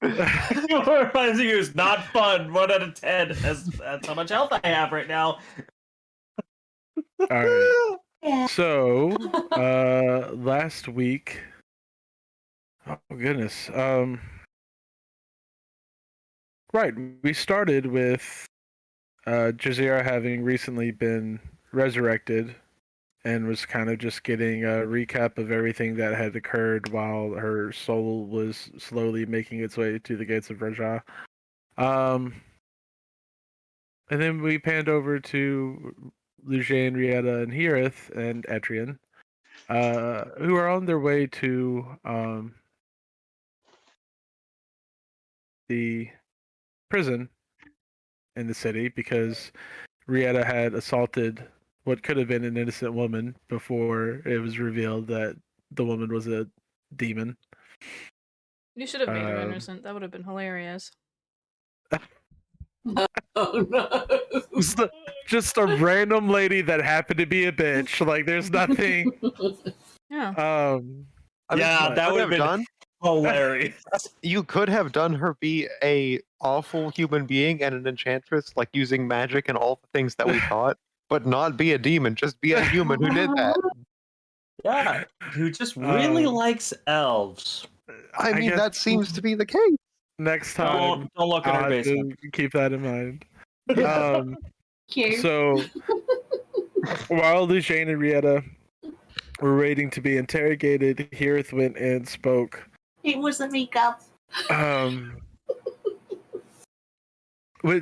Reminds you it's not fun. 1 out of 10. That's how much health I have right now. All right. So, last week. Oh goodness. Right. We started with Jazeera having recently been resurrected, and was kind of just getting a recap of everything that had occurred while her soul was slowly making its way to the gates of Raja. And then we panned over to Lujain, Rieta, and Hirith and Adyrn, who are on their way to the prison in the city because Rieta had assaulted what could have been an innocent woman before it was revealed that the woman was a demon. You should have made her innocent. That would have been hilarious. Oh no! Just a random lady that happened to be a bitch. Like, there's nothing. Yeah. That would have been done. hilarious. You could have done her be a awful human being and an enchantress, like using magic and all the things that we thought, but not be a demon. Just be a human who did that. Yeah, who just really likes elves. I mean, that seems to be the case. Next time, don't look at her basement. Keep that in mind. So, while Lujain and Rieta were waiting to be interrogated, Hirith went and spoke. It was a makeup. Went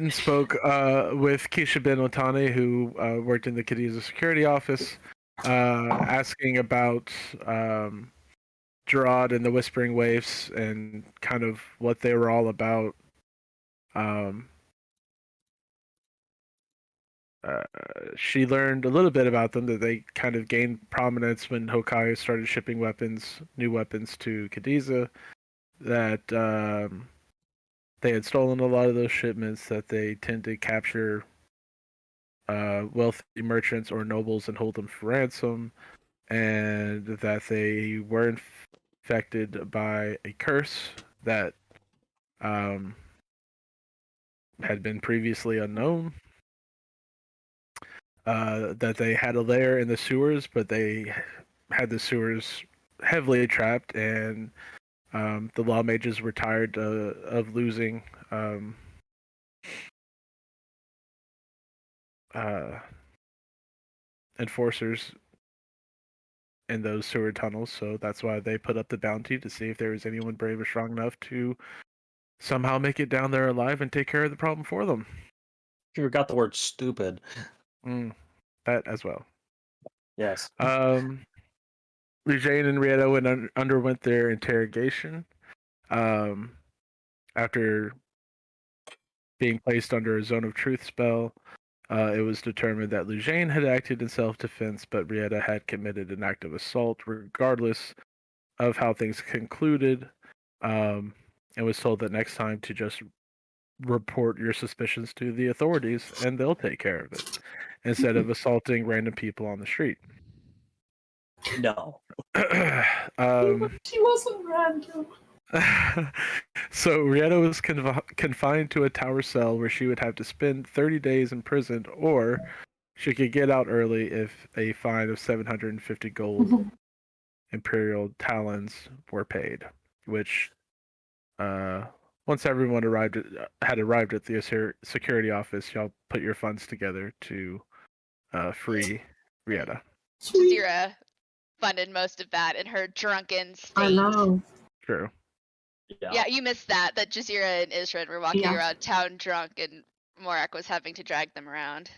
and spoke with Keisha Ben Otani, who worked in the Cadiza security office, asking about Gerard and the Whispering Waifs and kind of what they were all about. She learned a little bit about them, that they kind of gained prominence when Hokai started shipping new weapons to Cadiza, that they had stolen a lot of those shipments, that they tend to capture wealthy merchants or nobles and hold them for ransom, and that they were infected by a curse that had been previously unknown. That they had a lair in the sewers, but they had the sewers heavily trapped, and the law mages were tired of losing enforcers in those sewer tunnels, so that's why they put up the bounty to see if there was anyone brave or strong enough to somehow make it down there alive and take care of the problem for them. You forgot the word stupid. That as well. Yes. Lujain and Rieta underwent their interrogation. After being placed under a zone of truth spell, it was determined that Lujain had acted in self-defense, but Rieta had committed an act of assault, regardless of how things concluded, and was told that next time to just report your suspicions to the authorities, and they'll take care of it, instead of assaulting random people on the street. No. She wasn't random. So Rieta was confined to a tower cell where she would have to spend 30 days imprisoned, or she could get out early if a fine of 750 gold imperial talons were paid. Which, once everyone had arrived at the security office, y'all put your funds together to free Rieta. Jazeera funded most of that in her drunken state. I know. True. Yeah, you missed that Jazeera and Isran were walking around town drunk, and Morak was having to drag them around.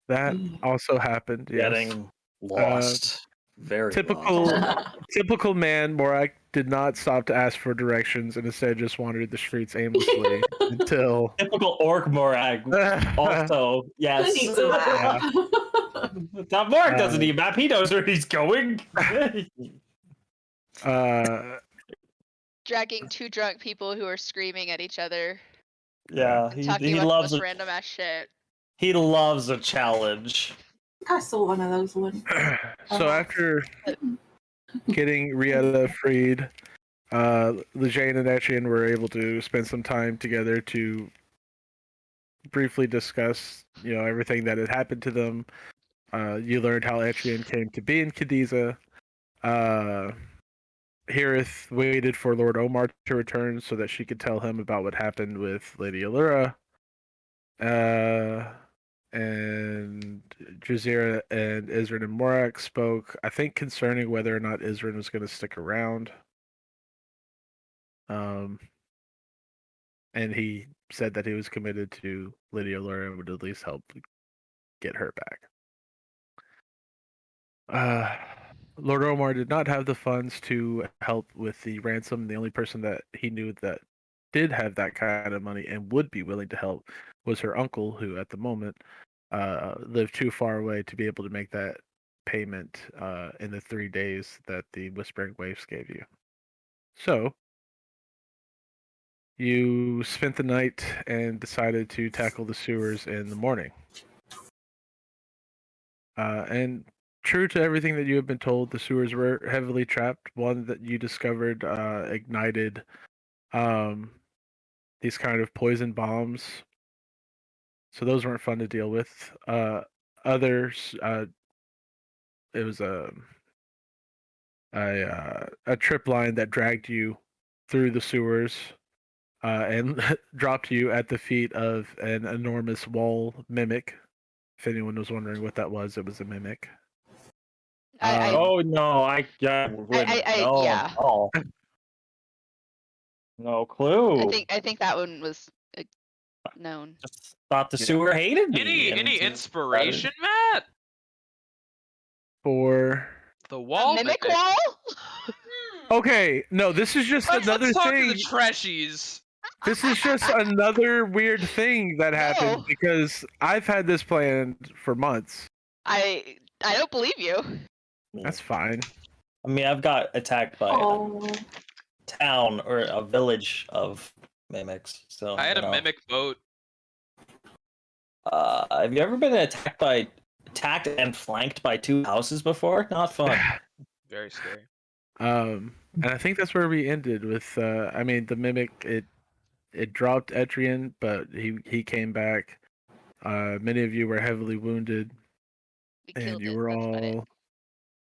That also happened. Getting lost. Very typical lost. Typical man. Morak did not stop to ask for directions and instead just wandered the streets aimlessly until... Typical orc Morak. Also, yes. That Morak doesn't need a map. He knows where he's going. Dragging two drunk people who are screaming at each other. Yeah, he loves random ass shit. He loves a challenge. I saw one of those ones. So after getting Rieta freed, Lejane and Etrian were able to spend some time together to briefly discuss, everything that had happened to them. You learned how Etrian came to be in Cadiza. Hirith waited for Lord Omar to return so that she could tell him about what happened with Lady Allura. And Jazira and Isrin and Morak spoke, I think, concerning whether or not Isrin was going to stick around. And he said that he was committed to Lady Allura and would at least help get her back. Lord Omar did not have the funds to help with the ransom. The only person that he knew that did have that kind of money and would be willing to help was her uncle, who at the moment lived too far away to be able to make that payment in the 3 days that the Whispering Waves gave you. So, you spent the night and decided to tackle the sewers in the morning. And true to everything that you have been told, the sewers were heavily trapped. One that you discovered ignited these kind of poison bombs. So those weren't fun to deal with. Others, it was a trip line that dragged you through the sewers and dropped you at the feet of an enormous wall mimic. If anyone was wondering what that was, it was a mimic. Oh no, I wouldn't know yeah. at all. No clue. I think that one was known. Just thought the sewer hated me. Any inspiration, Matt? For the wall mimic wall? Okay, no, this is just another let's talk thing. To the Treshies. This is just another weird thing that happened because I've had this planned for months. I don't believe you. That's fine. I mean, I've got attacked by a town or a village of mimics. So I had a mimic boat. Have you ever been attacked and flanked by 2 houses before? Not fun. Very scary. And I think that's where we ended with. I mean, the mimic it dropped Etrian, but he came back. Many of you were heavily wounded, and you were all,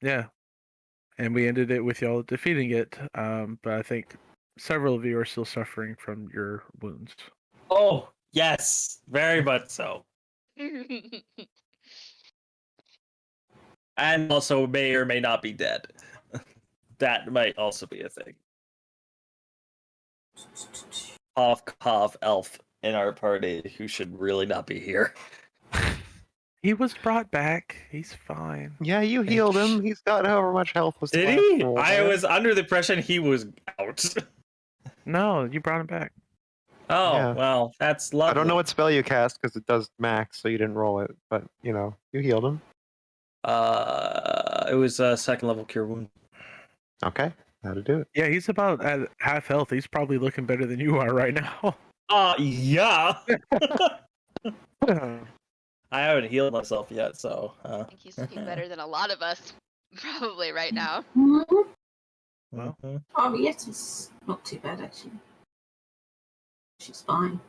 yeah. And we ended it with y'all defeating it. But I think several of you are still suffering from your wounds. Oh yes, very much so. And also may or may not be dead. That might also be a thing. Cough, elf in our party who should really not be here. He was brought back. He's fine. Yeah, you healed him. He's got however much health was Did left. he? I was under the impression he was out. No, you brought him back. Oh, Yeah. well, that's lovely. I don't know what spell you cast because it does max, so you didn't roll it. But, you healed him. It was a 2nd level cure wound. Okay, how to do it. Yeah, he's about at half health. He's probably looking better than you are right now. Yeah. I haven't healed myself yet, so. I think he's looking better than a lot of us, probably right now. Well, Oh, Yeti's not too bad actually. She's fine.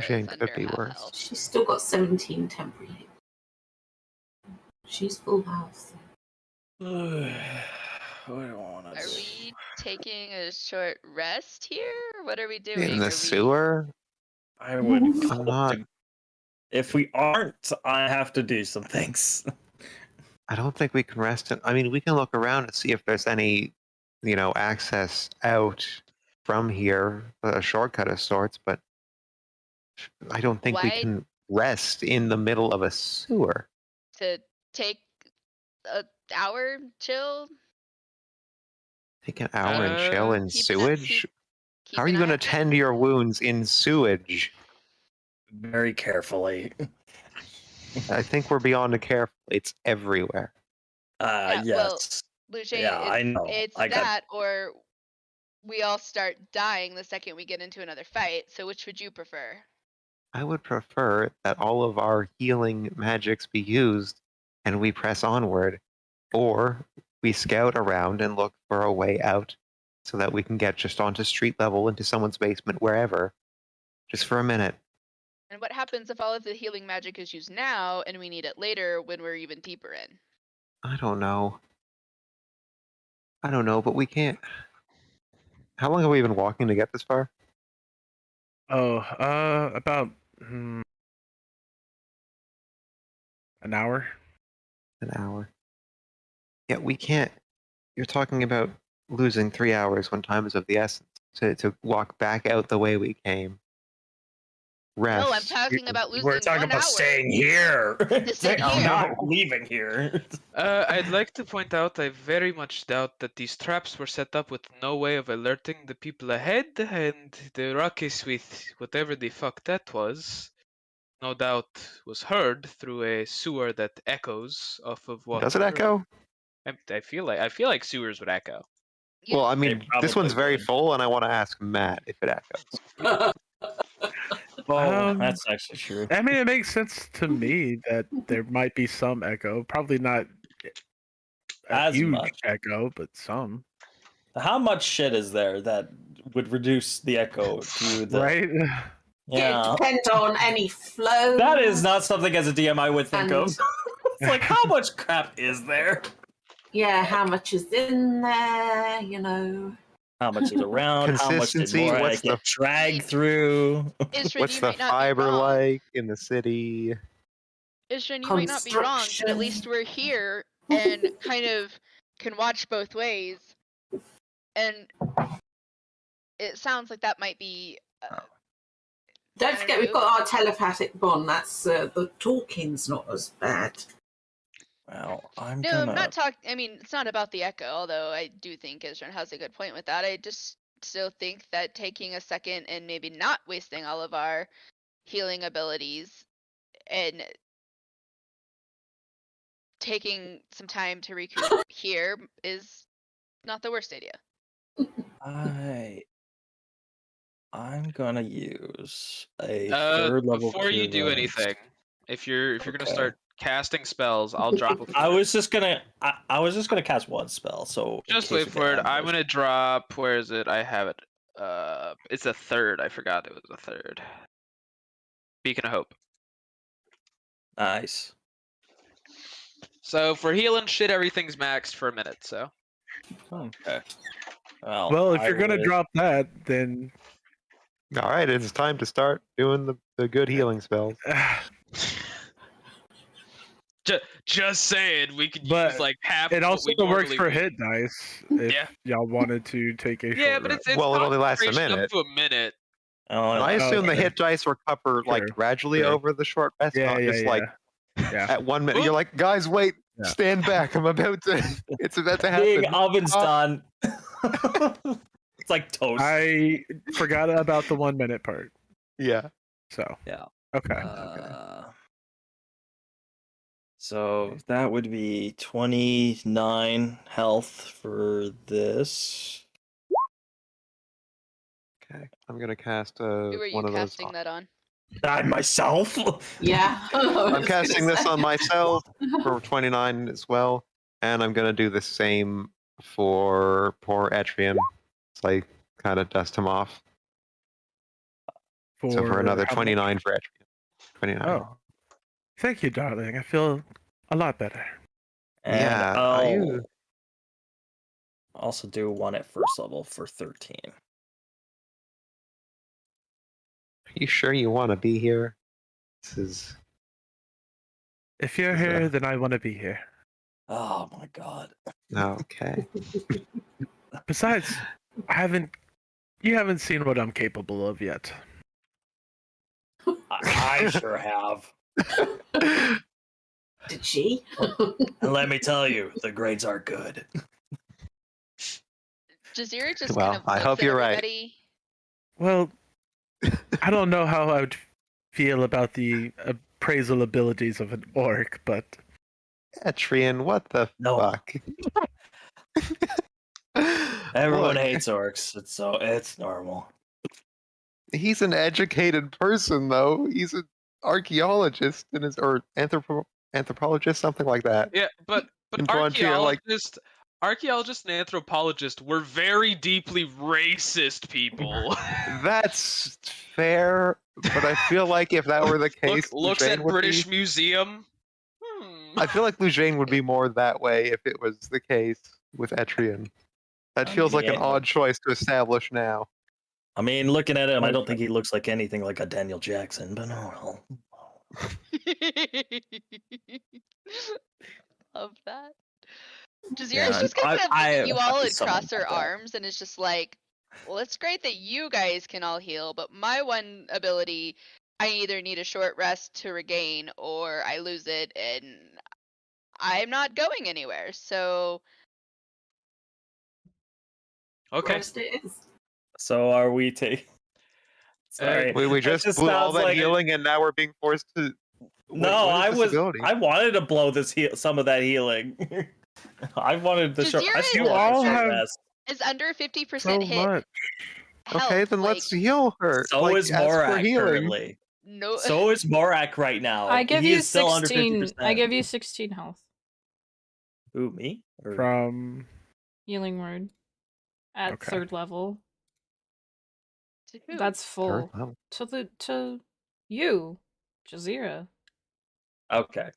Shane Under could be half worse. health. She's still got 17 temporary hit. She's full health. Are we taking a short rest here? What are we doing? In Are the we- sewer? I would. I'm not. If we aren't, I have to do some things. I don't think we can rest. I mean, we can look around and see if there's any, access out from here, a shortcut of sorts, but I don't think we Why- can rest in the middle of a sewer. To take an hour chill? Take an hour and chill in Keep sewage? How are an you going eye to out. tend your wounds in sewage? Very carefully. I think we're beyond the careful. It's everywhere. Yeah, well, Yes. Lucian, Yeah, I know. it's I got- that or we all start dying the second we get into another fight. So which would you prefer? I would prefer that all of our healing magics be used and we press onward, or we scout around and look for a way out so that we can get just onto street level into someone's basement, wherever, just for a minute. And what happens if all of the healing magic is used now and we need it later when we're even deeper in? I don't know. But we can't. How long have we been walking to get this far? Oh, about an hour. An hour. Yeah, we can't. You're talking about losing 3 hours when time is of the essence to walk back out the way we came. Rest. No, I'm talking about losing We're talking 1 about hour. staying here. sit I'm here. not leaving here. I'd like to point out I very much doubt that these traps were set up with no way of alerting the people ahead, and the ruckus with whatever the fuck that was, no doubt was heard through a sewer that echoes off of what. Does it echo? I feel like sewers would echo. Well, I They mean, this probably one's very would. full, and I want to ask Matt if it echoes. Well, that's actually true. I mean, it makes sense to me that there might be some echo. Probably not a As huge much. echo, but some. How much shit is there that would reduce the echo to the Right? Yeah. It depends on any flow. That is not something as a DM I would think of. And- It's like, how much crap is there? Yeah, how much is in there, How much is around? How much did Consistency, more I what's get the- dragged through? Ishrin, What's you the might not fiber be wrong. like in the city? Ishrin, you might not be wrong, but at least Construction. we're here and kind of can watch both ways. And it sounds like that might be. Don't forget, we've got our telepathic bond. That's the talking's not as bad. Well, I'm No, gonna. I'm not talking. I mean, it's not about the echo, although I do think Ishrin has a good point with that. I just still think that taking a second and maybe not wasting all of our healing abilities and taking some time to recoup here is not the worst idea. I'm gonna use a Uh, third level. before you cure do wounds. anything, if you're gonna Okay. start casting spells, I'll drop a I was just gonna. I was just gonna cast one spell. So in Just case wait we for get it. I'm ambushed. gonna drop. Where is it? I have it. It's a third. I forgot it was a third. Beacon of Hope. Nice. So for healing shit, everything's maxed for a minute. So Okay. Well, Well, if I you're gonna would- drop that, then All right, it's time to start doing the good healing spells. just saying, we could But use like half. it of what also we works normally for would. hit dice if Yeah. y'all wanted to take a Yeah, short but rest. it's Well, it only lasts a concentration minute. Up to a minute. Oh, I assume the okay. hit dice recover like True, gradually true. over the short rest, Yeah, not yeah, just yeah. like Yeah. at 1 minute. You're like, guys, wait, Yeah. stand back. I'm about to. It's about to Big happen. oven's done. It's like toast. I forgot about the 1 minute part. Yeah. So Yeah. okay. So that would be 29 health for this. Okay. I'm gonna cast Who are you one of those. casting that on? I myself. Yeah. I'm casting this on myself for 29 as well, and I'm gonna do the same for poor Adyrn. It's like kind of dust him off. So for another how much? 29 for Adyrn. 29. Oh, thank you, darling. I feel a lot better. And Yeah, I'll you- also do one at first level for 13. Are you sure you want to be here? This is. If you're Is here, that- then I want to be here. Oh my god. Okay. Besides, you haven't seen what I'm capable of yet. I sure have. Did she? And let me tell you, the grades are good. Jazeera just Well, kind of I looks hope at you're right. everybody. Well, I don't know how I would feel about the appraisal abilities of an orc, but Adyrn, what the No. fuck? Everyone Look, hates orcs. It's normal. He's an educated person, though. He's an archaeologist or anthropologist, something like that. Yeah, but In Frontier, like- archaeologists archaeologists and anthropologists were very deeply racist people. That's fair, but I feel like if that were the case, Looks Lujane at would British be, Museum. I feel like Lujane would be more that way if it was the case with Etrian. That I feels mean, like an yeah. odd choice to establish now. I mean, looking at him, I don't Okay. think he looks like anything like a Daniel Jackson, but oh well. Love that. Jazira's Yeah, just gonna look at you all and someone cross her like that. arms, and it's just like, well, it's great that you guys can all heal, but my one ability, I either need a short rest to regain, or I lose it, and I'm not going anywhere. So Okay. Rest it is. So are we taking? Sorry, We that just just blew all sounds that like healing, and now we're being forced to. no. What is this ability? I wanted to blow this some of that healing. I wanted the short. I Jazira still You want the all short have rest. is under 50% so hit much. health. Okay, then like, let's heal her. So like, is ask for Morak healing. currently. no. So is Morak right now. I give he you is still under 16. 50%. I give you 16 health. Who, me? Or... From Healing word at Okay. 3rd level. To who? That's Third full. level. To you, Jazira. Okay.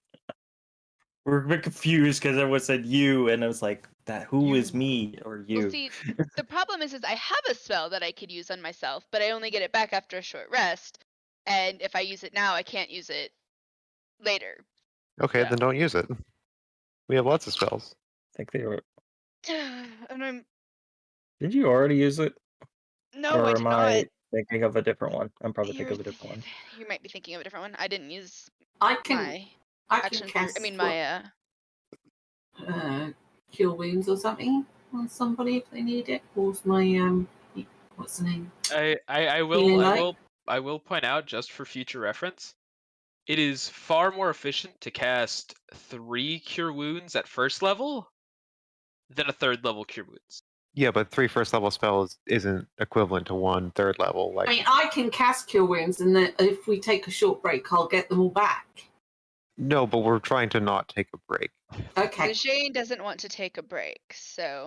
We're a bit confused because everyone said you, and I was like, "That who is You. me or you?" Well, see, the problem is I have a spell that I could use on myself, but I only get it back after a short rest. And if I use it now, I can't use it later. Okay, Yeah. then don't use it. We have lots of spells. I think they were. And I'm Did you already use it, no, or I did am not. I thinking of a different one? I'm probably You're, thinking of a different one. you might be thinking of a different one. I didn't use I can my I can action. cast I mean my cure wounds or something on somebody if they need it. What's my what's the name? I Healing will point out, just for future reference, it is far more efficient to cast 3 cure wounds at 1st level than a 3rd level cure wounds. Yeah, but 3 first level spells isn't equivalent to 1 third level. Like, I mean, I can cast cure wounds, and then if we take a short break, I'll get them all back. no, but we're trying to not take a break. Okay. Lujane doesn't want to take a break, so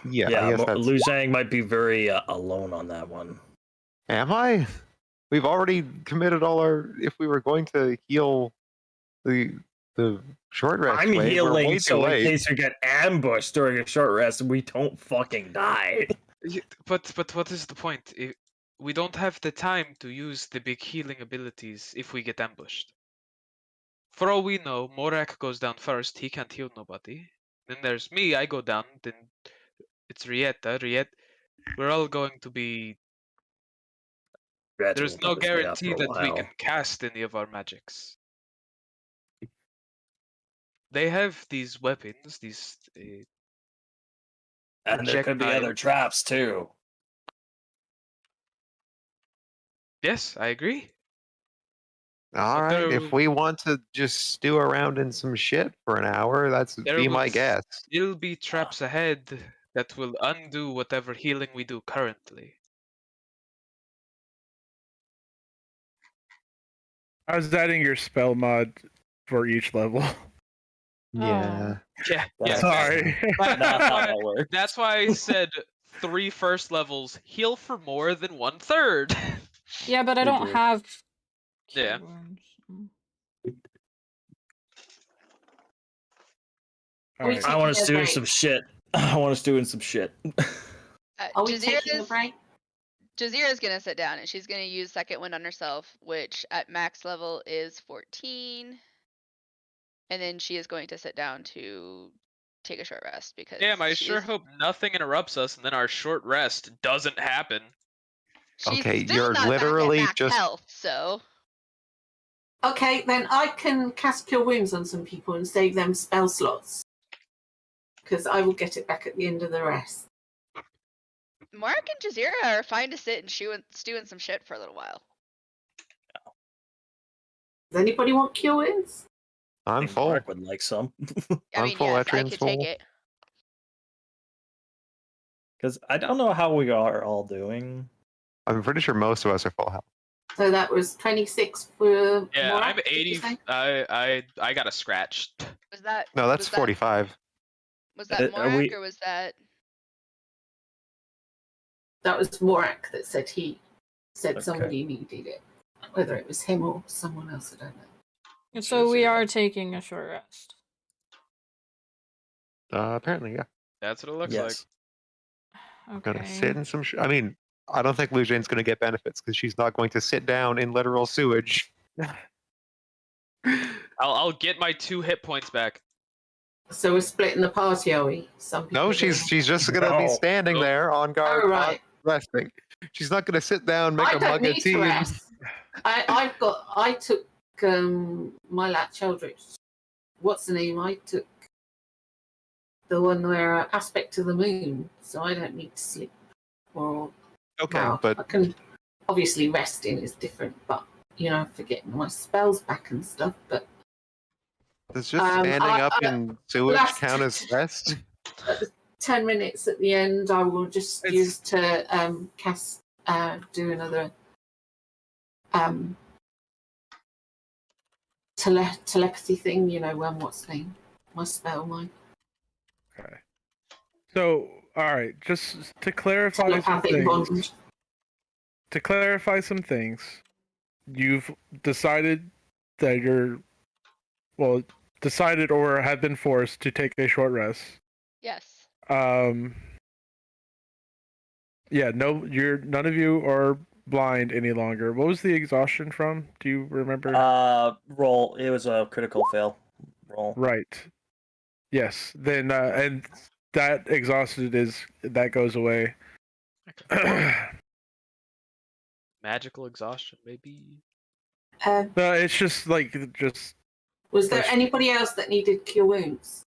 Yeah, I guess that's. Lu Zhang might be very alone on that one. Am I? We've already committed all our. If we were going to heal the short rest, I'm wave, we're healing, way too so in late. case you get ambushed during a short rest, we don't fucking die. But what is the point? We don't have the time to use the big healing abilities if we get ambushed. For all we know, Morak goes down first. He can't heal nobody. Then there's me. I go down. Then it's Rieta. We're all going to be. There's no guarantee that we can cast any of our magics. They have these weapons, these. And there could be other projectiles. traps too. Yes, I agree. All But right, there- if we want to just stew around in some shit for an hour, that's There be my would guess. Still be traps ahead that will undo whatever healing we do currently. I was adding your spell mod for each level. Yeah. Yeah, That's- Sorry. That's not how that works. That's why I said 3 first levels heal for more than 1/3. Yeah, but I We don't do. have. cure Yeah. wounds. Are we Alright. I want us taking a doing break? some shit. I want us doing some shit. Are we taking a break? Jazira's gonna sit down and she's gonna use second wind on herself, which at max level is 14. And then she is going to sit down to take a short rest because Damn, I she sure is- hope nothing interrupts us and then our short rest doesn't happen. she's Okay, still you're not literally back at max just- health, so Okay, then I can cast cure wounds on some people and save them spell slots. Because I will get it back at the end of the rest. Mark and Jazira are fine to sit and stew in some shit for a little while. Does anybody want cure wounds? I I'm think full. Mark would like some. I I'm mean, full, yes, I Etrian's could take full. it. Because I don't know how we are all doing. I'm pretty sure most of us are full health. So that was 26 for Yeah, Morak, I'm did you 80. say? I got a scratch. Was that No, that's was that- 45. Was that Are Morak we- or was that? That was Morak that said he said Okay. somebody needed it. Whether it was him or someone else, I don't know. And so we are taking a short rest. Apparently, yeah. That's what it looks Yes. Gonna sit Okay. in some. I mean, I don't think Lujane's gonna get benefits because she's not going to sit down in literal sewage. I'll get my 2 hit points back. So we're splitting the party, are we? Some people. No, are she's doing- just gonna be No. standing Nope. there on guard, Oh, not right. resting. She's not gonna sit down, make I a don't mug of need tea, to and rest. I took my latch eldritch. What's the name? I took the one where aspect to the moon, so I don't need to sleep. Or okay, well, but I can obviously resting is different, but forgetting my spells back and stuff. But does just standing up I- in sewage last- count as rest? 10 minutes at the end, I will just It's- use to cast, do another telepathy thing. What's the name? My spell, Okay. So, all right, just to clarify some telepathic things. bond. To clarify some things, you've decided that decided or have been forced to take a short rest. Yes. Yeah, none of you are blind any longer. What was the exhaustion from? Do you remember? Roll. It was a critical fail. Roll. Right. Yes. Then and that that goes away. Magical exhaustion, maybe. No, it's just Was there anybody else that needed cure wounds?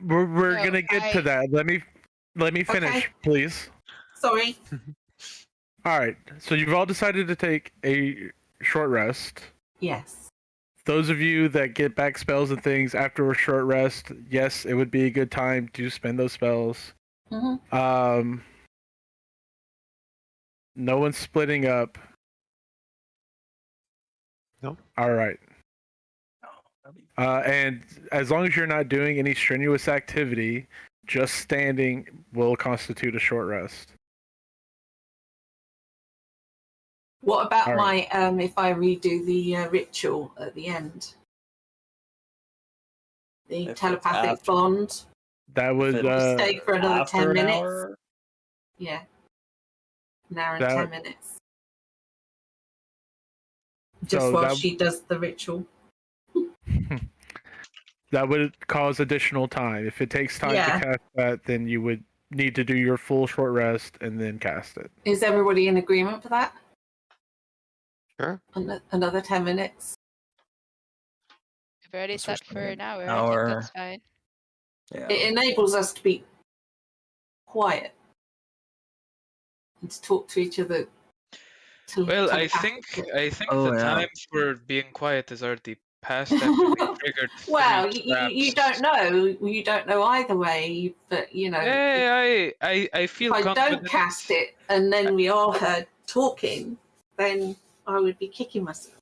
we're No, gonna get to that. Let me finish, Okay. please. Sorry. All right. So you've all decided to take a short rest. Yes. Those of you that get back spells and things after a short rest, yes, it would be a good time to spend those spells. Mm-hmm. No one's splitting up. No. All right. And as long as you're not doing any strenuous activity, just standing will constitute a short rest. What about All my if I redo the ritual at the end? The If it's telepathic after- bond. That would Stay for another After 10 an minutes. hour? Yeah. An hour and That- 10 minutes. Just So while that- she does the ritual. that would cause additional time. If it takes time Yeah. to cast that, then you would need to do your full short rest and then cast it. Is everybody in agreement for that? Sure. Another 10 minutes. We've already That's set what's for gonna an hour. hour. I think that's fine. Yeah. It enables us to be quiet and to talk to each other. Well, I think Oh, the yeah. time for being quiet is already past after we triggered Well, three you traps. don't know. You don't know either way. But Hey, I feel if I confident. don't cast it and then we all heard talking, then I would be kicking myself.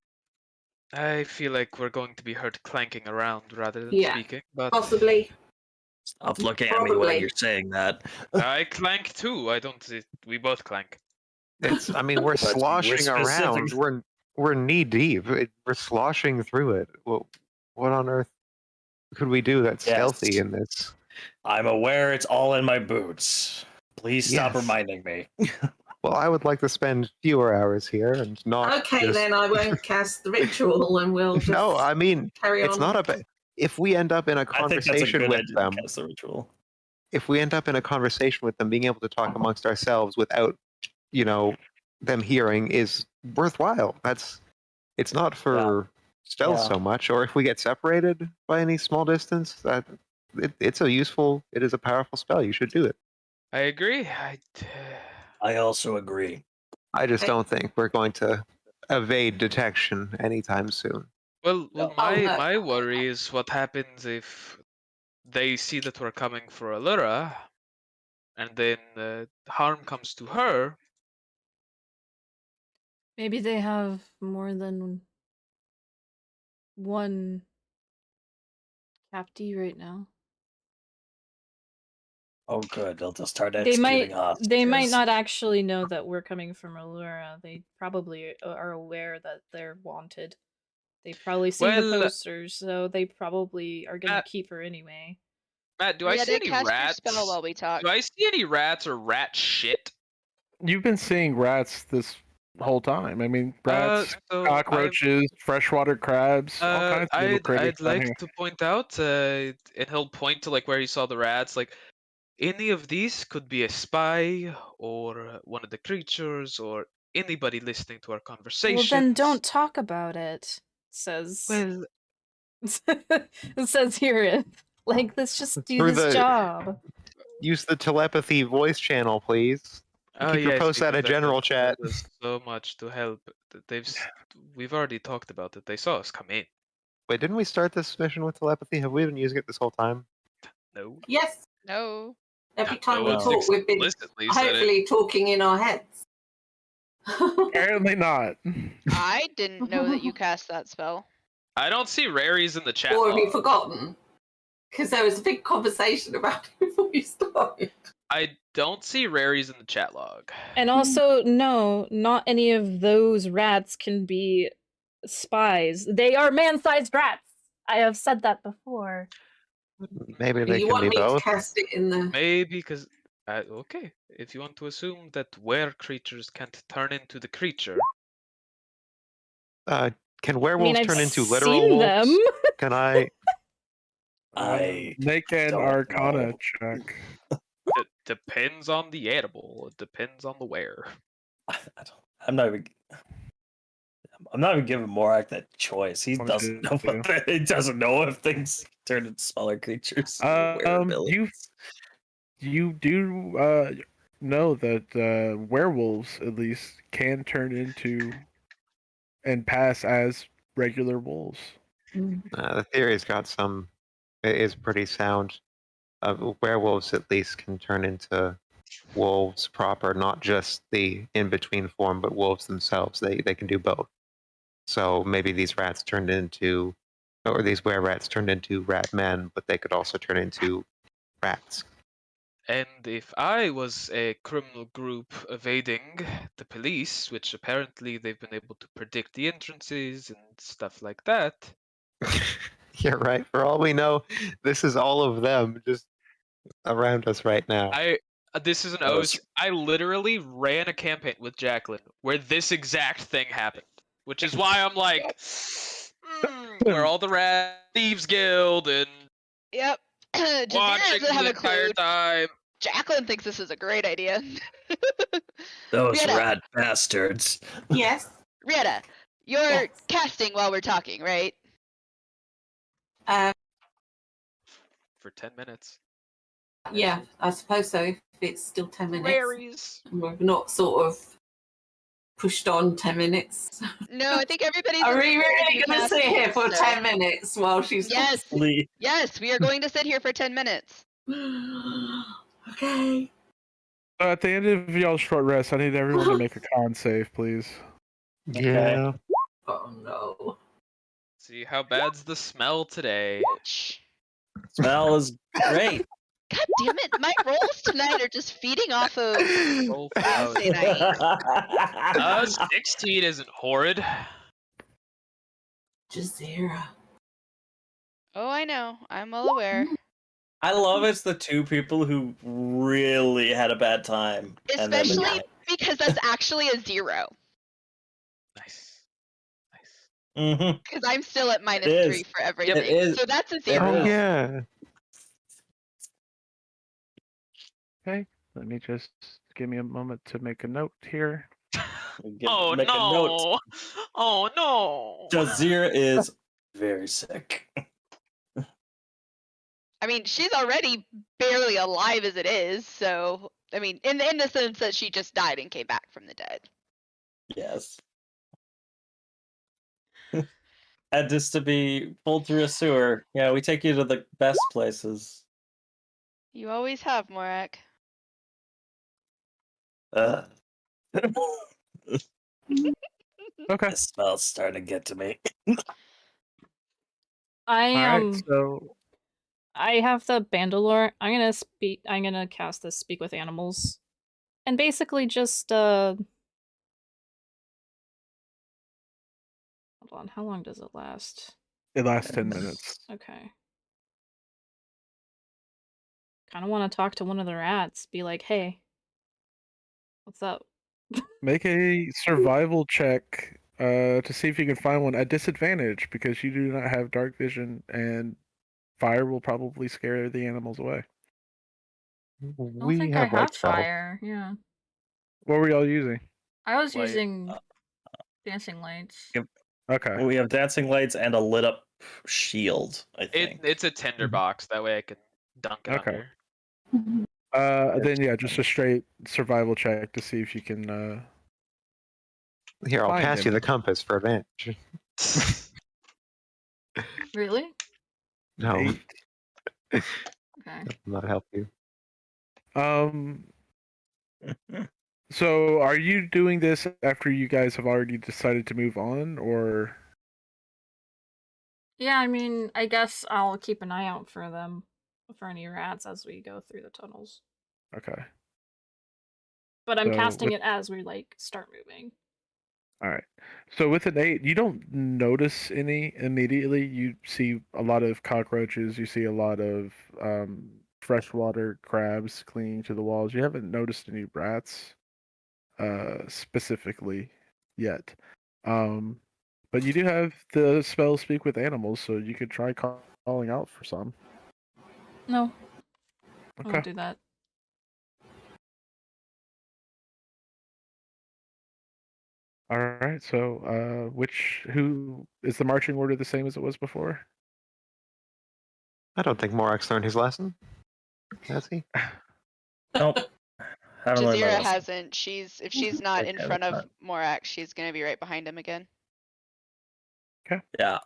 I feel like we're going to be heard clanking around rather than Yeah. speaking, but Possibly. Stop looking at me when Probably. you're saying that. I clank too. We both clank. It's. I mean, we're But we're sloshing around. specific- We're knee deep. We're sloshing through it. What on earth could we do that's Yes. stealthy in this? I'm aware it's all in my boots. Please stop Yes. reminding me. Well, I would like to spend fewer hours here and not. Okay, just... then I won't cast the ritual and we'll just No, I mean, carry on. it's not a. If we end up in a I think that's a conversation good with idea them, to cast the ritual. if we end up in a conversation with them, being able to talk amongst ourselves without, them hearing is worthwhile. It's not for stealth Yeah. so much, or if we get separated by any small distance, it is a powerful spell. You should do it. I agree. I also agree. I just Okay. don't think we're going to evade detection anytime soon. Well, No. my worry is what happens if they see that we're coming for Allura, and then harm comes to her. Maybe they have more than one captee right now. Oh, good. They'll just start They executing might they might hostages. not actually know that we're coming from Allura. They probably are aware that they're wanted. They probably see the Well, posters, so they probably are gonna Matt, keep her anyway. Matt, do I see any cast your rats? spell while we talk. Do I see any rats or rat shit? You've been seeing rats this whole time. I mean, rats, So cockroaches, freshwater crabs, all kinds of little critters I'd down like here. to point out, and he'll point to like where he saw the rats. Like, any of these could be a spy or one of the creatures or anybody listening to our conversation. Well, then don't talk about it. Says Well, it says here. Like, let's just do Through this the- job. Use the telepathy voice channel, please. Keep your posts out of general chat. There's so much to help. We've already talked about it. They saw us come in. Wait, didn't we start this mission with telepathy? Have we been using it this whole time? No. Yes. No. Every time No we one's talk, we've been explicitly said it. hopefully talking in our heads. Apparently not. I didn't know that you cast that spell. I don't see raries in the chat. Or have you log. forgotten? Because there was a big conversation about it before you started. I don't see raries in the chat log. And also, no, not any of those rats can be spies. They are man-sized rats. I have said that before. Maybe they You can want be me both. to cast it in the... Maybe because okay, if you want to assume that were creatures can't turn into the creature, Can werewolves I've turn into literal seen wolves? them. Can I? I Make an don't Arcana know. check. it depends on the animal. It depends on the where. I'm not even giving Morak that choice. He doesn't know. He doesn't know if things turn into smaller creatures. You do know that werewolves at least can turn into and pass as regular wolves. The theory's got some. It is pretty sound. Werewolves at least can turn into wolves proper, not just the in-between form, but wolves themselves. They can do both. So maybe these rats turned into, or these were-rats turned into rat men, but they could also turn into rats. And if I was a criminal group evading the police, which apparently they've been able to predict the entrances and stuff like that. You're right. For all we know, this is all of them just around us right now. This is an Those- OC. I literally ran a campaign with Jacqueline where this exact thing happened, which is why I'm like, where all the rat thieves guild and Yep. Jazira watching doesn't have the a clue. entire time. Jacqueline thinks this is a great idea. Those Rieta. rat bastards. Yes. Rieta, you're Yes. casting while we're talking, right? For 10 minutes. Yeah, I suppose so. If it's still 10 minutes. Raries. We've not sort of pushed on 10 minutes. No, I think everybody's. Are in we the really going to sit casting, here for so- 10 minutes while she's... Yes, yes, we are going to sit here for 10 minutes. Okay. At the end of y'all's short rest, I need everyone to make a con save, please. Yeah. Oh no. See how bad's the smell today. Shh. Smell is great. God damn it, my rolls tonight are just feeding off of Roll for out. Wednesday night. 16 isn't horrid. Jazira. Oh, I know. I'm well aware. I love it's the two people who really had a bad time. and then the Especially guy. because that's actually a 0. Nice. Mhm. Because I'm still at minus It 3 is. for everything. It is. So that's a It 0. Oh is. yeah. Okay, let me just give me a moment to make a note here. Oh Make a note. no! Oh no! Jazira is very sick. I mean, she's already barely alive as it is, so I mean, in the sense that she just died and came back from the dead. Yes. And just to be pulled through a sewer. Yeah, we take you to the best places. You always have, Morak. Ugh. Okay. The smell's starting to get to me. I All right. So I have the Bandalore. I'm gonna cast this Speak with Animals. And basically just hold on, how long does it last? It lasts 10 minutes. Okay. Kinda wanna talk to one of the rats, be like, hey. What's up? Make a survival check to see if you can find one at disadvantage because you do not have dark vision and fire will probably scare the animals away. I don't We think I have light have spells. fire, yeah. What were y'all using? I was Light, using dancing lights. Yep. Okay. We have dancing lights and a lit up shield, I think. It's a tinderbox. That way I can dunk it Okay. under. Then yeah, just a straight survival check to see if you can Here, I'll Find pass you him. the compass for advantage. Really? No, 8. Okay. will not help you. So are you doing this after you guys have already decided to move on, or Yeah, I mean, I guess I'll keep an eye out for them, for any rats as we go through the tunnels. okay? But I'm So casting it as we like start moving. All right. So with an 8, you don't notice any immediately. You see a lot of cockroaches. You see a lot of freshwater crabs clinging to the walls. You haven't noticed any rats specifically yet. But you do have the spell Speak with Animals, so you could try calling out for some. No, I Okay. won't do that. All right. So who is the marching order the same as it was before? I don't think Morax learned his lesson. Has he? Nope. Haven't learned my Jazira lesson. hasn't. If she's not in Okay, front that's of Morax, she's gonna be right behind him again. Yeah.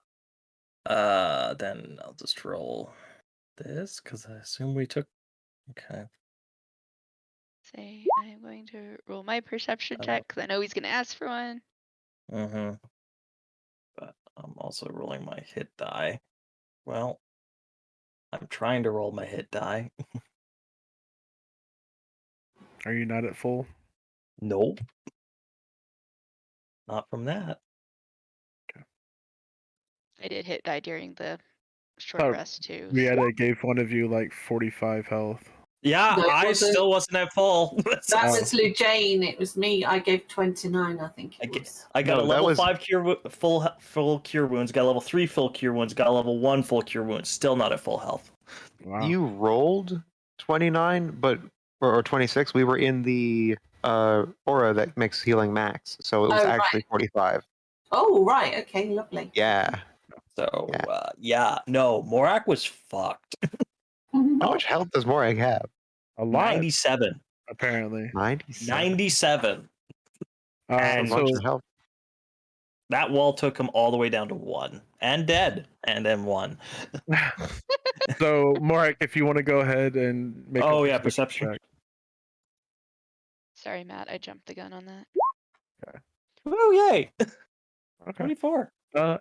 Then I'll just roll this because I assume we took. Okay. Say I'm going to roll my perception check because I know he's gonna ask for one. Mm-hmm. But I'm also rolling my hit die. Well, I'm trying to roll my hit die. Are you not at full? Nope. Not from that. I did hit die during the short Oh, rest too. so- Rieta gave one of you like 45 health. Yeah, No, it I wasn't. still wasn't at full. That Oh. was Lou Jane. It was me. I gave 29, I think it was. I got No, a that level was- 5 full cure wounds, got a level 3 full cure wounds, got a level 1 full cure wounds, still not at full health. Wow. You rolled 29, or 26. We were in the aura that makes healing max, so it was Oh, actually right. 45. Oh, right. Okay, lovely. Yeah. So, Yeah. no, Morak was fucked. How much health does Morag have? A lot, 97. apparently. 97. 97. And A bunch so of health. That wall took him all the way down to 1. And dead. And then 1. So, Morak, if you want to go ahead and make Oh, a yeah, perception. check. Sorry, Matt. I jumped the gun on that. Woo, yay! Okay. 24.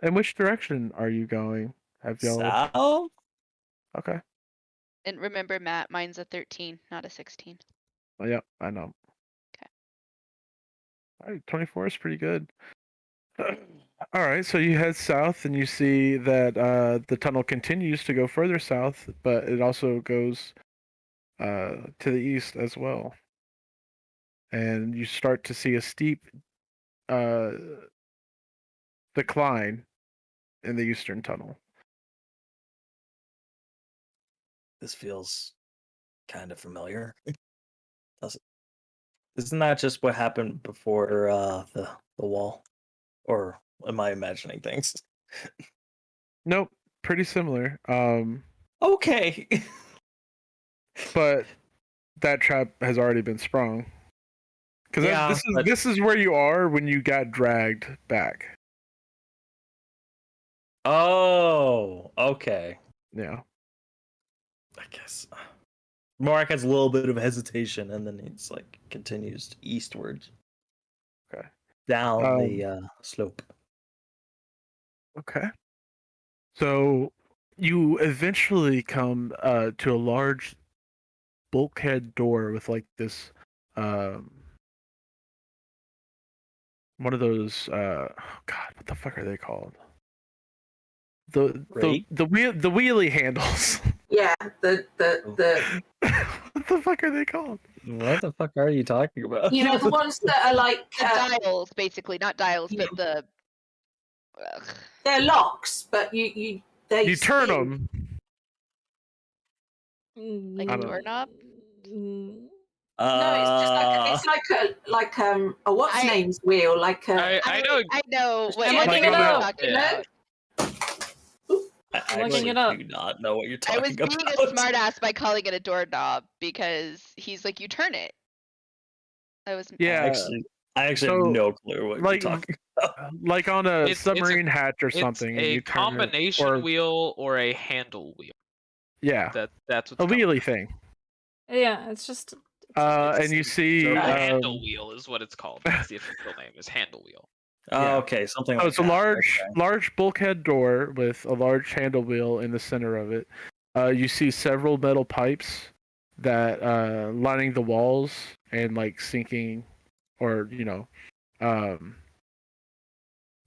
In which direction are you going? Have y'all? South? Okay. And remember, Matt, mine's a 13, not a 16. Well, yeah, I know. Okay. All right, 24 is pretty good. All right, so you head south and you see that the tunnel continues to go further south, but it also goes to the east as well. And you start to see a steep decline in the eastern tunnel. This feels kind of familiar. Isn't that just what happened before the wall? Or am I imagining things? Nope, pretty similar. Okay. But that trap has already been sprung. Because Yeah, but- this is where you are when you got dragged back. Oh, okay. Yeah. I guess Mark has a little bit of hesitation, and then he's like continues eastwards. Okay. Down the slope. Okay. So You eventually come to a large bulkhead door with like this one of those God, what the fuck are they called? The Rake? the wheelie handles. Yeah, the What the fuck are they called? What the fuck are you talking about? you know the ones that are like The dials, basically, not dials, yeah. but the. Ugh. they're locks, but they You turn spin. them. Like I a don't- doorknob? No, it's just like a what's I- name's wheel, like a I know. I know what I'm I looking know it what you're up. talking Yeah. about. I I'm looking actually it up. do not know what you're I was talking being about. a smartass by calling it a doorknob because he's like, you turn it. I was. Yeah, I actually So, have no clue what like- you're talking about. like on a It's a- submarine hatch or It's something. and a you turn it, combination or, wheel or a handle wheel. Yeah, That's what a the wheelie thing. Yeah, it's just. And you see, The So- handle wheel is what it's called. That's the official name. Is handle wheel. Oh, Yeah. okay, something Oh, like it's a that. large, Okay. large bulkhead door with a large handle wheel in the center of it. You see several metal pipes that lining the walls and like sinking, or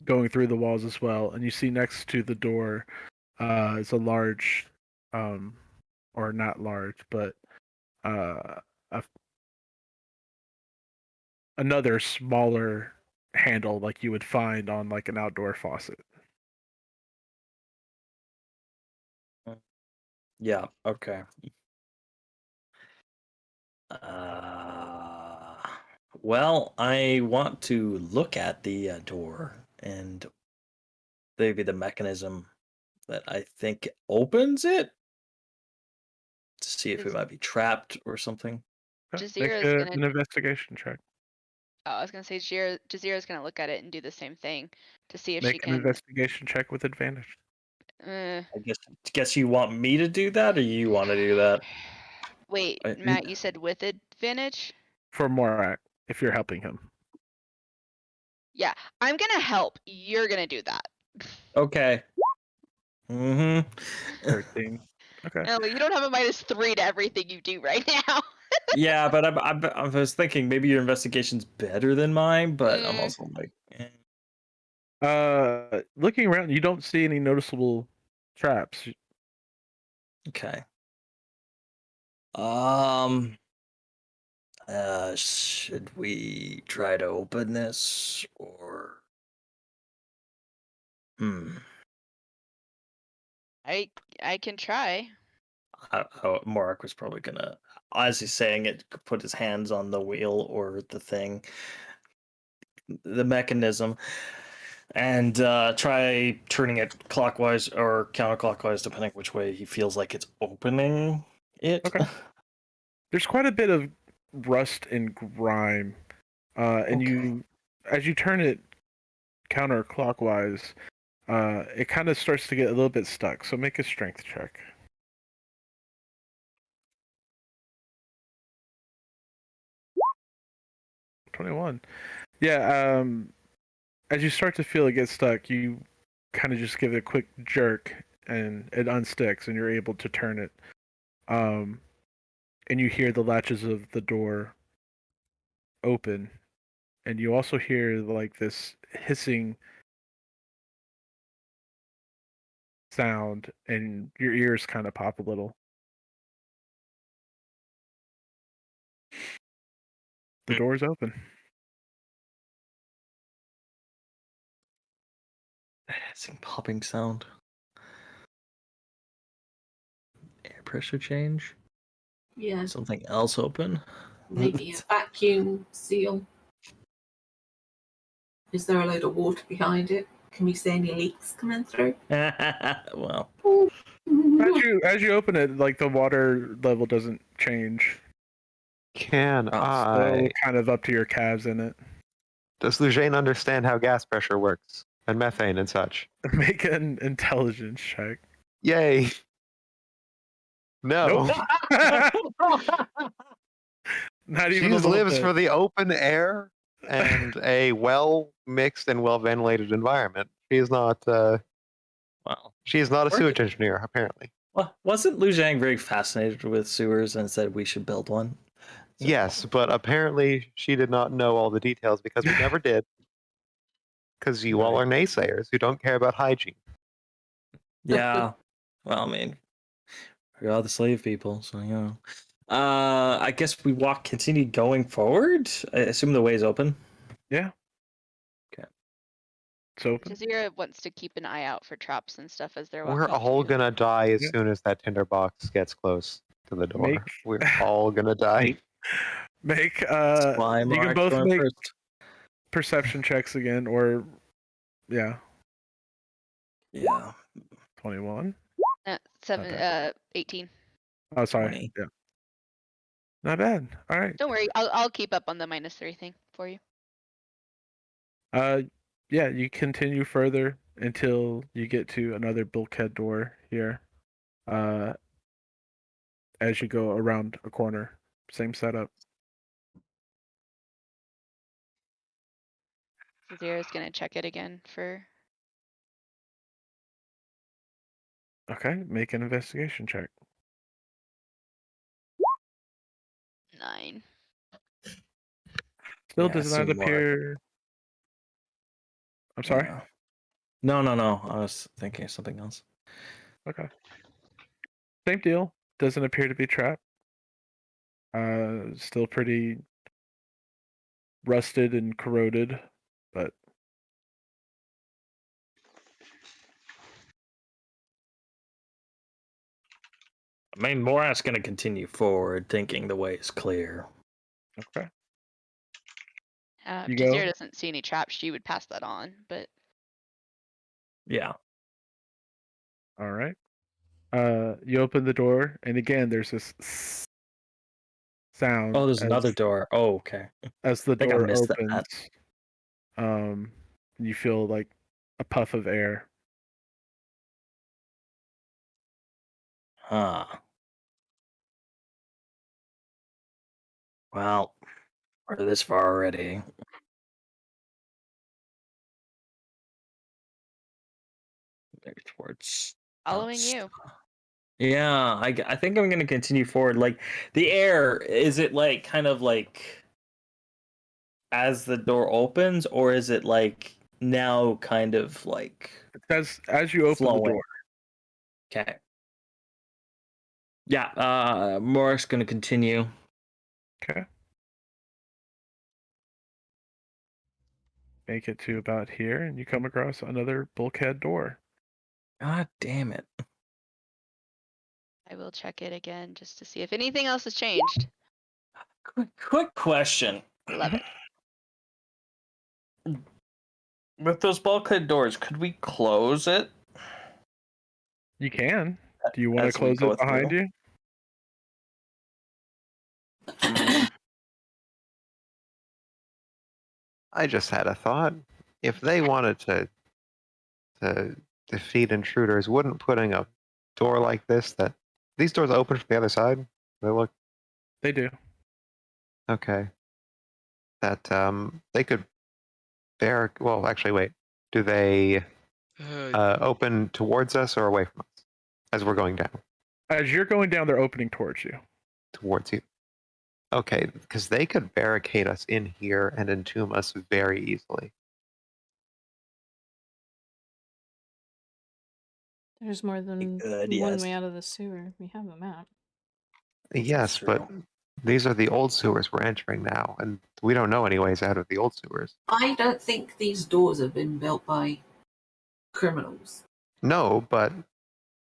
going through the walls as well. And you see next to the door, is a large, or not large, but another smaller handle like you would find on like an outdoor faucet. Yeah, okay. Well, I want to look at the door and maybe the mechanism that I think opens it to see if it might be trapped or something. Okay, Jazeera's Make gonna- an investigation check. Oh, I was gonna say Jazeera's gonna look at it and do the same thing to see if she Make an can. investigation check with advantage. Uh, I guess you want me to do that, or you want to do that? wait, I- Matt, you said with advantage? For Morak, if you're helping him. Yeah, I'm gonna help. You're gonna do that. Okay. Mm-hmm. 13. Okay. Ellie, you don't have a -3 to everything you do right now. Yeah, but I was thinking maybe your investigation's better than mine, but I'm Mm. also like, eh. Looking around, you don't see any noticeable traps. Okay. Should we try to open this or? I can try. Mark was probably gonna, as he's saying it, put his hands on the wheel or the thing, the mechanism, and try turning it clockwise or counterclockwise, depending which way he feels like it's opening it. Okay. There's quite a bit of rust and grime, and Okay. as you turn it counterclockwise, it kind of starts to get a little bit stuck. So make a strength check. 21. Yeah. As you start to feel it get stuck, you kind of just give it a quick jerk, and it unsticks, and you're able to turn it. And you hear the latches of the door open, and you also hear like this hissing sound, and your ears kind of pop a little. The door's open. Hissing popping sound. Air pressure change. Yeah, Something else open. maybe a vacuum seal. Is there a load of water behind it? Can we see any leaks coming through? Well, As you open it, like the water level doesn't change. Can Oh, I? Still kind of up to your calves in it. Does Lujane understand how gas pressure works and methane and such? Make an intelligence check. Yay! No. Not She even a little lives bit. for the open air and a well mixed and well ventilated environment. She's not. Wow. She is not a Or- sewage engineer, apparently. Well, wasn't Lu Zhang very fascinated with sewers and said we should build one? So- Yes, but apparently she did not know all the details because we never did. Because you all Right. are naysayers who don't care about hygiene. Yeah. Well, I mean, we are the slave people, so you know. I guess we continue going forward. I assume the way is open. Yeah. Okay. It's open. Jazeera wants to keep an eye out for traps and stuff as they're walking. We're all too. gonna die as Yeah. soon as that tinderbox gets close to the door. Make- We're all gonna die. Make Why you can Mark's both going make first. perception checks again, or yeah, Yeah. 21. 18. Oh, sorry. 20. Yeah. Not bad. All right. Don't worry, I'll keep up on the -3 thing for you. Yeah, you continue further until you get to another bulkhead door here. As you go around a corner, same setup. Jazeera's gonna check it again for. Okay, make an investigation check. 9. Still Yeah, does I not assume Mark- appear. I'm sorry. Yeah. No. I was thinking of something else. Okay. Same deal. Doesn't appear to be trapped. Still pretty rusted and corroded, but I mean, Morat's going to continue forward, thinking the way is clear. okay. If You Jazeera go. doesn't see any traps, she would pass that on, but Yeah. All right. You open the door, and again, there's this sound. Oh, there's as, another door. Oh, okay. as the think I door missed that. opens. You feel like a puff of air. Huh. Well, we're this far already. Maybe towards. following you. Yeah, I think I'm gonna continue forward. Like the air, is it like kind of like as the door opens, or is it like now kind of like As you open flowing? the door. Okay. Yeah, Morik's gonna continue. Okay. Make it to about here, and you come across another bulkhead door. God damn it. I will check it again just to see if anything else has changed. Quick question. Love it. With those bulkhead doors, could we close it? You can. Do you want to As we close go it behind through? you? I just had a thought. If they wanted to defeat intruders, wouldn't putting a door like this that these doors open from the other side? They look They do. okay. That they could well, actually wait. Do they open towards us or away from us as we're going down? As you're going down, they're opening towards you. Towards you. Okay, because they could barricade us in here and entomb us very easily. There's more than Good, one yes. way out of the sewer. We have a map. Yes, but true. these are the old sewers we're entering now, and we don't know any ways out of the old sewers. I don't think these doors have been built by criminals. No, but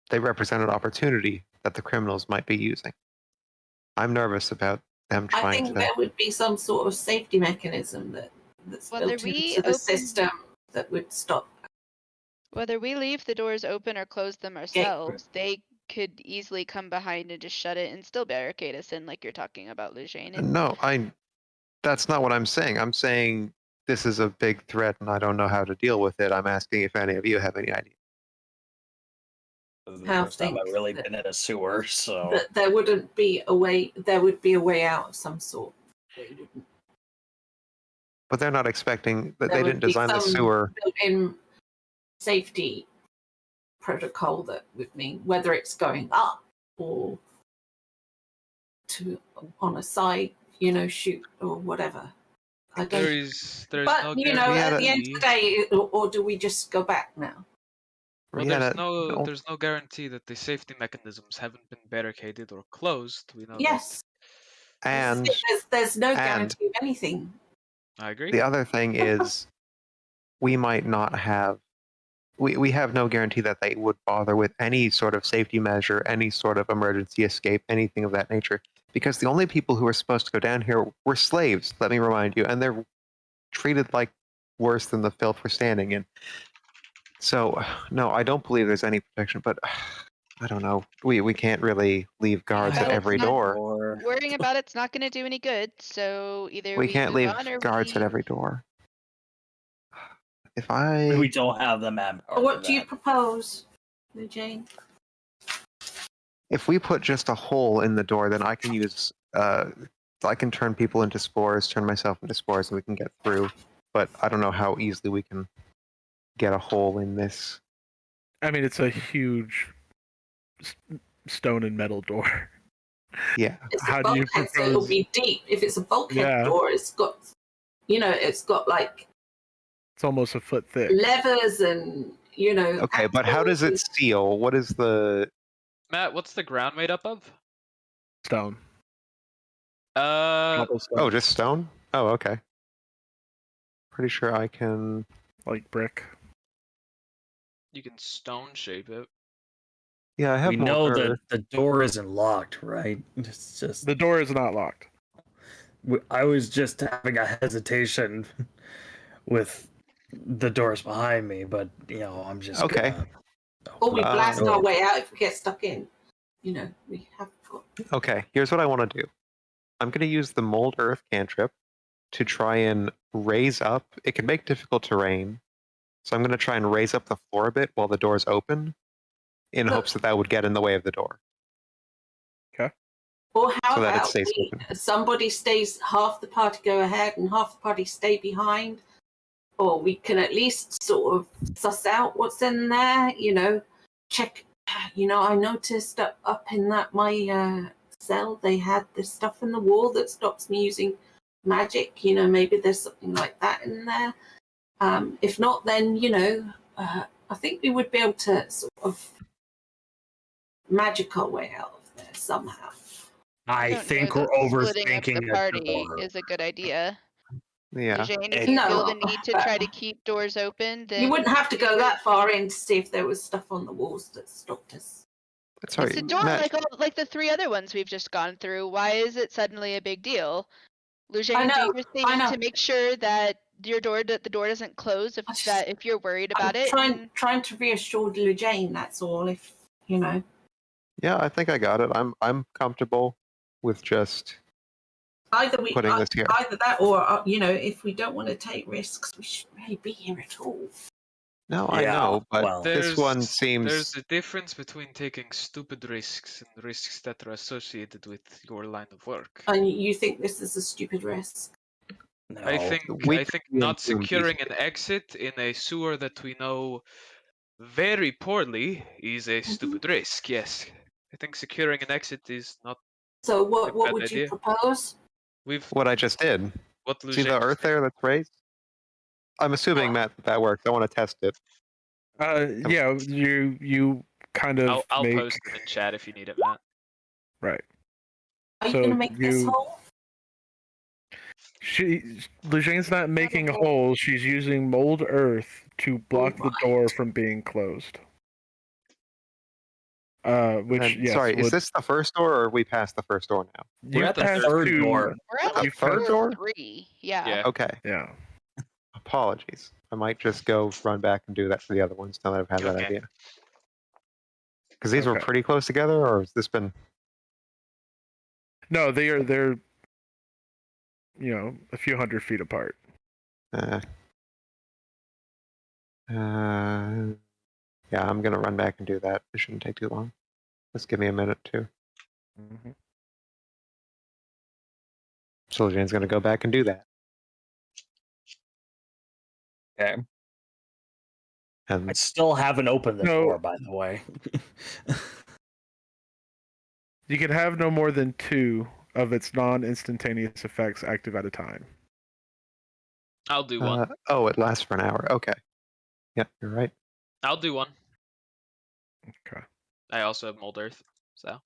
they represent an opportunity that the criminals might be using. I'm nervous about them I trying think to. there would be some sort of safety mechanism that's Whether built we into the open- system that would stop. Whether we leave the doors open or close them ourselves, they could easily come behind and just shut it and still barricade us in, like you're talking about, Lujane. No, that's not what I'm saying. I'm saying this is a big threat and I don't know how to deal with it. I'm asking if any of you have any idea. This is the How first time I've think really that- been in a sewer, so That there wouldn't be a way. There would be a way out of some sort. They wouldn't. But they're not expecting that There they would didn't be design the some sewer. built-in safety protocol that would mean whether it's going up or to on a side, shoot or whatever. I don't. There's But no at the end of guarantee. the day, or do we just go back now? Well, Rihanna, there's no guarantee that the safety mechanisms haven't been barricaded or closed. We know Yes. and There's no and- guarantee of anything. that. I agree. the other thing is, we might not have. We have no guarantee that they would bother with any sort of safety measure, any sort of emergency escape, anything of that nature. Because the only people who were supposed to go down here were slaves, let me remind you, and they're treated like worse than the filth we're standing in. So, no, I don't believe there's any protection, but I don't know. We can't really leave guards at Well, every not- door. Worrying about it's not going to do any good. So either We we can't move leave on or guards at we- every door. If We I don't have the map. What do you propose, Jane? if we put just a hole in the door, then I can use I can turn people into spores, turn myself into spores, and we can get through. But I don't know how easily we can get a hole in this. I mean, it's a huge stone and metal door. Yeah. It's How a do you bulkhead, so it'll propose- be deep. If it's a bulkhead Yeah. door, it's got, it's got like It's almost a foot thick. levers and Okay, but how does it axles. seal? What is the Matt, what's the ground made up of? Stone. Uh, Oh, just stone? Oh, okay. Pretty sure I can. Like brick. you can stone shape it. Yeah, I have We more know earth. that the door isn't locked, right? It's just The door is not locked. I was just having a hesitation with the doors behind me, but I'm just Okay. gonna Or we blast Uh, our way out if we get stuck in. We have got. Okay, here's what I want to do. I'm going to use the mold earth cantrip to try and raise up. It can make difficult terrain, so I'm going to try and raise up the floor a bit while the door's open, in Look. hopes that that would get in the way of the door. Or how So that it about stays open. somebody stays, half the party go ahead and half the party stay behind? Or we can at least sort of suss out what's in there, check. I noticed up in that my cell, they had this stuff in the wall that stops me using magic. Maybe there's something like that in there. If not, then, I think we would be able to sort of magic our way out of there somehow. I don't think know we're that splitting up the overthinking party it. is a good idea. Yeah. Jane, if you No, feel the need to but- try to keep doors open, then You wouldn't have to do go your- that far in to see if there was stuff on the walls that stopped us. Sorry, It's a door Matt, like the three other ones we've just gone through. Why is it suddenly a big deal? I Lujane, know, do your thing I know. to make sure that the door doesn't close if you're worried about I'm it. trying to reassure Jane, that's all. If yeah, I think I got it. I'm comfortable with just either putting this here. either that or if we don't want to take risks, we shouldn't really be here at all. No, I Yeah, know, but well, this one There's seems. a difference between taking stupid risks and risks that are associated with your line of work. And you think this is a stupid risk? No. I think We not assume these securing an exit in a sewer that we know very poorly is a stupid risk. Yes, I think securing an exit is not. So what bad would you idea. propose? We've What I just did. what See Lujane the just earth did. there that's raised? I'm assuming, Matt, that works. I want to test it. Yeah, you kind of I'll make post it in chat if you need it, Matt. right. Are you So going to make this you- hole? Lujane's not making a hole. She's using mold earth to block the door from being closed. Which And, yes, sorry, is would, this the first door, or are we past the first door now? We're you at the passed third two- door. We're at The like third door door? 3. Yeah. Yeah. Okay, Yeah. apologies. I might just go run back and do that for the other ones now that I've had that Okay. idea. Because these were Okay. pretty close together, or has this been? No, they're a few hundred feet apart. Yeah, I'm gonna run back and do that. It shouldn't take too long. Just give me a minute too. So Jane's gonna go back and do that. Okay. And I still haven't opened the No. door, by the way. You can have no more than 2 of its non-instantaneous effects active at a time. I'll do one. it lasts for an hour. Okay. Yeah, you're right. I'll do one. Okay. I also have Mold Earth, so.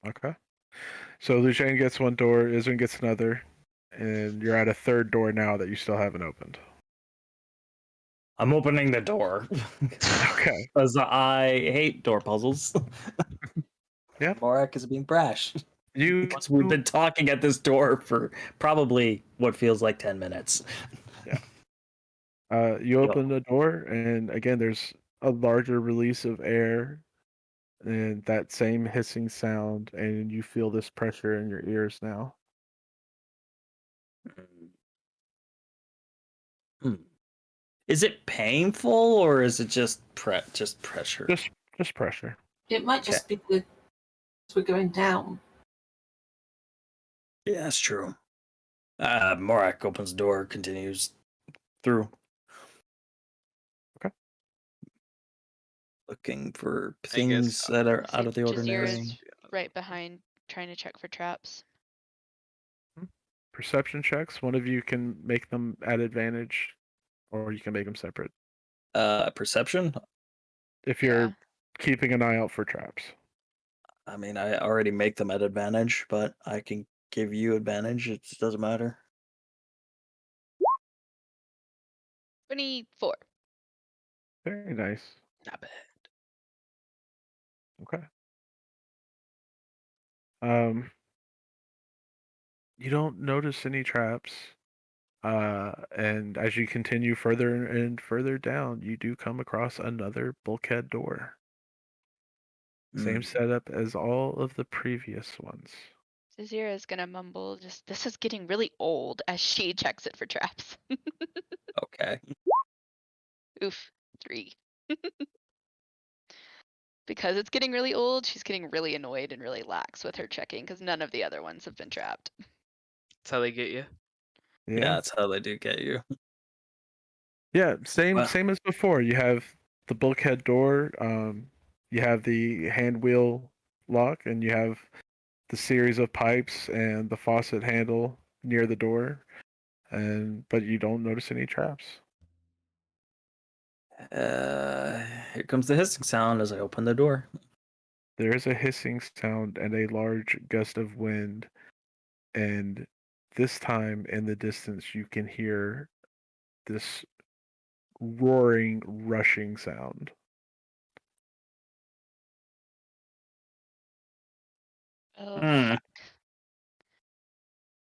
Okay. So Lucian gets one door, Isrin gets another, and you're at a third door now that you still haven't opened. I'm opening the door. Okay. Because I hate door puzzles. Yeah. Morak is being brash. Because We've been talking at this door for probably what feels like 10 minutes. you open the door, and again, there's a larger release of air, and that same hissing sound, and you feel this pressure in your ears now. Is it painful or is it just pressure? Just pressure. It might just be the we're going down. Yeah, that's true. Morak opens the door, continues through. Okay. Looking for I things guess, that are See out of the if ordinary. Jazira's right behind, trying to check for traps. Perception checks. One of you can make them at advantage, or you can make them separate. Perception? If you're Yeah. keeping an eye out for traps. I mean, I already make them at advantage, but I can give you advantage. It doesn't matter. 24. Very nice. Not bad. Okay. You don't notice any traps. And as you continue further and further down, you do come across another bulkhead door. Same setup as all of the previous ones. Jazira's gonna mumble, just, this is getting really old, as she checks it for traps. Okay. Oof, 3. Because it's getting really old, she's getting really annoyed and really lax with her checking, because none of the other ones have been trapped. That's how they get you. Yeah, that's how they do get you. Yeah, same Wow. same as before. You have the bulkhead door, you have the hand wheel lock, and you have the series of pipes and the faucet handle near the door, but you don't notice any traps. Here comes the hissing sound as I open the door. There is a hissing sound and a large gust of wind, and this time in the distance you can hear this roaring, rushing sound. Oh, Hmm. fuck.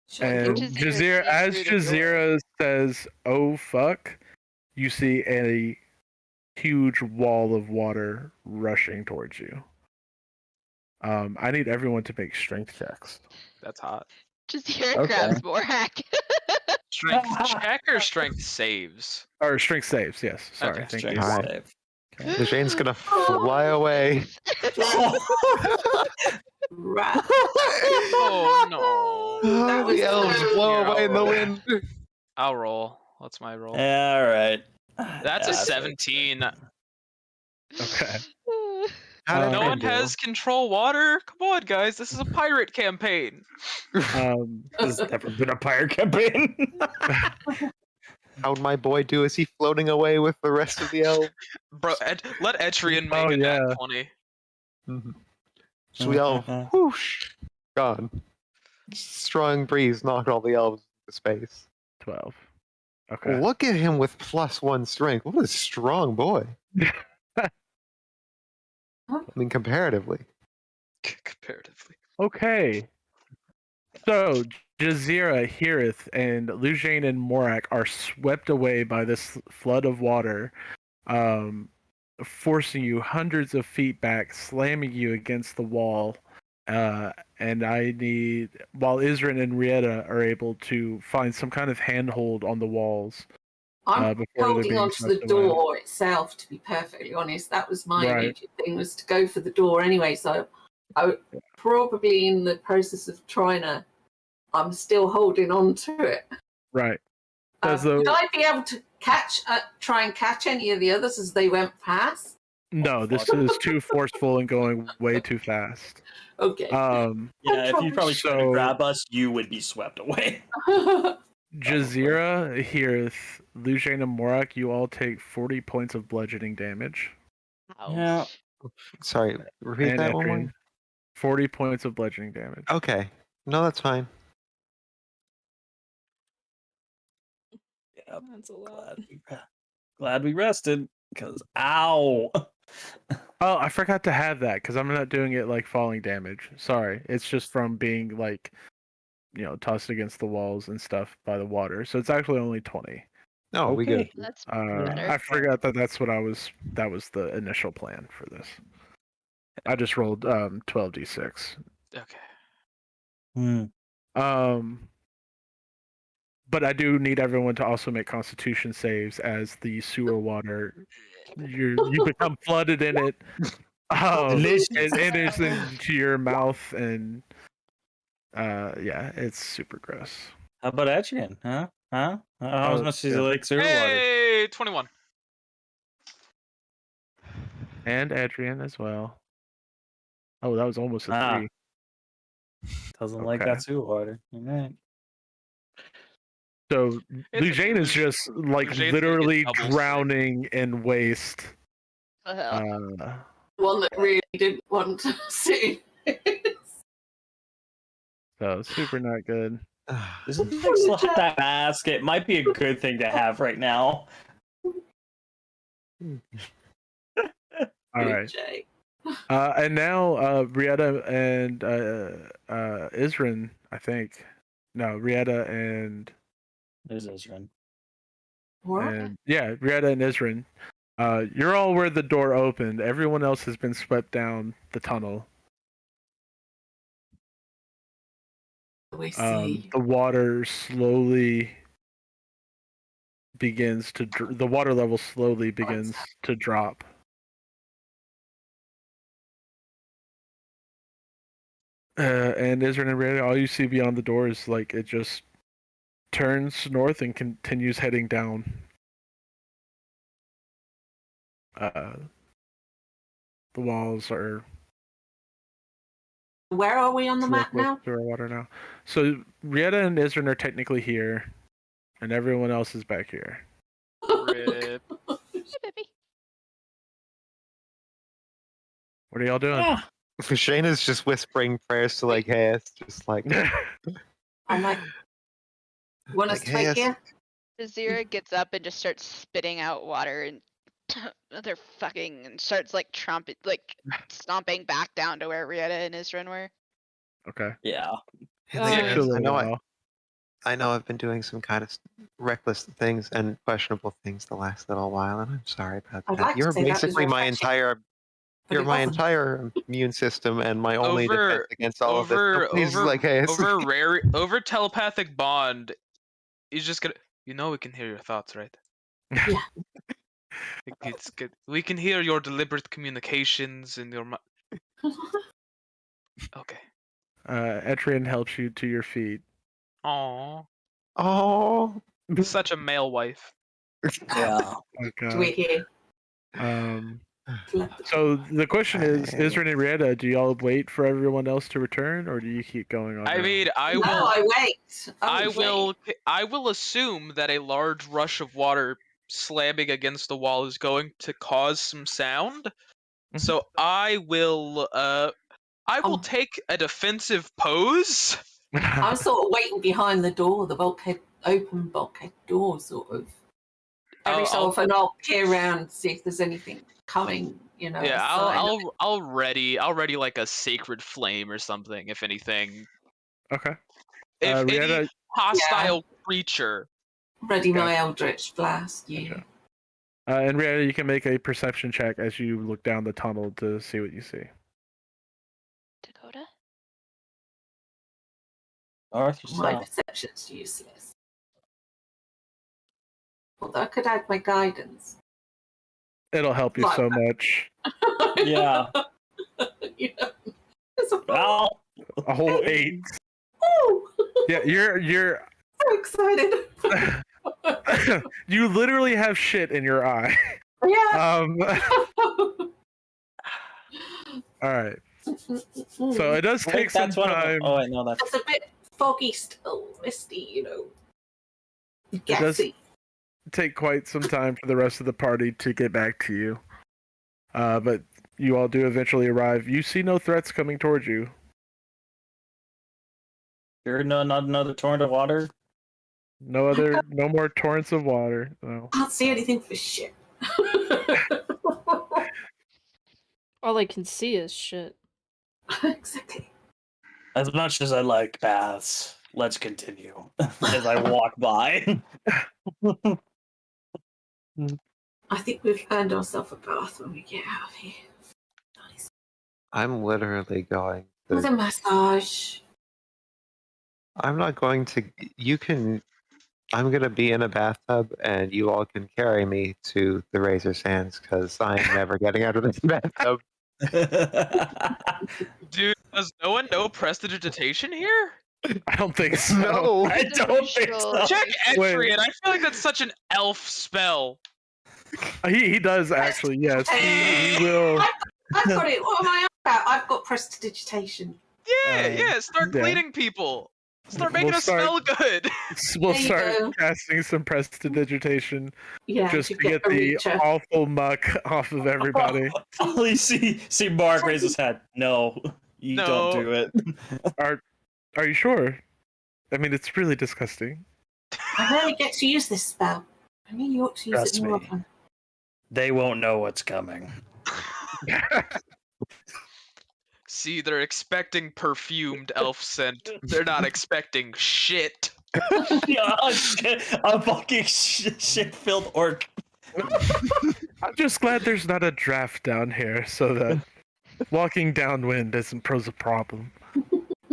Should I And go? Jazira Jazira, sees as through the door. Jazira says, "Oh fuck," you see a huge wall of water rushing towards you. I need everyone to make strength checks. That's hot. Jazira Okay. grabs Morak. Strength check or strength saves? Or strength saves, yes. Sorry, Okay, thank Strength you. Alright. save. The Shane's gonna fly away. Right. Oh no. That was The elves so- blow Yeah, away in the I'll roll. wind. I'll roll. What's my roll? All right. That's a 17. Okay. How did No No Ren one do? has control water? Come on, guys. This is a pirate campaign. This has never been a pirate campaign. How'd my boy do? Is he floating away with the rest of the elves? Bro, let Etrian make Oh, a nat yeah. 20. So we all whoosh gone. Strong breeze knocked all the elves into space. 12. Okay. Look at him with +1 strength. What a strong boy. I mean, comparatively. Comparatively. Okay. So Jazira heareth, and Lujain and Morak are swept away by this flood of water, forcing you hundreds of feet back, slamming you against the wall. And I need, while Isrin and Rieta are able to find some kind of handhold on the walls. I'm before they're holding being onto the swept away. door itself, to be perfectly honest. That was my Right. immediate thing, was to go for the door anyway. So I would probably, in the process of trying I'm still holding on to it. Right. Does the- Would I be able to try and catch any of the others as they went past? No, this is too forceful and going way too fast. Okay. Yeah, if you probably tried to So- grab us, you would be swept away. Jazeera, Hirith, Lujane, and Morak, you all take 40 points of bludgeoning damage. Yeah. Sorry, repeat And that one Adrian, more. 40 points of bludgeoning damage. Okay. No, that's fine. Yep. That's a lot. Glad we rested, because ow. Oh, I forgot to have that because I'm not doing it like falling damage. Sorry, it's just from being like, tossed against the walls and stuff by the water. So it's actually only 20. No, we good. That's Uh, better. I forgot that that was the initial plan for this. I just rolled 12d6. Okay. But I do need everyone to also make Constitution saves as the sewer water. You become flooded in it. It enters into your mouth, and yeah, it's super gross. How about Adrian? Huh? How much does he like sewer water? Hey, 21. And Adrian as well. Oh, that was almost a 3. Doesn't like Okay. that sewer water. All right. So It's Lujane is just like Lujane's gonna get literally double sick. drowning in waste. What the hell? One that really didn't want to see. So super not good. Just slap that mask. It might be a good thing to have right now. All right. Jay. And now Rieta and Isrin, I think. No, Rieta and There's Ezrin. What? Rieta and Isrin. You're all where the door opened. Everyone else has been swept down the tunnel. We see. The water slowly begins to the water level slowly begins to drop. And Isrin and Rieta, all you see beyond the door is like it just turns north and continues heading down. The walls are Where are we on the map with now? sewer water now. So Rieta and Isrin are technically here, and everyone else is back here. Rip. Hey, baby. What are y'all doing? Yeah. Shayna's just whispering prayers to like Hayes, just like I'm like, want us Like, to hey, take yes. you? Jazeera gets up and just starts spitting out water and and starts like stomping back down to where Rieta and Isrin were. Okay. Yeah. Actually, I know wow. I know I've been doing some kind of reckless things and questionable things the last little while, and I'm sorry about I'd that. like to You're say that was basically my refreshing, but you're it my wasn't. entire immune system and my only defense against all of this. So please, like, hey, Over telepathic bond, he's just gonna. We can hear your thoughts, right? Yeah. It's good. We can hear your deliberate communications and your. Okay. Etrian helps you to your feet. Aww. oh, Such a male wife. Yeah. Oh, God. We hear. So the question is, Isrin and Rieta, do y'all wait for everyone else to return, or do you keep going on? I your mean, own? I No, will. I wait. I will assume that a large rush of water slamming against the wall is going to cause some sound. So I will take a defensive pose. I'm sort of waiting behind the door, the open bulkhead door, sort of. Every so often, I'll peer around, see if there's anything coming. Yeah, aside. I'll ready like a sacred flame or something. If anything, Okay. if any Rieta, hostile creature. Ready my Gotcha. Eldritch Blast. Yeah. Gotcha. And Rieta, you can make a perception check as you look down the tunnel to see what you see. Dakota? Arthur My South. perception's useless. Although I could add my guidance. It'll help you so much. Yeah. It's a Well, A whole 8. Ooh, Yeah, you're so excited. You literally have shit in your eye. Yeah. All right. So it does Wait, take some that's one of them. time. Oh wait, no, that's It's a bit foggy still, misty, you know. does- Gassy. Take quite some time for the rest of the party to get back to you. But you all do eventually arrive. You see no threats coming towards you. you're not another torrent of water. No more torrents of water. No. Can't see anything for shit. All I can see is shit. Exactly. As much as I like baths, let's continue. As I walk by. I think we've earned ourselves a bath when we get out of here. Nice. I'm literally going With a to. massage. I'm not going to. You can. I'm going to be in a bathtub, and you all can carry me to the Razor Sands because I'm never getting out of this bathtub. Dude, does no one know prestidigitation here? I don't think so. No. I don't think so. Check Wait. Etrian. I feel like that's such an elf spell. He does actually. Yes, he will. I've got it. What am I on about? I've got prestidigitation. Yeah, start yeah. cleaning people. Start making We'll us smell good. We'll There you start go. casting some prestidigitation Yeah, just you to get a the reacher. awful muck off of everybody. You see Mark raise his head. No, you No. don't do it. Are you sure? I mean, it's really disgusting. I rarely get to use this spell. I mean, you ought to use Trust it more me. often. They won't know what's coming. See, they're expecting perfumed elf scent. They're not expecting shit. Yeah, a fucking shit-filled orc. I'm just glad there's not a draft down here, so that walking downwind isn't pose a problem.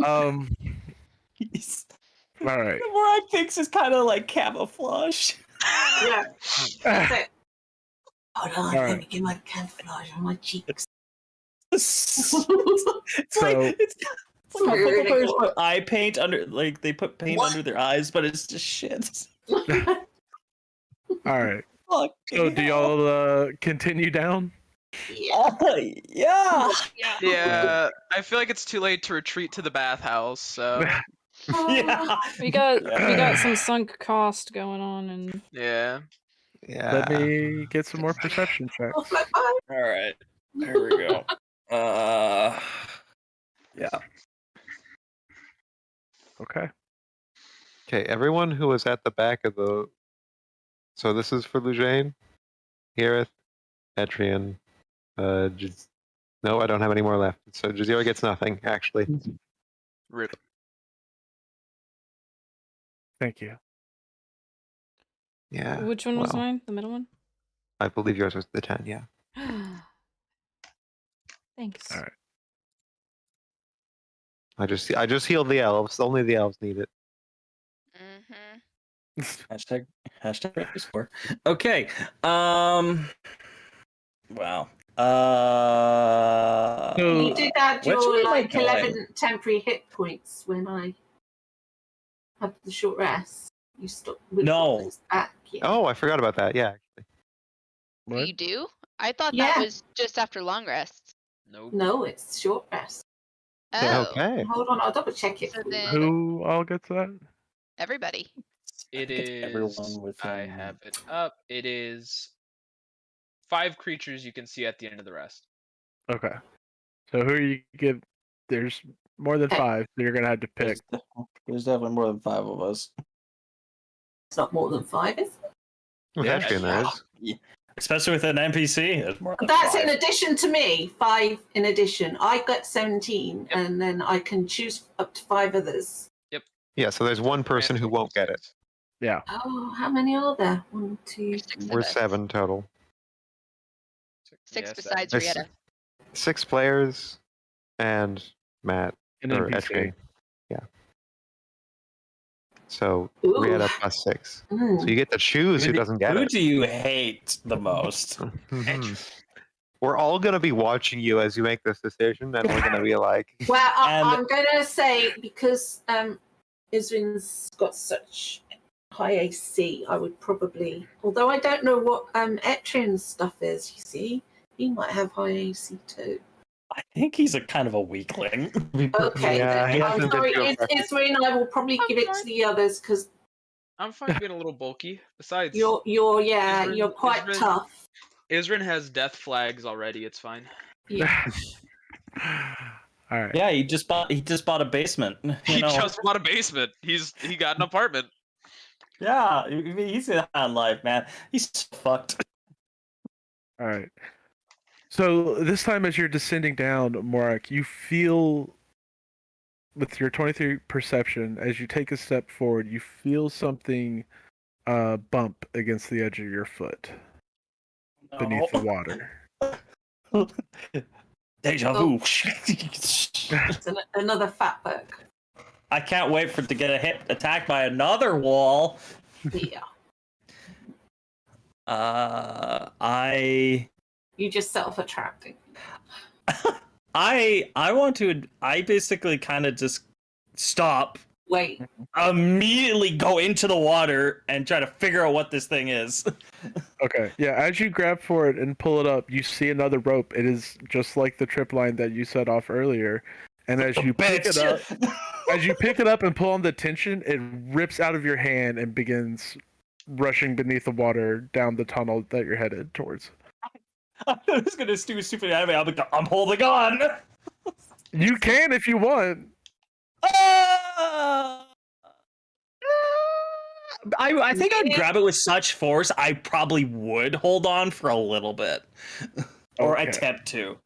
All right. The more I thinks is kind of like camouflage. Yeah. That's it. Hold on, All let right. me get my camouflage on my cheeks. It's So- like it's like how Really players cool. put eye paint under, like they put paint What? under their eyes, but it's just shit. All right. Fuck. So do y'all continue down? Yeah. Yeah. Yeah, I feel like it's too late to retreat to the bathhouse, so Yeah. We got some sunk cost going on, and yeah. Yeah. Let me get some more perception checks. Oh, flat eye. All right. Here we go. Yeah. Okay. Okay, everyone who was at the back of the. So this is for Lujane, Gareth, Etrian. No, I don't have any more left. So Jazeera gets nothing, actually. Rip. Thank you. Yeah. which one was well, mine? The middle one? I believe yours was the 10, yeah. Thanks. All right. I just healed the elves. Only the elves need it. Mm-hmm. Hashtag score. Okay. Wow. You did add which way your am I like going? 11 temporary hit points when I had the short rest. You stopped. No. Back. Yeah. Oh, I forgot about that. Yeah, actually. What? You do? I thought Yeah. that was just after long rests. Nope. No, it's short rest. Oh, Okay. Hold on, I'll double check it. So for you. then- Who all gets that? everybody. I It think it's is. everyone with I have it up. It is 5 creatures you can see at the end of the rest. Okay. So who you give? There's more than 5, so you're gonna have to pick. There's definitely more than 5 of us. It's not more than 5, is it? With Yeah, Etrian, there is. Especially with an NPC. There's more than That's 5. in addition to me. 5 in addition. I got 17, Yep. and then I can choose up to 5 others. Yeah, so there's one person who won't get it. Yeah. Oh, how many are there? 1, 2, There's 6 3. We're us. 7 total. 6 Yes, besides There's Rieta. 6 players and Matt An or NPC. Etrian. Yeah. So Ooh. Rieta plus 6. Mm. So you get to choose who doesn't get Who it. do you hate the most? Mhm. We're all gonna be watching you as you make this decision, and we're gonna be like, Well, And- I'm going to say because Isrin's got such high AC, I would probably. Although I don't know what Etrian's stuff is. You see, he might have high AC too. I think he's a kind of a weakling. Okay, Yeah, then he I'm hasn't been sorry. too effective. Israel and I will probably give it to the others because I'm fine being a little bulky. Besides, you're Adyrn- quite Adyrn- tough. Isrin has death flags already. It's fine. Yeah. All right. Yeah, he just bought a basement. You He know? just bought a basement. He got an apartment. Yeah, he's on life, man. He's fucked. All right. So this time, as you're descending down, Morak, you feel, with your 23 perception, as you take a step forward, you feel something bump against the edge of your foot beneath the water. Deja vu. It's another fat bug. I can't wait for it to get attacked by another wall. Yeah. You just self-attracting. I basically kind of just stop, Wait. immediately go into the water and try to figure out what this thing is. Okay. Yeah. As you grab for it and pull it up, you see another rope. It is just like the trip line that you set off earlier. And as you pick it up, and pull on the tension, it rips out of your hand and begins rushing beneath the water down the tunnel that you're headed towards. I was gonna do a stupid anime. I'm holding on. You can if you want. I think I'd grab it with such force. I probably would hold on for a little bit, or Okay. attempt to,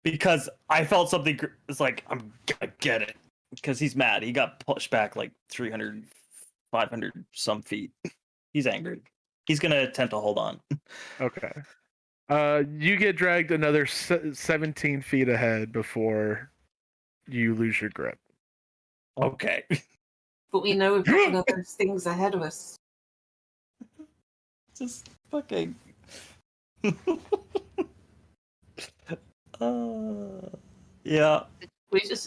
because I felt something. It's like I'm gonna get it, because he's mad. He got pushed back like 300, 500 some feet. He's angry. He's gonna attempt to hold on. Okay. You get dragged another 17 feet ahead before you lose your grip. Okay. But we know we've got other things ahead of us. Just fucking. Yeah. We just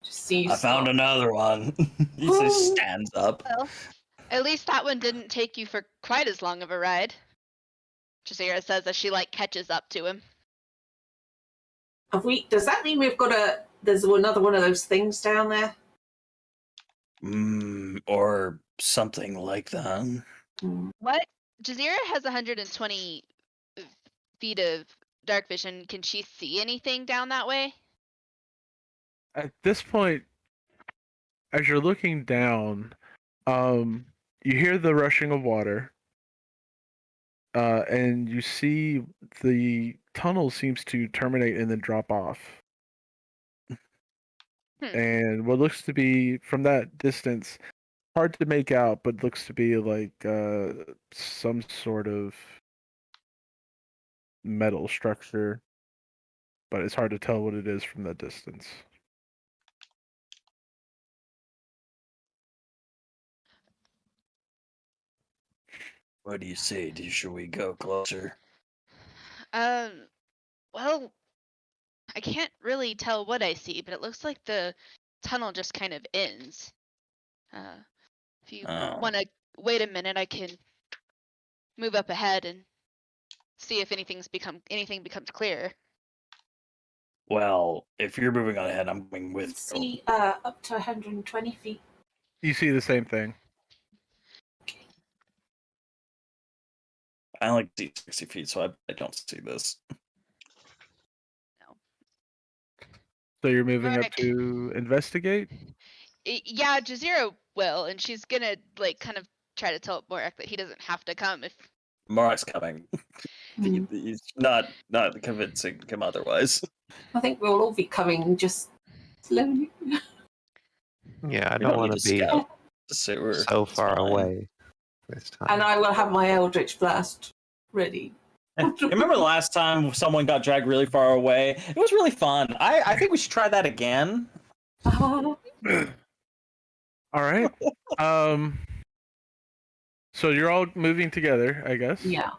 see you I found another one. He just stands up. Well, at least that one didn't take you for quite as long of a ride. Jazeera says as she catches up to him. Does that mean there's another one of those things down there? Or something like that. What? Jazeera has 120 feet of dark vision. Can she see anything down that way? At this point, as you're looking down, you hear the rushing of water, and you see the tunnel seems to terminate and then drop off. And what looks to be, from that distance, hard to make out, but looks to be like some sort of metal structure, but it's hard to tell what it is from that distance. What do you say? Should we go closer? Well, I can't really tell what I see, but it looks like the tunnel just kind of ends. If you want to wait a minute, I can move up ahead and see if anything becomes clearer. Well, if you're moving on ahead, I'm moving with you. See up to 120 feet. You see the same thing. I only see 60 feet, so I don't see this. No. So you're moving up Right. to investigate? Yeah, Jazeera will, and she's gonna kind of try to tell Morak that he doesn't have to come if. Morak's coming. He's not convincing him otherwise. I think we'll all be coming just slowly. Yeah, I You don't want need to be scout. So we're so far fine. away this time. And I will have my Eldritch Blast ready. Remember the last time someone got dragged really far away? It was really fun. I think we should try that again. All right. So you're all moving together, I guess. Yeah.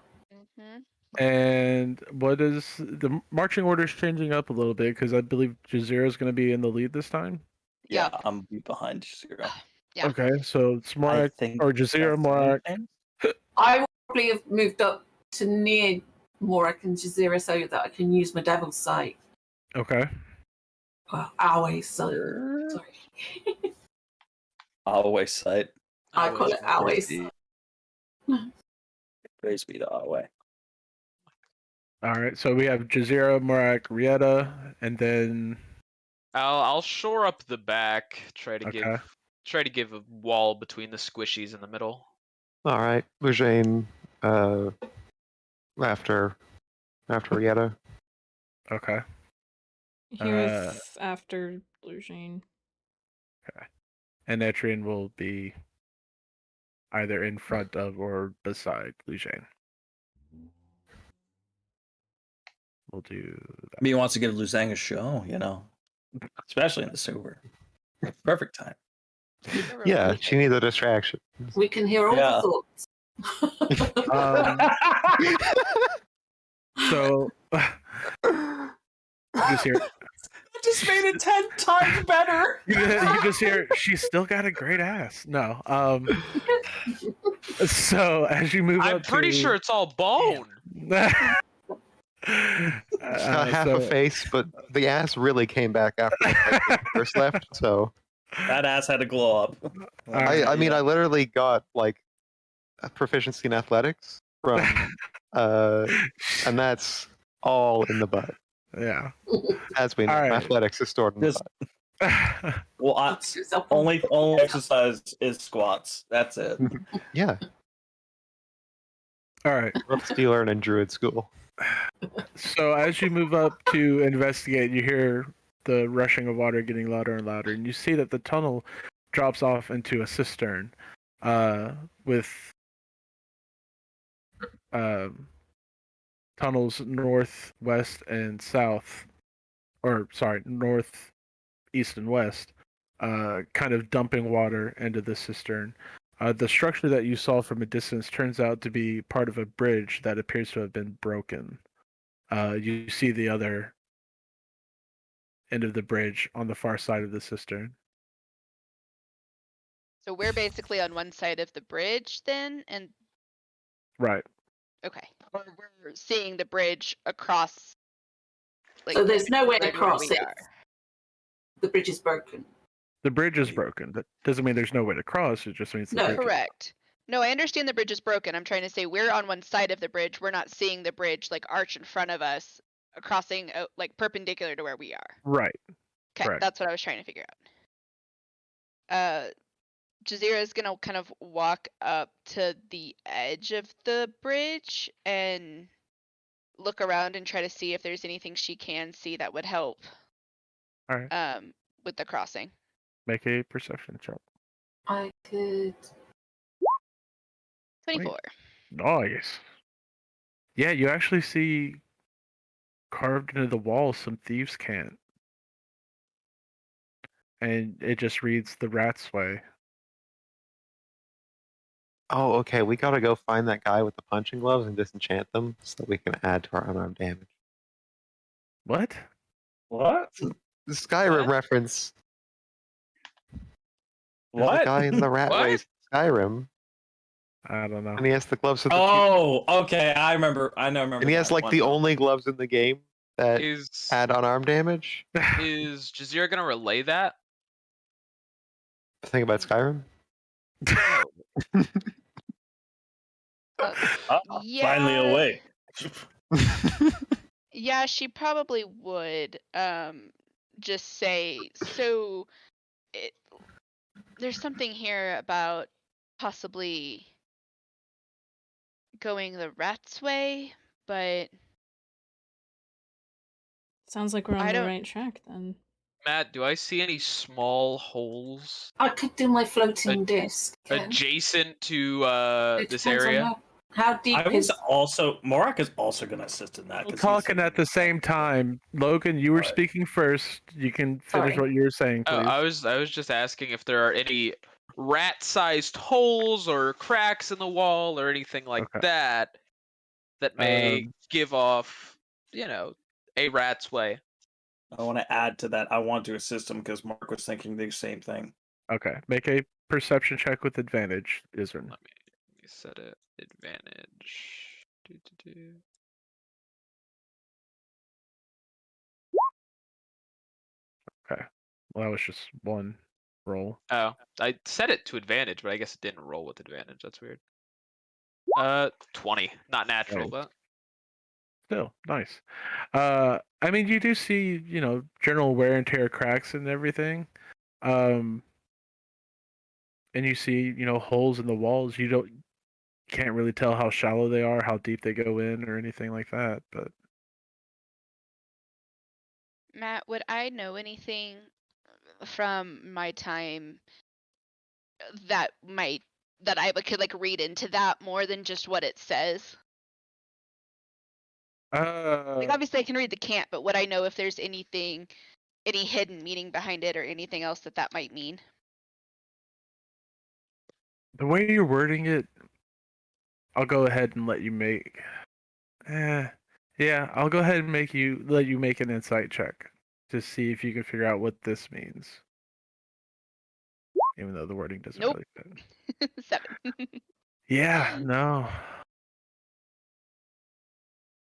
And what is the marching order's changing up a little bit because I believe Jazeera's going to be in the lead this time. Yeah, I'm behind 0. Yeah. Okay, so it's I Morak think or Jazeera that's the Morak. name. I would probably have moved up to near Morak and Jazeera so that I can use my Devil's Sight. Okay. Our sight. Sure. Sorry. Always sight. I call it our sight. Praise be to Always. All right, so we have Jazeera, Morak, Rieta, and then I'll shore up the back. Try to Okay. give a wall between the squishies in the middle. All right, Lujane, after Rieta. okay. Here's after Lujane. And Etrian will be either in front of or beside Lujane. We'll do I mean, he wants to give Luzang a show, you know, especially in the sewer. Perfect time. Yeah, she needs a distraction. We can hear all Yeah. the thoughts. So you just hear just made it 10 times better. you just hear she's still got a great ass. No. So as you move I'm up pretty to- sure it's all bone. It's got half so- a face, but the ass really came back after the first left. So That ass had to glow up. I mean, I literally got like a proficiency in athletics from, and that's all in the butt. Yeah. As we know, All right. athletics is stored in the This- butt. Well, only exercise is squats. That's it. Yeah, All right. what did you learn in Druid school? So as you move up to investigate, you hear the rushing of water getting louder and louder, and you see that the tunnel drops off into a cistern, with tunnels north, west, and south, or sorry, north, east, and west, kind of dumping water into the cistern. The structure that you saw from a distance turns out to be part of a bridge that appears to have been broken. You see the other end of the bridge on the far side of the cistern. So we're basically on one side of the bridge then, and Right. okay, or we're seeing the bridge across. Like, So there's no way to right where cross we it. are. The bridge is broken. The bridge is broken. That doesn't mean there's no way to cross. It just means the No. bridge is- Correct. No, I understand the bridge is broken. I'm trying to say we're on one side of the bridge. We're not seeing the bridge like arch in front of us, crossing like perpendicular to where we are. Right. Okay, Correct. that's what I was trying to figure out. Jazeera is gonna kind of walk up to the edge of the bridge and look around and try to see if there's anything she can see that would help. All right. With the crossing. Make a perception check. I could. 24. Nice. Yeah, you actually see carved into the wall some thieves' cant. And it just reads the rat's way. Oh, okay. We gotta go find that guy with the punching gloves and disenchant them so that we can add to our unarmed damage. What? What? The Skyrim What? reference. There's What? a guy in the rat What? race Skyrim, I don't know. and he has the gloves with the Oh, okay. I remember. I know. Remember. and he has that like one the now. only gloves in the game that Is add unarmed damage. is Jazeera gonna relay that? The thing about Skyrim. Finally Yeah. awake. Yeah, she probably would just say so there's something here about possibly going the rat's way, but Sounds like we're on I the don't- right track then. Matt, do I see any small holes I could do my floating disc. Ken. adjacent to It this depends on area? How deep I was is? also Morak is also going to assist in that. We're 'cause he's talking at the same time. Logan, you were Alright. speaking first. You can finish Sorry. what you were saying, Oh, please. I was just asking if there are any rat-sized holes or cracks in the wall or anything like Okay. that may give off, a rat's way. I want to add to that. I want to assist him because Mark was thinking the same thing. Okay. Make a perception check with advantage, Adyrn. Let me set it. Advantage. Okay. Well, that was just one roll. Oh, I set it to advantage, but I guess it didn't roll with advantage. That's weird. 20. Not natural, Nice. but Still nice. I mean, you do see, general wear and tear, cracks and everything. And you see, holes in the walls. Can't really tell how shallow they are, how deep they go in, or anything like that. But Matt, would I know anything from my time that I could like read into that more than just what it says? Like obviously I can read the can't, but would I know if there's any hidden meaning behind it or anything else that might mean? the way you're wording it, I'll go ahead and let you make. Yeah, I'll go ahead and let you make an insight check to see if you can figure out what this means. Even though the wording doesn't Nope. really fit. 7. Yeah, no.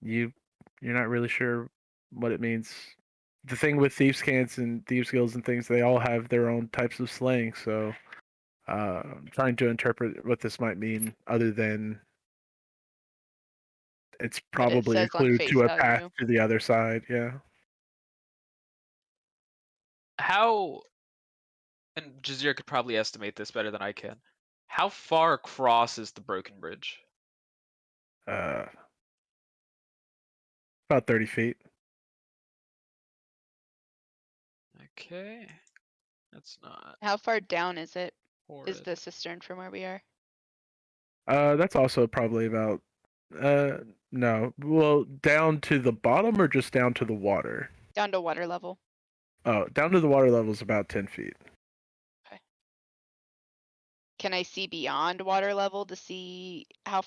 You're not really sure what it means. The thing with thieves' cants and thieves' guilds and things, they all have their own types of slang. So, trying to interpret what this might mean, other than it's What it probably a says on clue face to a path value. to the other side. Yeah. how? And Jazeera could probably estimate this better than I can. How far across is the broken bridge? About 30 feet. Okay, that's not How far down is it? Is horrid. the cistern from where we are? That's also probably about. No. Well, down to the bottom or just down to the water? Down to water level. Oh, down to the water level is about 10 feet. Can I see beyond water level to see how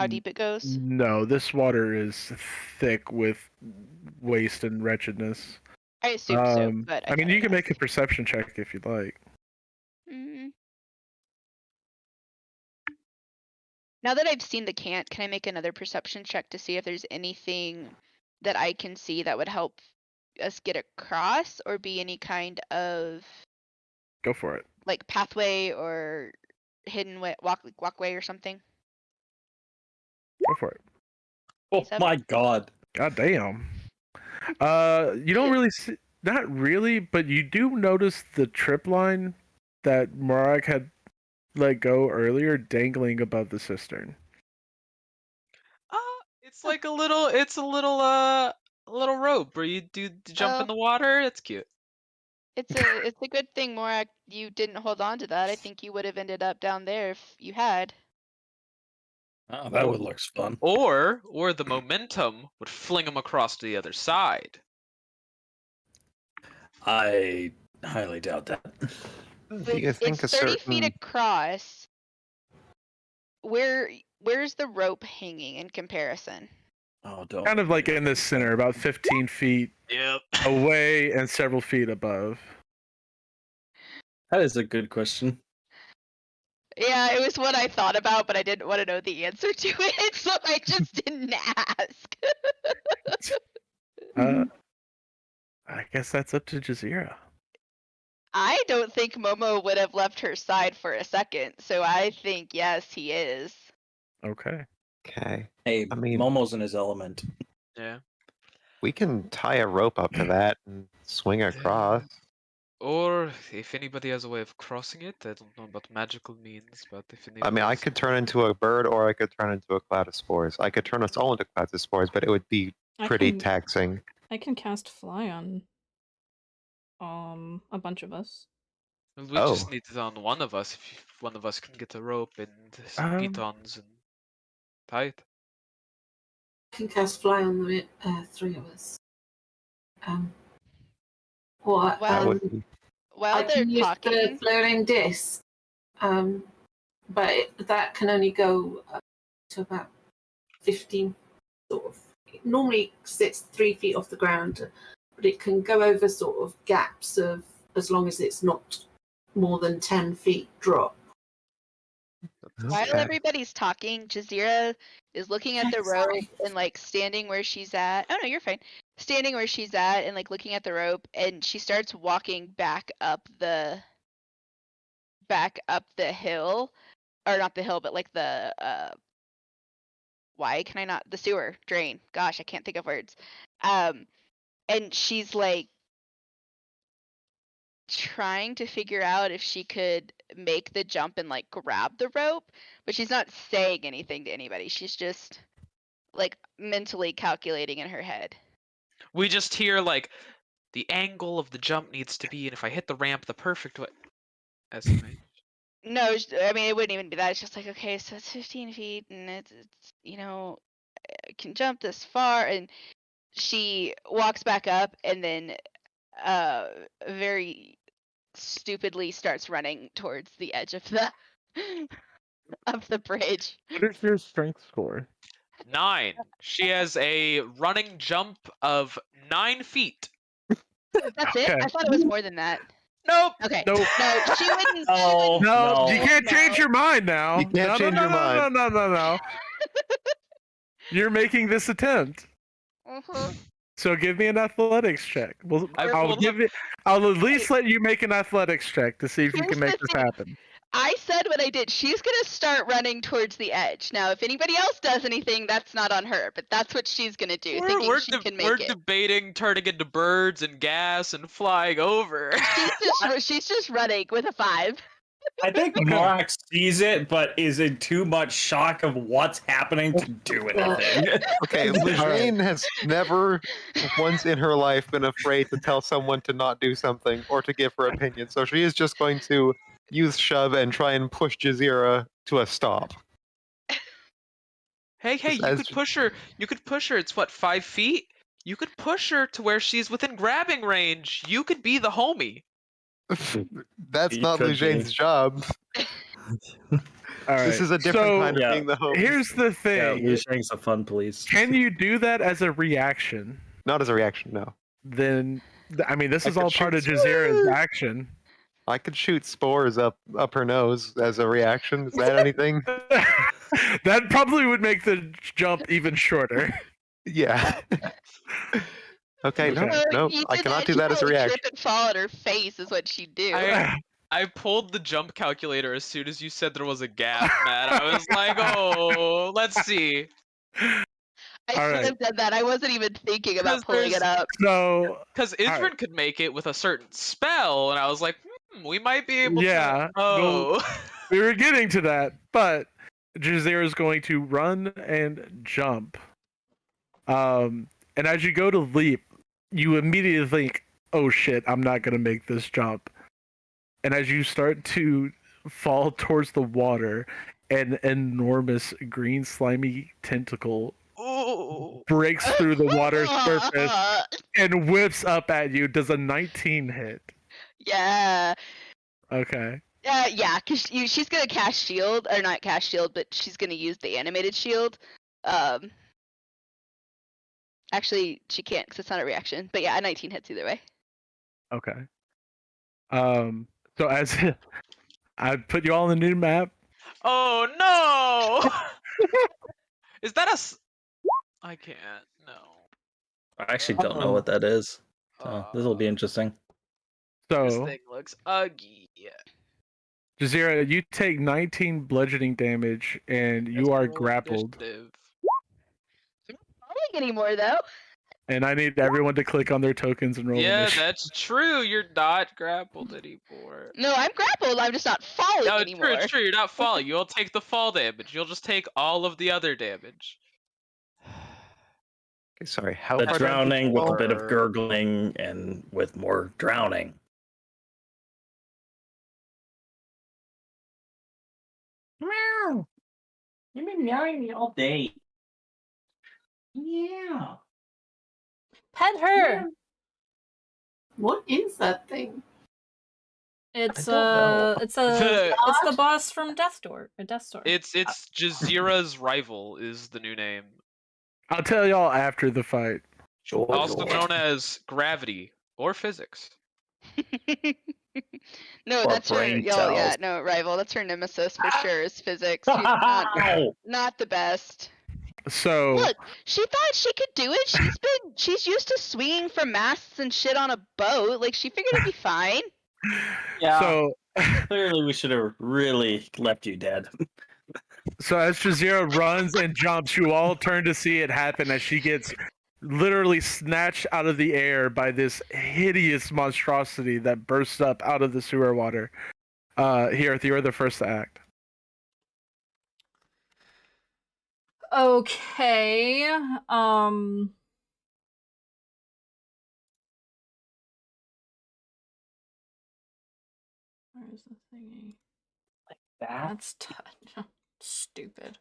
deep it goes? No, this water is thick with waste and wretchedness. I assume so, but I mean, thought you I'd can make a ask. perception check if you'd like. Now that I've seen the cant, can I make another perception check to see if there's anything that I can see that would help us get across or be any kind of Go for it. like pathway or hidden walkway or something? Go for it. Oh 27? my god. God damn. You don't really see, not really, but you do notice the trip line that Morak had let go earlier dangling above the cistern. It's like a little rope where you jump in the water. It's cute. It's a good thing, Morak, you didn't hold on to that. I think you would have ended up down there if you had. Oh, that would look fun. Or the momentum would fling him across to the other side. I highly doubt that. Do you think It's a 30 feet certain across. Where's the rope hanging in comparison? Oh, don't. Kind of like in the center, about 15 feet Yep. away and several feet above. That is a good question. Yeah, it was what I thought about, but I didn't want to know the answer to it, so I just didn't ask. I guess that's up to Jazeera. I don't think Momo would have left her side for a second, so I think yes, he is. Okay. Okay. Hey, I mean- Momo's in his element. Yeah. We can tie a rope up to that and swing across. Or if anybody has a way of crossing it, I don't know about magical means, but if I mean, I could turn into a bird or I could turn into a cloud of spores. I could turn us all into clouds of spores, but it would be pretty taxing. I can cast fly on a bunch of us. We just need it on one of us. If one of us can get a rope and some pitons and tie it. I can cast fly on the 3 of us. Or That would be... While I they're can use talking, the floating disc, but that can only go up to about 15, sort of. It normally sits 3 feet off the ground, but it can go over sort of gaps of, as long as it's not more than 10 feet drop. While Okay. everybody's talking, Jazeera is looking at the rope and like standing where she's at. Oh no, you're fine. Standing where she's at and like looking at the rope, and she starts walking back up the hill, or not the hill, but like the why can I not the sewer drain? Gosh, I can't think of words. And she's like trying to figure out if she could make the jump and like grab the rope, but she's not saying anything to anybody. She's just like mentally calculating in her head. We just hear like the angle of the jump needs to be, and if I hit the ramp the perfect way. Estimate. No, I mean it wouldn't even be that. It's just like, okay, so it's 15 feet, and it's I can jump this far, and she walks back up, and then very stupidly starts running towards the edge of the of the bridge. What is your strength score? 9. She has a running jump of 9 feet. That's it. Okay. I thought it was more than that. Nope. Okay. Nope. No, she wouldn't. No, No, no. you can't change your mind now. You can't change your mind. No. You're making this attempt. So give me an athletics check. Well, I'll at least let you make an athletics check to see if you Here's can make the this thing. happen. I said what I did. She's gonna start running towards the edge. Now, if anybody else does anything, that's not on her. But that's what she's gonna do, thinking We're, she can we're make it. debating turning into birds and gas and flying over. She's just running with a 5. I think Morak sees it, but is in too much shock of what's happening to do anything. Okay, Lejane has never once in her life been afraid to tell someone to not do something or to give her opinion. So she is just going to use shove and try and push Jazeera to a stop. Hey, you As- could push her. You could push her. It's what, 5 feet? You could push her to where she's within grabbing range. You could be the homie. That's You not could Lejane's be. job. All right. This is a different so, kind of Yeah. being the homie. Here's the Yeah, thing. Liushang's a fun police. Can you do that as a reaction? Not as a reaction, no. Then, I mean, this I is could all part of shoot- Jazeera's action. I could shoot spores up her nose as a reaction. Is that anything? That probably would make the jump even shorter. Yeah. Okay, no, Okay. no, You I did cannot that, do she'd that as a probably reaction. Trip and fall on her face is what she'd do. I pulled the jump calculator as soon as you said there was a gap, Matt. I was like, oh, let's see. I should Alright. have done that. I wasn't even thinking about Because pulling it up. So, Because Adyrn Alright. could make it with a certain spell, and I was like, we might be able Yeah, to. Oh. we were getting to that, but Jazeera is going to run and jump. And as you go to leap, you immediately think, oh shit, I'm not going to make this jump. And as you start to fall towards the water, an enormous green slimy tentacle Ooh. breaks through the water's surface and whips up at you. Does a 19 hit? Yeah. Okay. Yeah, because she's gonna cast shield, or not cast shield, but she's gonna use the animated shield. Actually, she can't because it's not a reaction. But yeah, a 19 hits either way. Okay. So as I put you all on the new map. Oh no! Is that I can't. No. I actually don't know what that is. So this will be interesting. This So thing looks ugly. Jazeera, you take 19 bludgeoning damage and you Let's are roll grappled. initiative. I'm not falling anymore though. And I need everyone to click on their tokens and roll Yeah, initiative. that's true. You're not grappled anymore. No, I'm grappled. I'm just not falling No, it's anymore. true. It's true. You're not falling. You'll take the fall damage. You'll just take all of the other damage. Okay, sorry, how The far down drowning did you with a bit of fall? gurgling and with more drowning. Meow. You've been meowing me all day. Yeah. Pet her. What is that thing? It's I don't know. it's the boss from Death's Door. It's Jazeera's rival is the new name. I'll tell y'all after the fight. Also known as gravity or physics. No, Or that's her. brain Y'all, yeah, cells. no, rival. That's her nemesis for sure. Is physics. She's not the best. So Look, she thought she could do it. She's used to swinging from masts and shit on a boat. Like she figured it'd be fine. Yeah. so Clearly, we should have really left you dead. so as Jazeera runs and jumps, you all turn to see it happen as she gets literally snatched out of the air by this hideous monstrosity that bursts up out of the sewer water. Here, you're the first to act. Okay. Where's the thingy? That's stupid.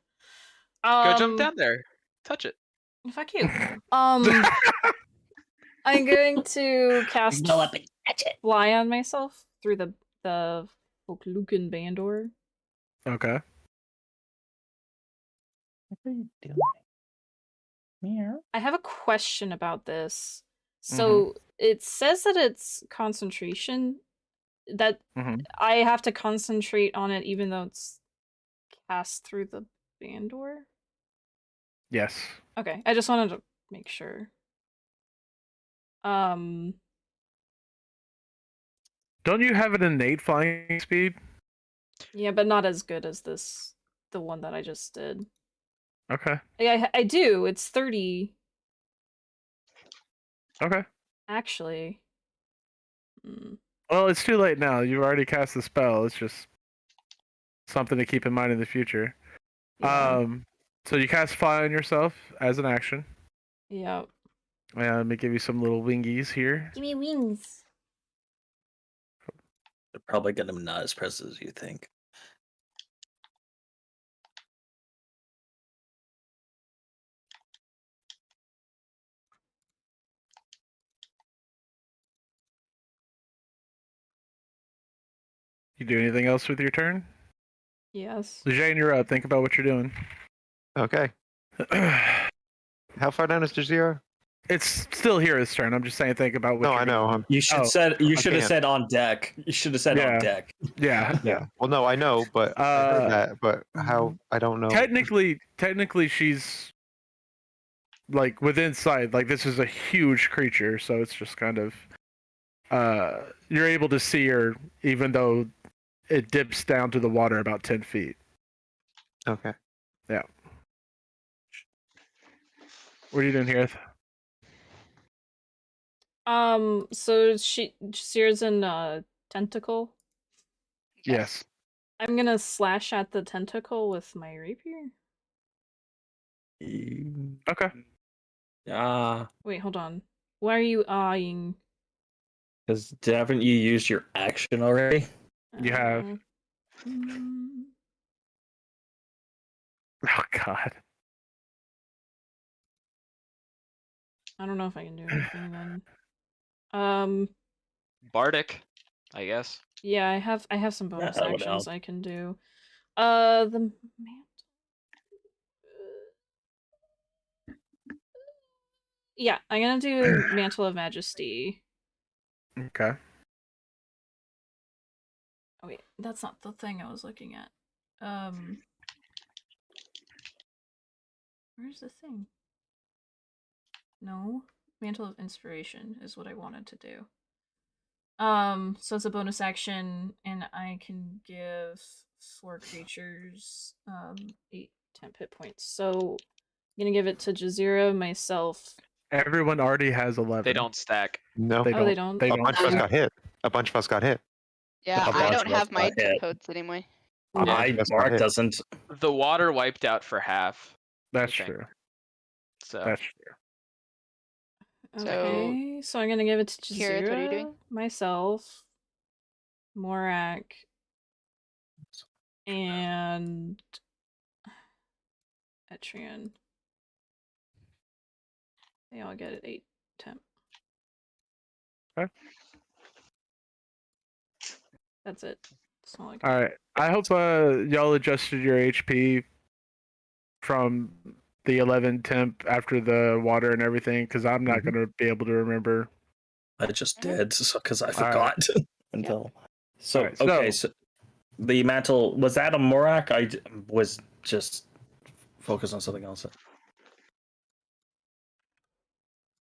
Go jump down there. Touch it. Fuck you. I'm going to cast Go up and catch it. Fly on myself through the Lucan Bandor. Okay. What are you doing? Meow. I have a question about this. So it says that it's concentration. That I have to concentrate on it even though it's cast through the Bandor? Yes. Okay, I just wanted to make sure. Don't you have an innate flying speed? Yeah, but not as good as the one that I just did. Okay. Yeah, I do. It's 30. Okay. Actually. Well, it's too late now. You've already cast the spell. It's just something to keep in mind in the future. Yeah. So you cast Fly on yourself as an action. Yep. Let me give you some little wingies here. Give me wings. They're probably gonna be not as pressed as you think. You do anything else with your turn? Yes. Jane, you're up. Think about what you're doing. Okay. How far down is Jazeera? It's still here this turn. I'm just saying, think about what. No, you're I know. You should you should have can't. said on deck. You should have said on deck. Yeah. Yeah. Well, no, I know, but I heard that. But how? I don't know. Technically, she's like within sight. Like this is a huge creature, so it's just kind of. You're able to see her, even though it dips down to the water about 10 feet. Okay. Yeah. What are you doing here? So Sears in tentacle. Yes. I'm gonna slash at the tentacle with my rapier. Okay. Wait, hold on. Why are you eyeing? Because haven't you used your action already? You have. Mm, Oh God. I don't know if I can do anything then. Bardic, I guess. Yeah, I have some bonus that would actions help. I can do. The yeah, I'm gonna do Mantle of Majesty. Okay. Oh wait, that's not the thing I was looking at. Where's the thing? No, Mantle of Inspiration is what I wanted to do. So it's a bonus action, and I can give 4 creatures 8 temp hit points. So I'm gonna give it to Jazeera, myself. Everyone already has 11. They don't stack. No. They They don't. don't. They A don't. bunch of us got hit. A bunch of us got hit. Yeah, A I bunch don't of us have my got hit. codes anymore. That's Mark not it. doesn't. The water wiped out for half. That's Okay. true. So That's true. Okay, so I'm gonna give it to Jazeera, Kirith, what are you doing? myself, Morak, and Etrian. They all get 8 temp. Okay. That's it. That's all I can All right. I hope y'all adjusted your HP from the 11 temp after the water and everything, because I'm not going to be able to remember. I just did because I right. forgot until. So Alright, okay, so- so the mantle, was that a Morak? Was just focused on something else.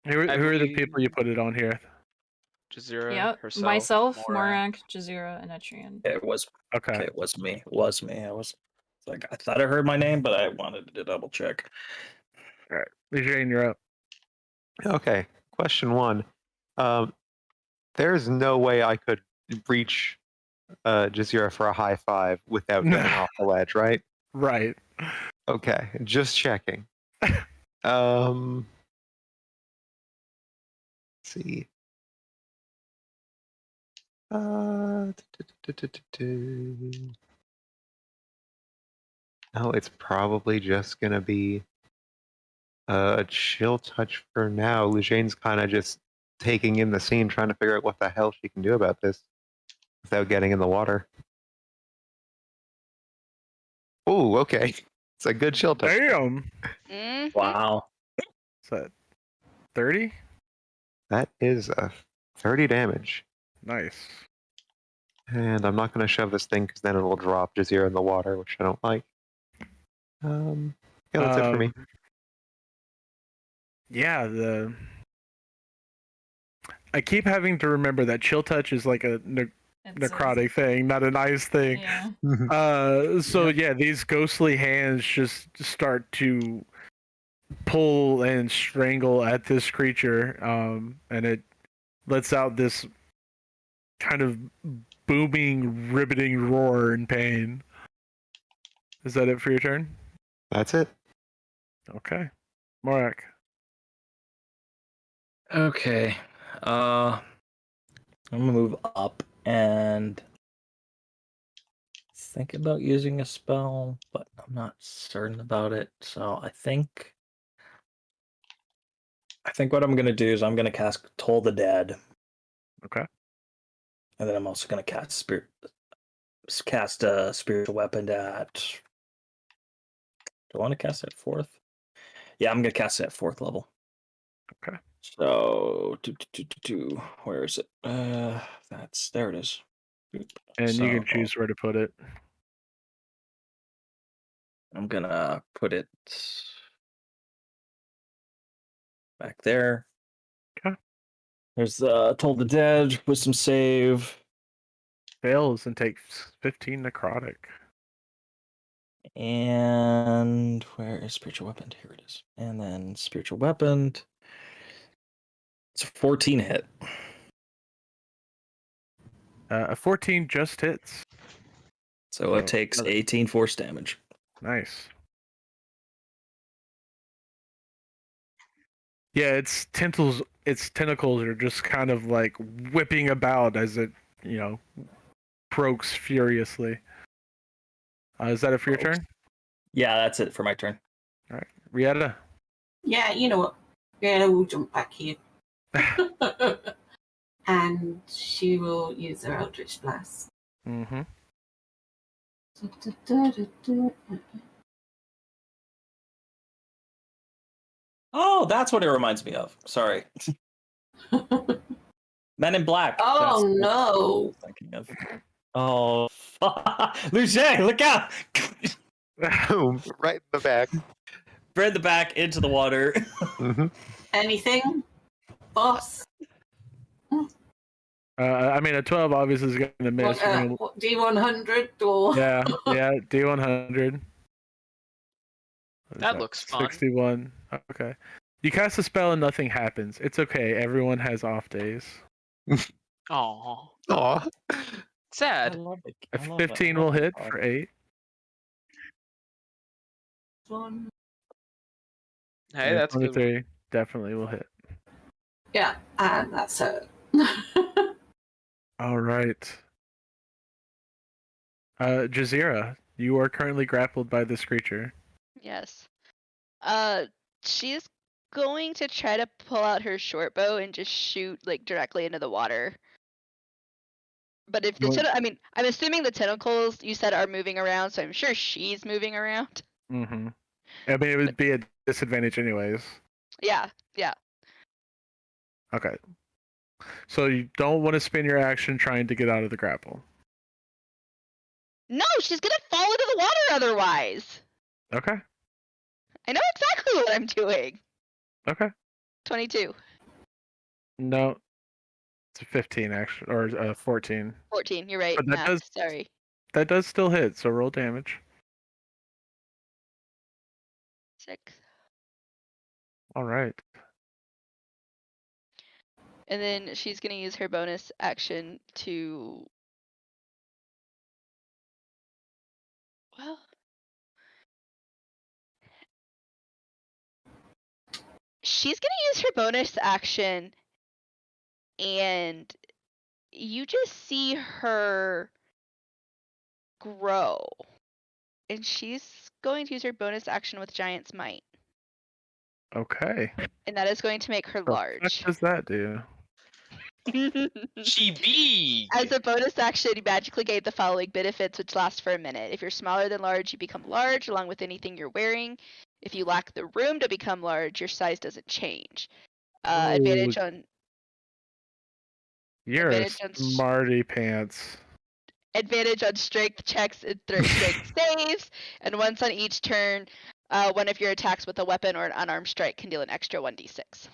Who I are the believe- people you put it on here? Jazira Yep. herself. Myself, Morak. Morak, Jazira, and Etrian. It was Okay. okay. It was me. It was me. I was like, I thought I heard my name, but I wanted to double check. All right. Lejeune, you're up. Okay. Question 1. There's no way I could reach Jazira for a high five without getting off the ledge, right? Right. Okay. Just checking. Let's see. No, it's probably just gonna be a chill touch for now. Lejeune's kind of just taking in the scene, trying to figure out what the hell she can do about this without getting in the water. Oh, okay. It's a good chill touch. Damn. Mhm. Wow. Is that 30? That is a 30 damage. Nice. And I'm not going to shove this thing because then it'll drop Jazira in the water, which I don't like. Yeah, that's it for me. Yeah, I keep having to remember that chill touch is like a necrotic thing, not an ice thing. Yeah. So yeah, these ghostly hands just start to pull and strangle at this creature, and it lets out this kind of booming, riveting roar in pain. Is that it for your turn? That's it. Okay. Morak. Okay. I'm gonna move up and think about using a spell, but I'm not certain about it. So I think what I'm gonna do is I'm gonna cast Toll the Dead. Okay. And then I'm also gonna cast a spiritual weapon at. Do I want to cast it at 4th? Yeah, I'm gonna cast it at 4th level. Okay. So where is it? There it is. And you can choose where to put it. I'm gonna put it back there. Okay. There's Toll the Dead, Wisdom save. Fails and takes 15 necrotic. And where is spiritual weapon? Here it is. And then spiritual weapon. It's a 14 hit. A 14 just hits. So it takes 18 force damage. Nice. Yeah, its tentacles are just kind of like whipping about as it, croaks furiously. Is that it for your turn? Yeah, that's it for my turn. All right. Rieta? Yeah, you know what? Yeah, we'll jump back here. And she will use her Eldritch Blast. Mm-hmm. Oh, that's what it reminds me of. Sorry. Men in Black. Oh, That's no. what I was thinking of. Oh, fuck. Luce, look out! Boom, right in the back. Spread the back into the water. Mm-hmm. Anything? Boss? I mean, a 12 obviously is going to miss. What, D100 or? Yeah, D100. That looks fun. 61. Okay. You cast a spell and nothing happens. It's okay. Everyone has off days. Aw. Aw. Sad. A 15 will hit for 8. One. Hey, And that's good. 23 definitely will hit. Yeah, and that's her. All right. Jazira, you are currently grappled by this creature. Yes. She is going to try to pull out her short bow and just shoot like directly into the water. But if I'm assuming the tentacles you said are moving around, so I'm sure she's moving around. Mm-hmm. I mean, it would be a disadvantage anyways. Yeah. Okay. So you don't want to spend your action trying to get out of the grapple. No, she's gonna fall into the water otherwise. Okay. I know exactly what I'm doing. Okay. 22. No, it's a 15 actually, or 14. 14, you're right. But that Math, does sorry. that does still hit. So roll damage. 6. All right. And then she's gonna use her bonus action to. Well. She's gonna use her bonus action, and you just see her grow. And she's going to use her bonus action with Giant's Might. Okay. And that is going to make her What large. does that do? She big. As a bonus action, you magically gain the following benefits, which last for a minute. If you're smaller than large, you become large, along with anything you're wearing. If you lack the room to become large, your size doesn't change. Advantage on You're a advantage on smarty pants. advantage on strength checks and strength saves, and once on each turn, one of your attacks with a weapon or an unarmed strike can deal an extra 1d6.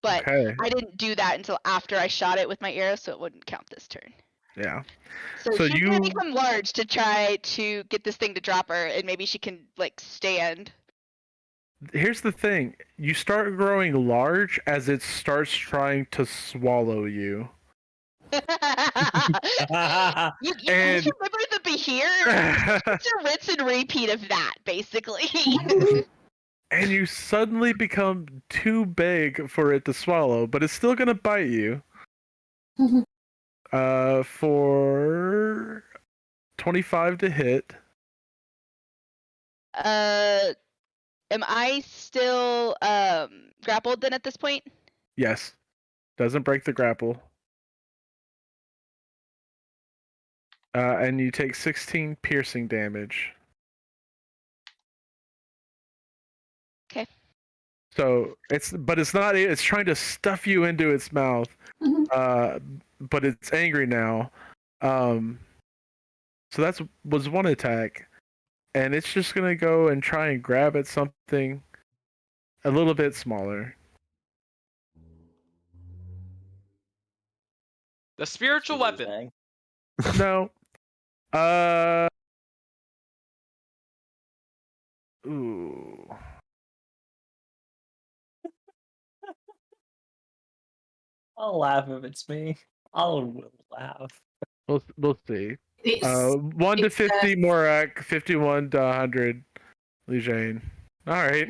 But Okay. I didn't do that until after I shot it with my arrow, so it wouldn't count this turn. Yeah. So So she's gonna you- become large to try to get this thing to drop her, and maybe she can like stand. Here's the thing. You start growing large as it starts trying to swallow you. You And- remember the Behir? It's a rinse and repeat of that, basically. And you suddenly become too big for it to swallow, but it's still gonna bite you. For 25 to hit. Am I still grappled then at this point? Yes. Doesn't break the grapple. And you take 16 piercing damage. Okay. So it's trying to stuff you into its mouth. But it's angry now. So that was one attack. And it's just gonna go and try and grab at something a little bit smaller. The spiritual weapon. No. Ooh. I'll laugh if it's me. I'll laugh. We'll see. It's, 1 to it's, 50 Morak, 51 to 100 Lejane. All right.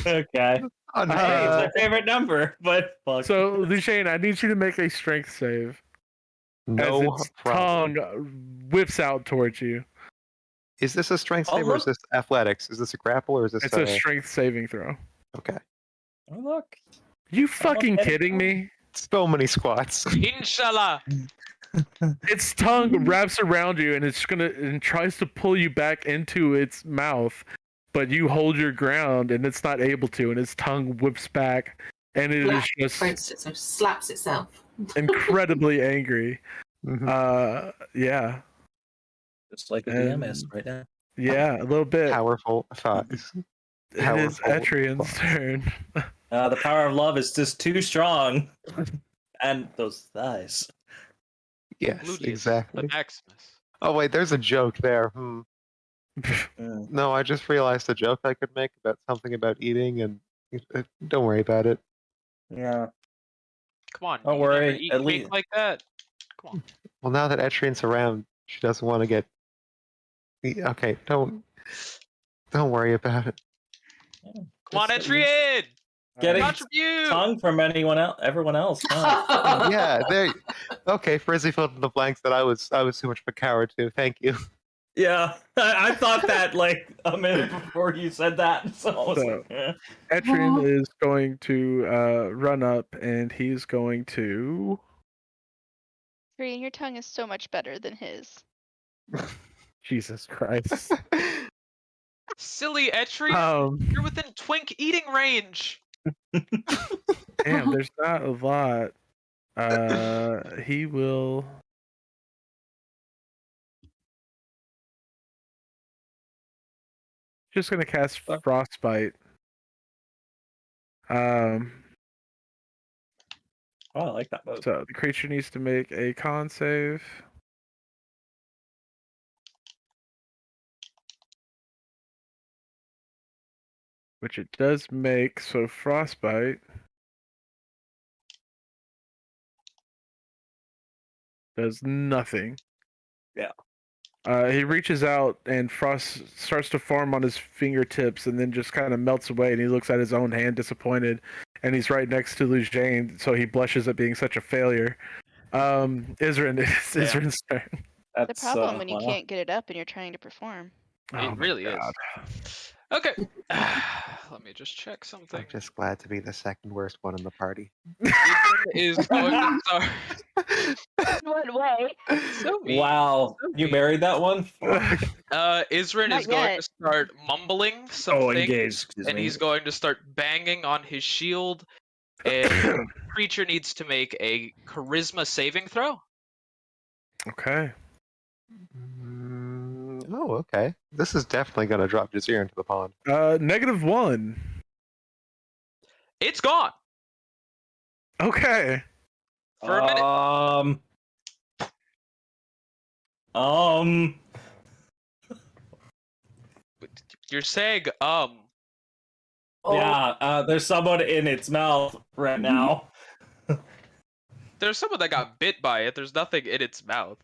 Okay. Oh, no. Hey, it's my favorite number, but fuck. So Lejane, I need you to make a strength save No as its problem. tongue whips out towards you. Is this a strength Oh, save or is look. this athletics? Is this a grapple or is this It's a strength saving throw. Okay. Oh, look. You fucking getting kidding me? So many squats. Inshallah. Its tongue wraps around you and and tries to pull you back into its mouth, but you hold your ground and it's not able to, and its tongue whips back, and it is just so slaps itself. incredibly angry. Mhm. Yeah, Just like a And- DMS right now. yeah, a little bit. Powerful thighs. It is powerful Etrian's claws. turn. The power of love is just too strong. And those thighs. Yes, Gluteus, exactly. The Maximus. Oh wait, there's a joke there. Mm. No, I just realized a joke I could make about something about eating, and don't worry about it. Yeah. Come on. Don't you never worry, eat at cake least- like that. Come on. Well, now that Etrian's around, she doesn't want to get. Okay, don't worry about it. Come on, Just at least Etrian! Getting Contribute! tongue from everyone else. Huh? Yeah, there. Okay, Frizzy filled in the blanks that I was too much of a coward too. Thank you. Yeah, I thought that like a minute before you said that. So I was So- like, eh. Etrian is going to run up, and he's going to. Korean, your tongue is so much better than his. Jesus Christ. Silly Etrian! You're within twink eating range! Damn, there's not a lot. He will. Just gonna cast Frostbite. Oh, I like that move. So the creature needs to make a con save. Which it does make, so Frostbite does nothing. Yeah. He reaches out and frost starts to form on his fingertips and then just kind of melts away, and he looks at his own hand disappointed, and he's right next to Lujane, so he blushes at being such a failure. Adyrn, it's Adyrn's turn. The problem when you can't get it up and you're trying to perform. It really is. Okay. Let me just check something. I'm just glad to be the second worst one in the party. Is going to start. What way? So mean. Wow, you married that one? Adyrn Not is going yet. to start mumbling something, Oh, engaged. Excuse and me. he's going to start banging on his shield. And the creature needs to make a charisma saving throw. Okay. Oh, okay. This is definitely going to drop Jazeera into the pond. -1. It's gone Okay. for a minute. You're saying Yeah, there's someone in its mouth right now. There's someone that got bit by it. There's nothing in its mouth.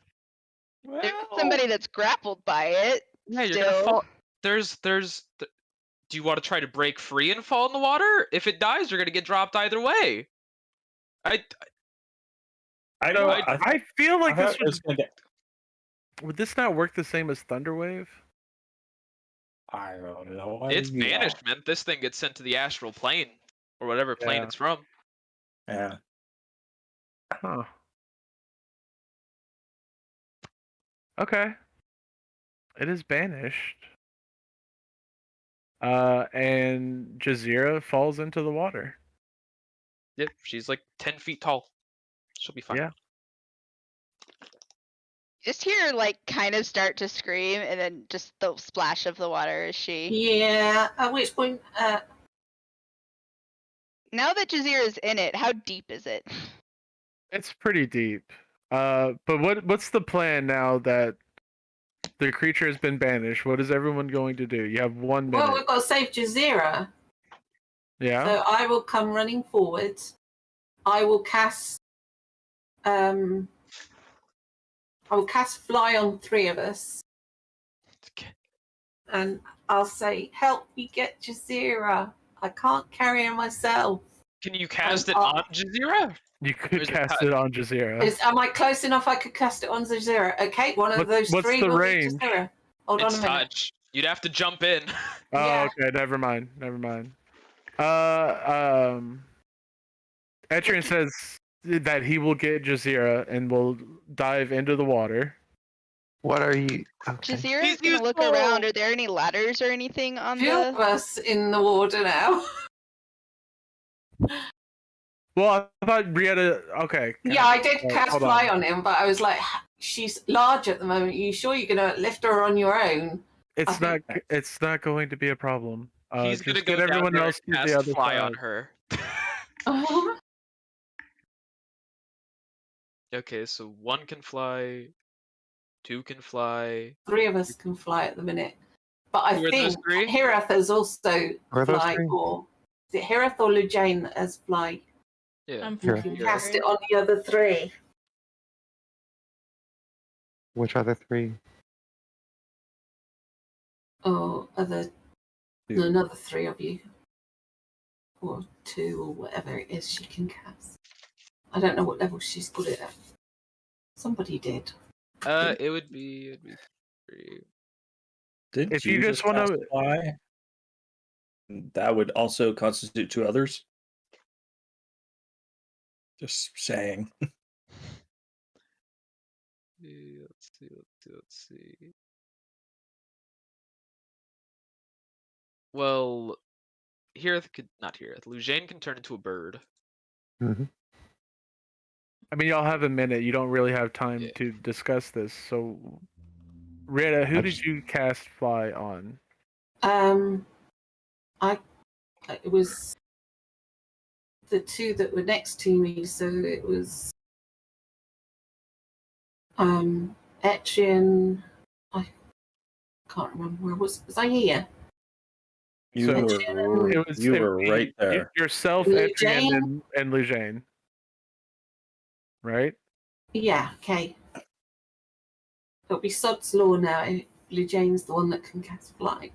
There's somebody that's grappled by it. Yeah, you're still. gonna fall. Do you want to try to break free and fall in the water? If it dies, you're gonna get dropped either way. I know. I feel like this is gonna get. would this not work the same as Thunderwave? I don't know. It's banishment. This thing gets sent to the astral plane or whatever plane Yeah. it's from. Yeah. Huh. Okay. It is banished. And Jazeera falls into the water. Yep, she's like 10 feet tall. She'll be fine. Yeah. Just hear like kind of start to scream, and then just the splash of the water as she. Yeah. At which point, Now that Jazeera is in it, how deep is it? It's pretty deep. But what's the plan now that the creature has been banished? What is everyone going to do? You have 1 minute. well, we've got to save Jazeera. Yeah. So I will come running forward. I will cast. I will cast fly on 3 of us, and I'll say, "Help me get Jazeera. I can't carry her myself." Can you cast it on Jazeera? You could Is it cast cut? it on Jazeera. Am I close enough? I could cast it on Jazeera. Okay, one of What- those what's 3 the will range? be Jazeera. Hold on It's a minute. touch. You'd have to jump in. Oh, Yeah. okay. Never mind. Adyrn says that he will get Jazeera and will dive into the water. What are you? Okay. Jazeera's He's gonna look useful. around. Are there any ladders or anything on Few of the? us in the water now. Well, I thought Brietta. Okay. Yeah, I did cast hold fly on him, but I was like, she's large at the moment. You sure you're gonna lift her on your own? It's not. Okay. It's not going to be a problem. He's Just gonna go get down everyone there else and to the cast other fly side. on her. Okay, so 1 can fly, 2 can fly. 3 of us can fly at the minute. But I Who are those think 3? Hirath has also Who are those fly, 3? or is it Hirath or Lujane that has fly? Yeah. I'm Here. You can familiar. cast it on the other 3. Which other 3? Or Two. another 3 of you. Or 2 or whatever it is she can cast. I don't know what level she's got it at. Somebody did. It would be 3. Did If you just wanna- cast fly? That would also constitute 2 others. Just saying. Let's see. Well, Lujane can turn into a bird. Mm-hmm. I mean, y'all have a minute. You don't really have time Yeah. to discuss this. So, Rita, who I did just- you cast fly on? I it was the two that were next to me, so it was Etrian. I can't remember where was I here? You So were you were right there. yourself, Lujane? Etrian, and Lujane. Right? Yeah, okay. It'll be Sod's Law now. Blue Jane's the one that can cast fly.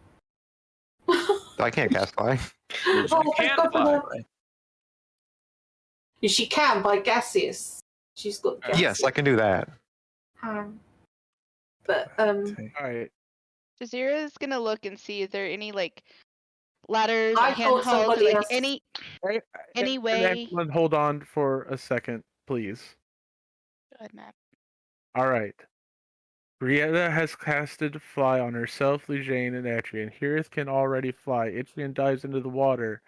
I can't cast fly. Oh, You thank can God for fly. that. She can by gaseous. She's got gaseous. Yes, I can do that. But All right. Jazira's gonna look and see if there are any like ladders, I handholds, thought or somebody like else. any way. Everyone hold on for a second, please. Go ahead, Matt. All right. Brietta has casted fly on herself, Lujane, and Etrian. Hirith can already fly. Etrian dives into the water.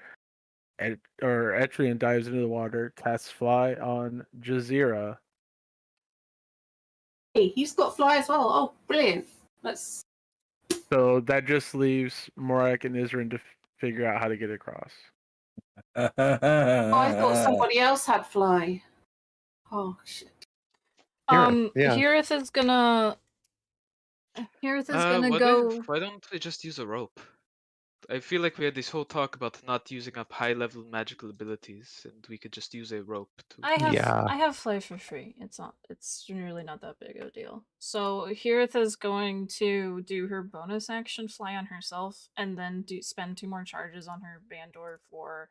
Etrian dives into the water, casts fly on Jazira. Hey, he's got fly as well. Oh, brilliant. Let's. So that just leaves Morak and Isrin to figure out how to get across. Oh, I thought somebody else had fly. Oh shit. Yeah. Hirith is gonna go. Why don't we just use a rope? I feel like we had this whole talk about not using up high-level magical abilities, and we could just use a rope to. Yeah. I have fly for free. It's really not that big of a deal. So Hirith is going to do her bonus action fly on herself, and then spend 2 more charges on her Bandor for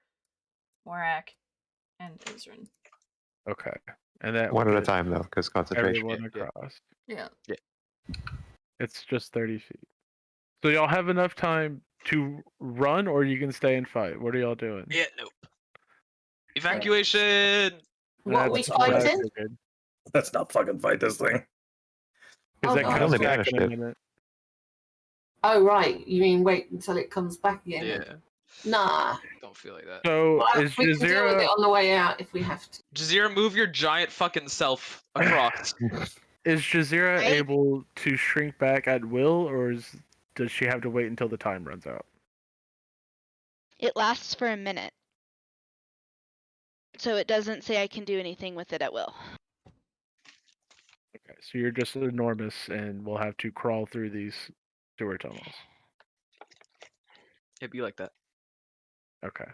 Morak and Isrin. Okay. And that One will at a get time, though, because concentration. everyone Yeah. across. Yeah. It's just 30 feet. So y'all have enough time to run, or you can stay and fight. What are y'all doing? Yeah, nope. Evacuation! What are we That's what I fighting? figured. Let's not fucking fight this thing. Because Oh, that God. comes Only back in a banished it. minute. Oh right, you mean wait until it comes back again? Yeah, Nah. don't feel like that. So Well, is we can deal with Jazira it on the way out if we have to. Jazira, move your giant fucking self across. Jazira Right? able to shrink back at will, or does she have to wait until the time runs out? It lasts for a minute. So it doesn't say I can do anything with it at will. Okay, so you're just enormous, and we'll have to crawl through these sewer tunnels. It'd be like that. Okay.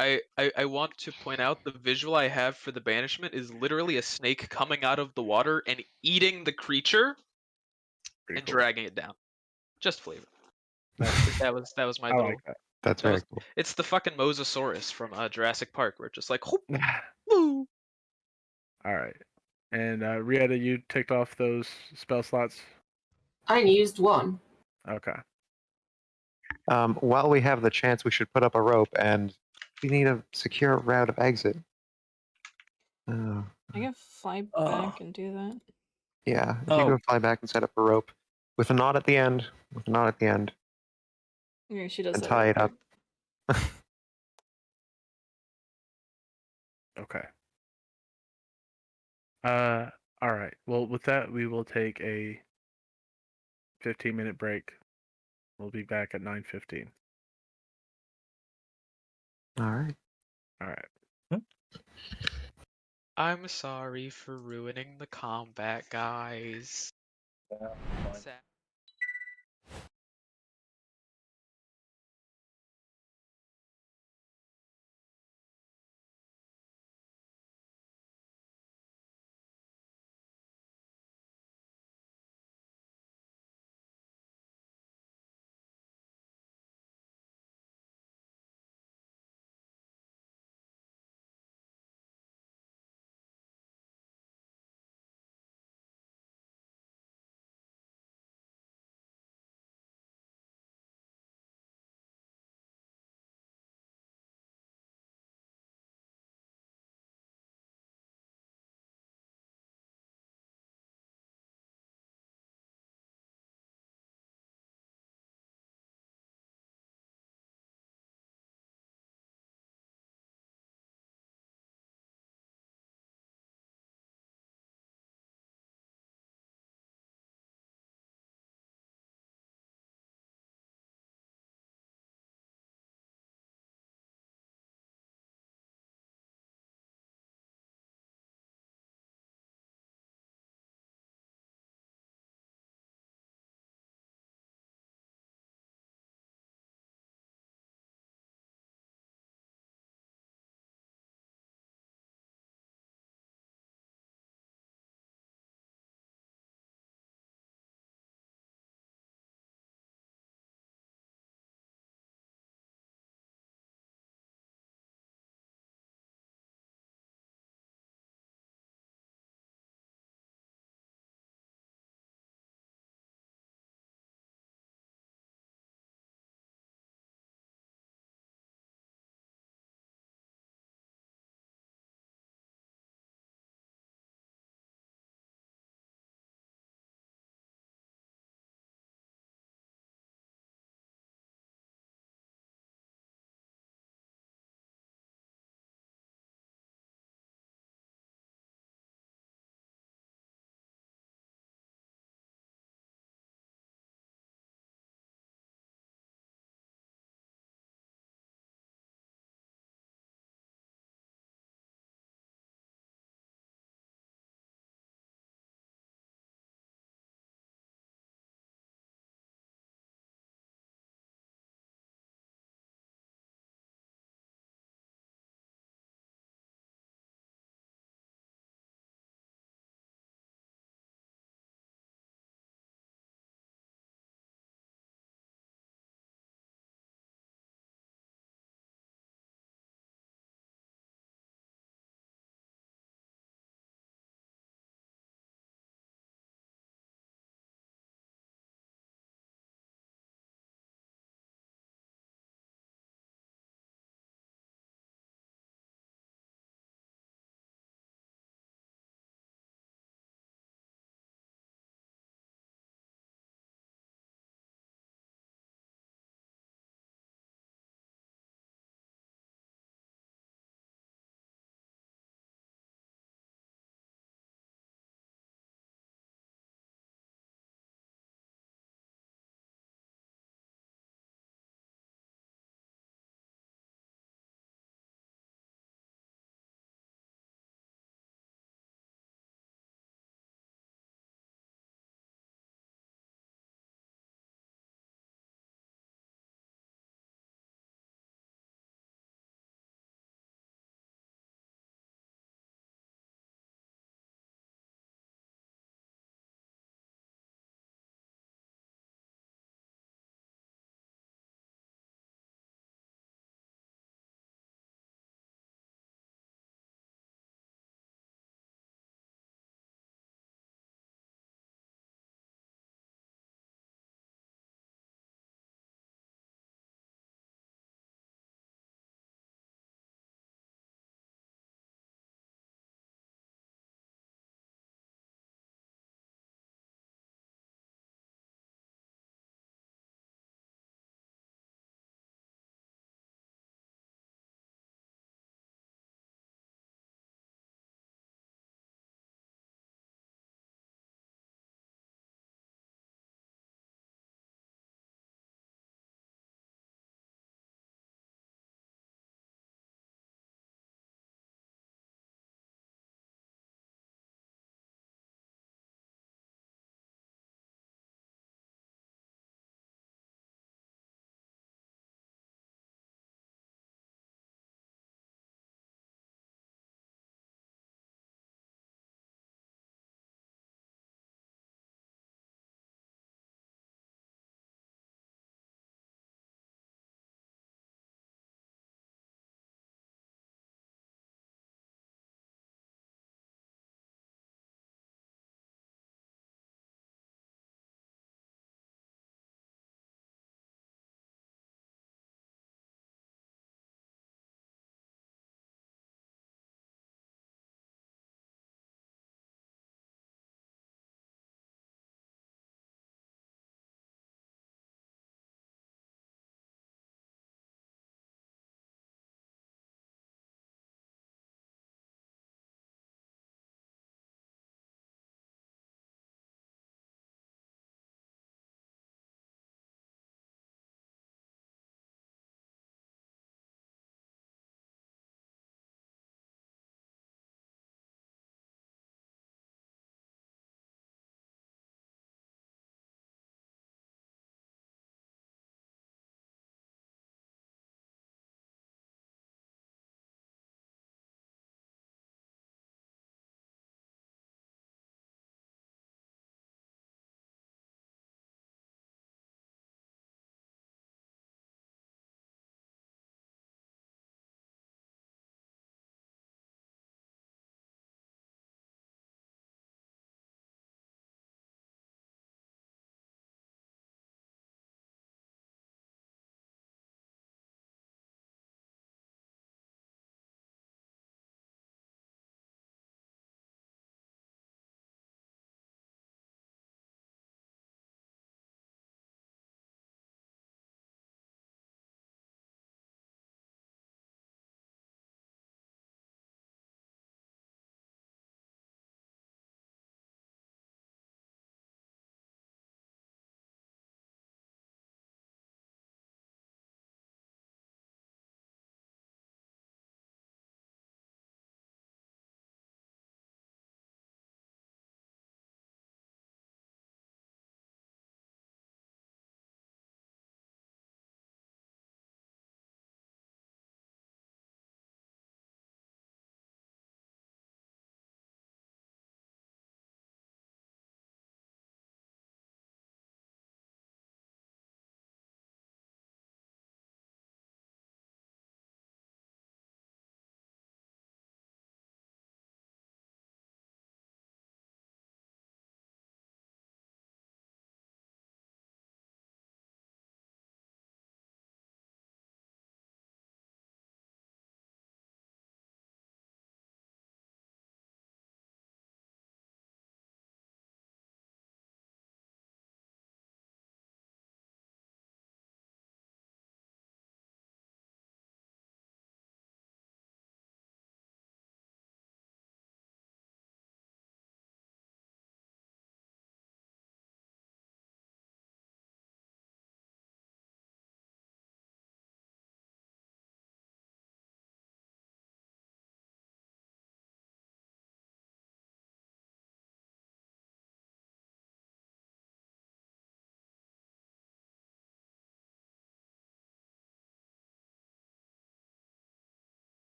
I want to point out the visual I have for the banishment is literally a snake coming out of the water and eating the creature Pretty and cool. dragging it down. Just flavor. That was my I little. like that. That's That very was- cool. It's the fucking Mosasaurus from Jurassic Park, where it's just like, whoop, All woo. right. And Rieta, you ticked off those spell slots. I only used one. Okay. While we have the chance, we should put up a rope, and we need a secure route of exit. I can fly back and do that. Yeah, if you Oh. go fly back and set up a rope with a knot at the end, Yeah, she does and that. tie real it up. quick. Okay. All right. Well, with that, we will take a 15-minute break. We'll be back at 9:15. All right. All right. I'm sorry for ruining the combat, guys. Sad.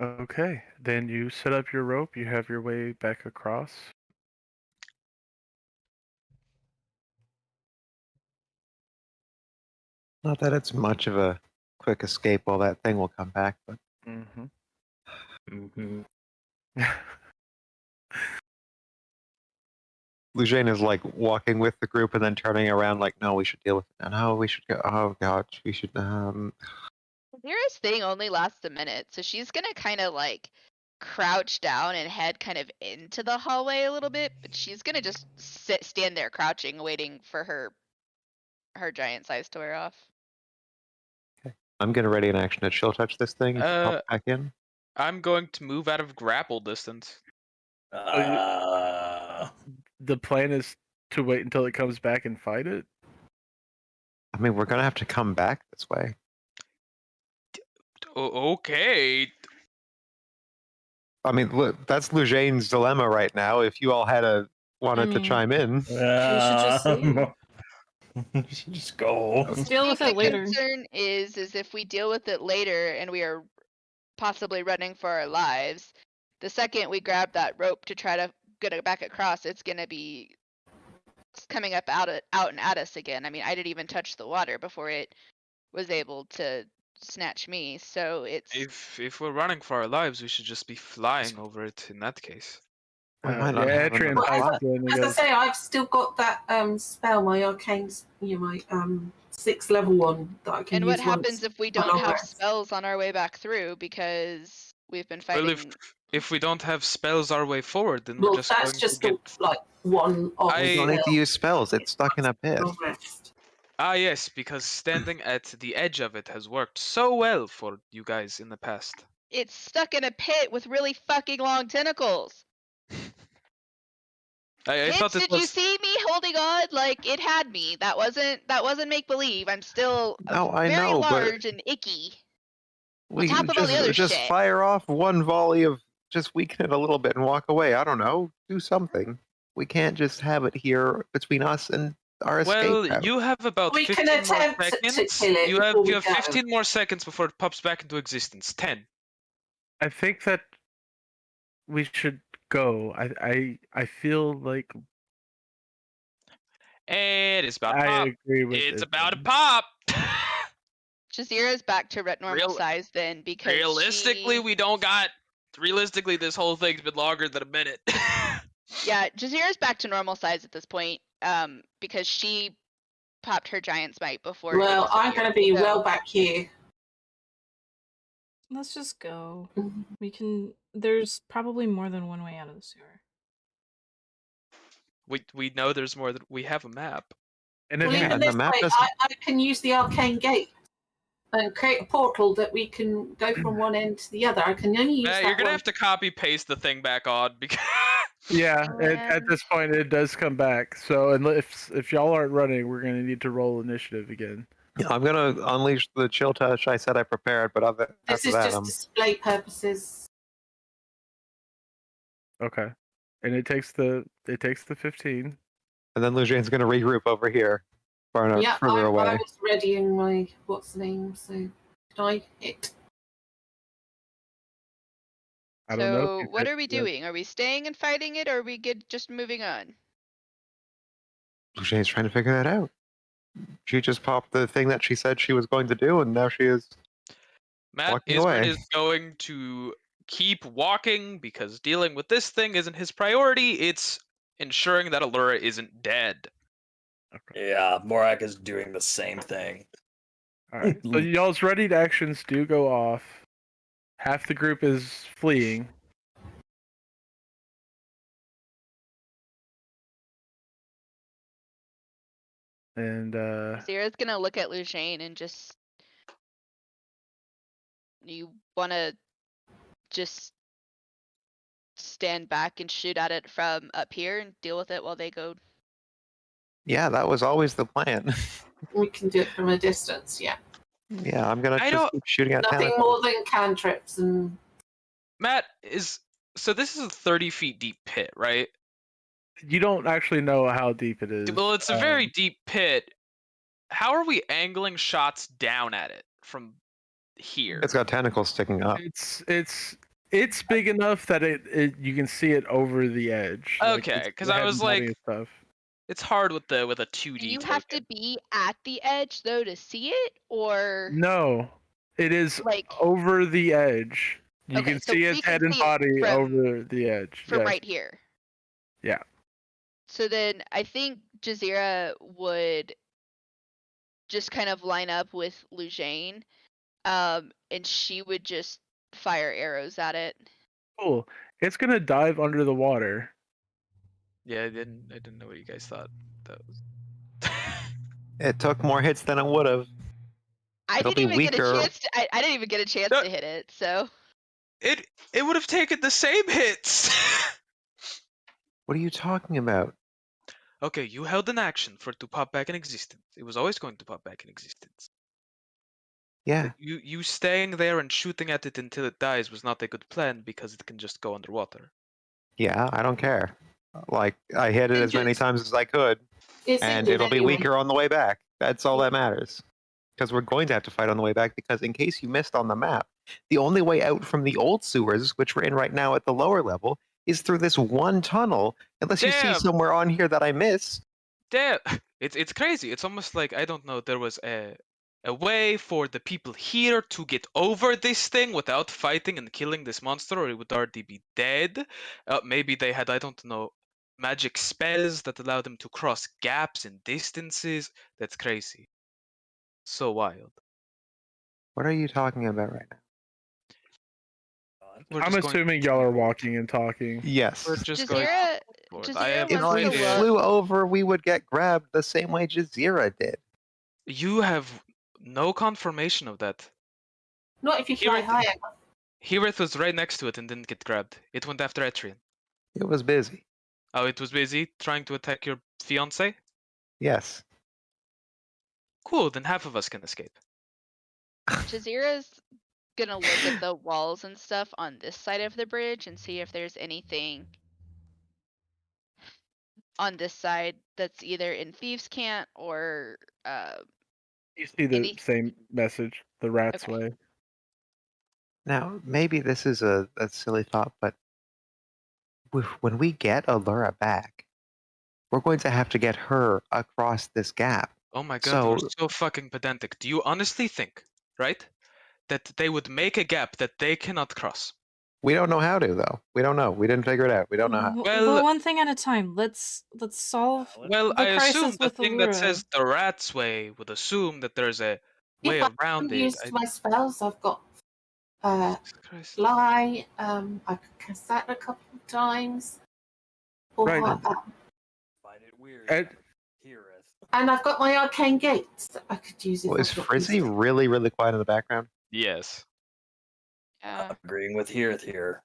Okay, then you set up your rope. You have your way back across. Not that it's much of a quick escape. All that thing will come back, but Mm-hmm. Mm-hmm. Lujane is like walking with the group and then turning around like, no, we should deal with it. No, we should go. Oh god, we should. Zira's thing only lasts a minute, so she's gonna kind of like crouch down and head kind of into the hallway a little bit, but she's gonna just stand there crouching, waiting for her giant size to wear off. I'm gonna ready an action to chill touch this thing and pop back in. I'm going to move out of grapple distance. The plan is to wait until it comes back and fight it? I mean, we're gonna have to come back this way. Okay. I mean, look, that's Lujane's dilemma right now. If you all wanted to chime in, She should just leave. You should just go. Let's deal with The it later. concern is if we deal with it later and we are possibly running for our lives, the second we grab that rope to try to get it back across, it's gonna be coming up out and at us again. I mean, I didn't even touch the water before it was able to snatch me, so it's. If we're running for our lives, we should just be flying over it in that case. we might not yeah, have Adyrn enough pipes flat. in and As I goes, say, I've still got that spell, my arcane, my 6th level one that I can And use. what happens if we don't long have rest. spells on our way back through because we've been fighting? Well, if we don't have spells our way forward, then we're Well, just that's going just to get. like one of We don't need to use spells. It's stuck in a pit. long rest. Ah, yes, because standing at the edge of it has worked so well for you guys in the past. It's stuck in a pit with really fucking long tentacles. I thought Did it was. you see me holding on? Like it had me. That wasn't make believe. I'm still No, I very know, but large and icky. we top of all the other just shit. fire off one volley of just weaken it a little bit and walk away. I don't know. Do something. We can't just have it here between us and our escape Well, route. you have about We can 15 more attempt to seconds. kill it You have before we go. 15 more seconds before it pops back into existence. 10. I think that we should go. I feel like And it's about to I pop. agree with It's it. about to pop. Jazira's back to normal Real- size then because Realistically, she... realistically, this whole thing's been longer than a minute. Yeah, Jazira's back to normal size at this point, because she popped her giant smite before. Well, I'm going to be well back here. Let's just go. Mhm. We can. There's probably more than one way out of the sewer. we know there's more than we have a map. And Well, if Yeah, even and the this map way, doesn't- I can use the arcane gate and create a portal that we can go from one end to the other. I can only use that You're gonna one. have to copy paste the thing back on because. yeah, Oh, at man. this point it does come back. So if y'all aren't running, we're gonna need to roll initiative again. Yeah, I'm gonna unleash the chill touch. I said I prepared, but This after is that, just display purposes. Okay. And it takes the 15. and then Lujane's gonna regroup over here, further Yeah, further I away. was readying my what's the name. So can I hit? I don't know. So if what it- are we doing? Are we staying and fighting it, or are we just moving on? Lujane's trying to figure that out. She just popped the thing that she said she was going to do, and now she is. Matt Walking Isbert away. is going to keep walking because dealing with this thing isn't his priority. It's ensuring that Allura isn't dead. Yeah, Morak is doing the same thing. All right. So y'all's readied actions do go off. Half the group is fleeing. And Zira's gonna look at Lujane and just. You wanna just stand back and shoot at it from up here and deal with it while they go. Yeah, that was always the plan. We can do it from a distance. Yeah, Yeah, I'm gonna I just don't- keep shooting at nothing tentacles. more than cantrips and. Matt is. So this is a 30 feet deep pit, right? you don't actually know how deep it is. Well, it's a very deep pit. How are we angling shots down at it from here. It's got tentacles sticking up. It's big enough that you can see it over the edge. Okay, it's 'cause the I head was and body like- and stuff. It's hard with a 2D Do you token. have to be at the edge though to see it, or No, it is like over the edge. You Okay, can so see we its can head and see it body from- over the edge. from Yes. right here? Yeah. So then I think Jazeera would just kind of line up with Lujane, and she would just fire arrows at it. Cool. It's gonna dive under the water. Yeah, I didn't know what you guys thought. That was. It took more hits than it would have. I It'll didn't be even get a weaker. chance. I didn't even get a chance No. to hit it. So It would have taken the same hits. What are you talking about? Okay, you held an action for it to pop back in existence. It was always going to pop back in existence. Yeah, You staying there and shooting at it until it dies was not a good plan because it can just go underwater. yeah, I don't care. Like, I hit it as many times as I could, It's and injured it'll be anyway. weaker on the way back. That's all that matters. Because we're going to have to fight on the way back, because in case you missed on the map, the only way out from the old sewers, which we're in right now at the lower level, is through this one tunnel, unless you see Damn. somewhere on here that I missed. Damn, it's crazy. It's almost like, I don't know, there was a way for the people here to get over this thing without fighting and killing this monster, or it would already be dead. Maybe they had, I don't know, magic spells that allowed them to cross gaps and distances. That's crazy. So wild. What are you talking about right now? We're I'm just going- assuming y'all are walking and talking. Yes. We're just going Jazeera, forward. Jazeera I have If no wants we to idea. look- flew over, we would get grabbed the same way Jazeera did. You have no confirmation of that. Not if you Here fly it- high enough. Hirith was right next to it and didn't get grabbed. It went after Etrian. It was busy. Oh, it was busy trying to attack your fiance? Yes. Cool, then half of us can escape. Jazeera's gonna look at the walls and stuff on this side of the bridge and see if there's anything on this side that's either in Thieves' Cant or You see the Any- same message, the rat's Okay. way. Now, maybe this is a silly thought, but when we get Allura back, we're going to have to get her across this gap. Oh my god, you're So- so fucking pedantic. Do you honestly think, right, that they would make a gap that they cannot cross? We don't know how to, though. We don't know. We didn't figure it out. We don't know how. Well- one thing at a time. Let's solve Well, the I crisis assume the with thing that Allura. says the rat's way would assume that there's a way If I around haven't it. used my spells, I've got Jesus Christ. fly. I could cast that a couple of times. Or, Right. Find it weird. Ed- and I've got my arcane gates that I could use. If Well, is I've got Frizzy these. really, really quiet in the background? Yes. Agreeing with here.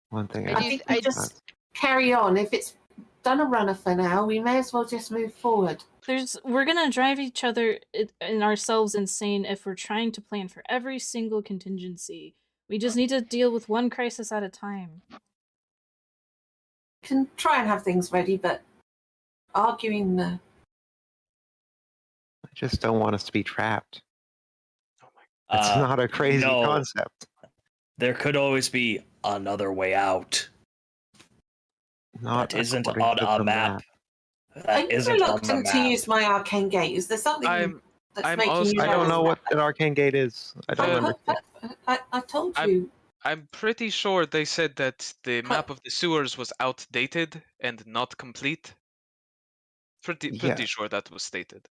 One thing I I do- think we I- just carry on. If it's done a runner for now, we may as well just move forward. We're gonna drive each other and ourselves insane if we're trying to plan for every single contingency. We just need to deal with one crisis at a time. Can try and have things ready, but arguing the I just don't want us to be trapped. Oh my It's not a crazy no. concept. There could always be another way out. Not That isn't according on to a the map. I'm That isn't on the reluctant to map. use my arcane gate. Is there something I'm that's making also- you I don't nervous know what about an arcane gate is. I don't Um, understand. I told I'm- you. I'm pretty sure they said that the map of the sewers was outdated and not complete. Pretty Yeah. sure that was stated.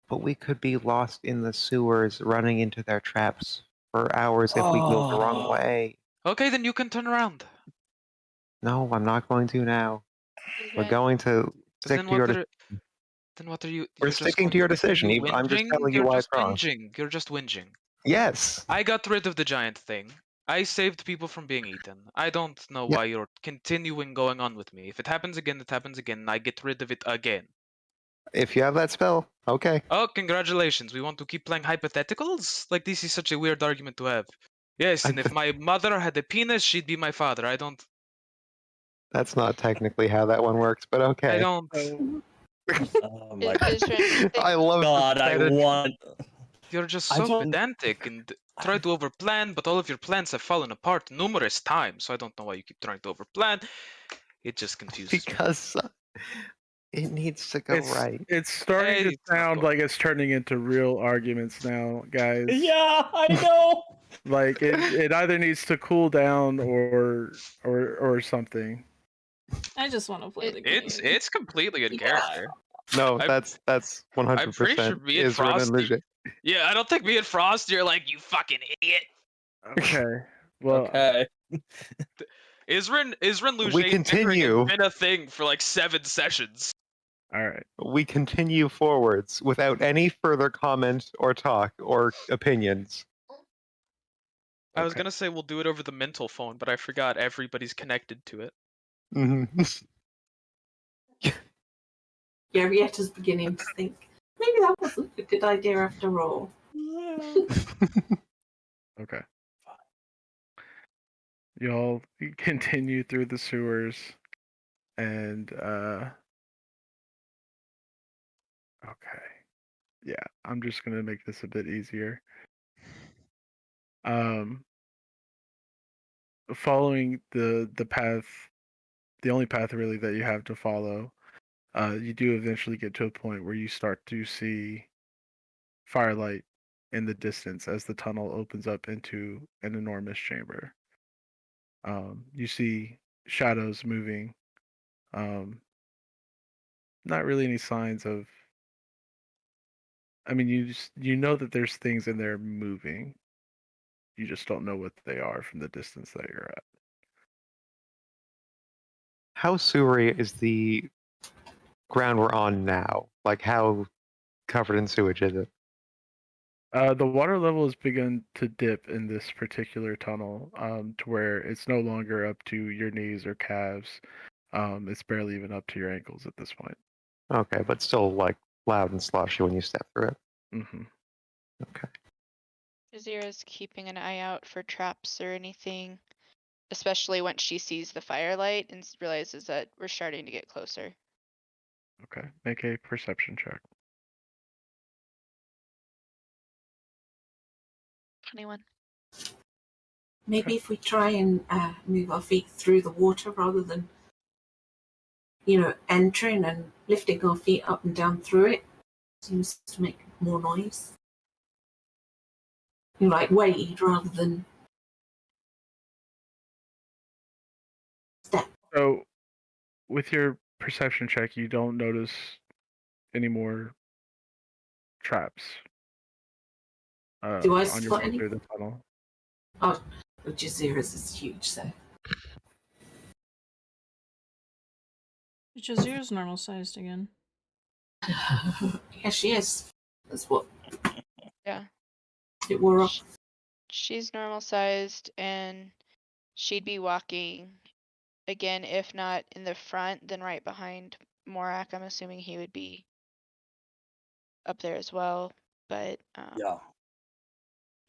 But we could be lost in the sewers running into their traps for hours if we go the wrong Oh. way. Okay, then you can turn around. No, I'm not going to now. We're going to stick Then to your. what are you? We're you're just sticking to going your to decision. continue I'm just whinging? telling you You're why just it's wrong. whinging. You're just whinging. Yes. I got rid of the giant thing. I saved people from being eaten. I don't know Yeah. why you're continuing going on with me. If it happens again, it happens again, and I get rid of it again. If you have that spell, okay. Oh, congratulations. We want to keep playing hypotheticals? Like, this is such a weird argument to have. Yes, and if my mother had a penis, she'd be my father. I don't. That's not technically how that one works, but okay. I don't. Oh my Is trying to think- I love god! I the want. You're just I so don't- pedantic and try to overplan, but all of your plans have fallen apart numerous times. So I don't know why you keep trying to overplan. It just confuses me. Because it needs to go right. It's starting to It's not sound going. like it's turning into real arguments now, guys. Yeah, I know. Like it either needs to cool down or something. I just want to play the game. It's completely in character. No, I'm- that's I'm pretty sure 100% me and Isran and Frosty. Leger. Yeah, I don't think me and Frost are like, you fucking idiot. Okay. Well, Okay. Isran We Luge continue. has been a thing for like 7 sessions. all right. We continue forwards without any further comment or talk or opinions. I was Okay. gonna say we'll do it over the mental phone, but I forgot everybody's connected to it. Mhm. Yarietta's beginning to think maybe that wasn't a good idea after all. Okay. Y'all continue through the sewers and okay. Yeah, I'm just gonna make this a bit easier. Following the path, the only path really that you have to follow, you do eventually get to a point where you start to see firelight in the distance as the tunnel opens up into an enormous chamber. You see shadows moving. Not really any signs of. I mean, you know that there's things in there moving. You just don't know what they are from the distance that you're at. How sewery is the ground we're on now? Like, how covered in sewage is it? The water level has begun to dip in this particular tunnel, to where it's no longer up to your knees or calves. It's barely even up to your ankles at this point. Okay, but still like loud and sloshy when you step through it. Hmm. Okay. Jazira's keeping an eye out for traps or anything, especially once she sees the firelight and realizes that we're starting to get closer. Okay, make a perception check. 21. Maybe if we try and move our feet through the water rather than, entering and lifting our feet up and down through it, seems to make more noise. Like wade rather than step. So, with your perception check, you don't notice any more traps. Do I on your spot way any? through the tunnel? Oh, Jazira's is huge, so. Jazira's normal sized again. Yeah, she is. That's what Yeah. it wore off. She's normal sized and she'd be walking again, if not in the front, then right behind Morak. I'm assuming he would be up there as well, but Yeah.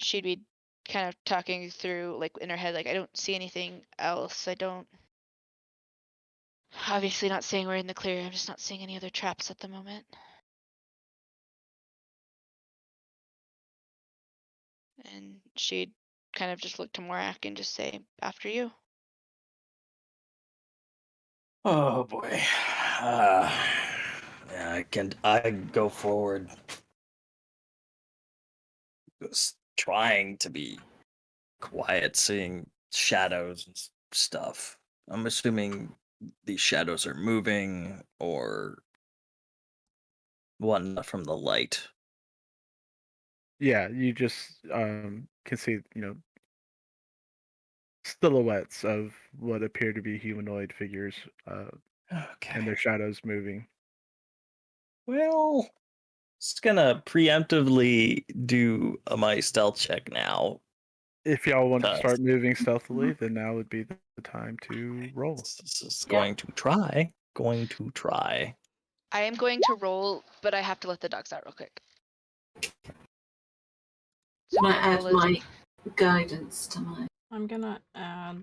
she'd be kind of talking through, like in her head, like, I don't see anything else. Obviously not saying we're in the clear. I'm just not seeing any other traps at the moment. And she'd kind of just look to Morak and just say, after you. Oh boy. Yeah, I go forward. Just trying to be quiet, seeing shadows and stuff. I'm assuming these shadows are moving or whatnot from the light. Yeah, you just can see, silhouettes of what appear to be humanoid figures, and their shadows moving. Well, just gonna preemptively do my stealth check now. If y'all want to Cause- start moving stealthily, then now would be the time to roll. This is going to try. Going to try. I am going to roll, but I have to let the dogs out real quick. Can I add roll is- my guidance to my? I'm gonna add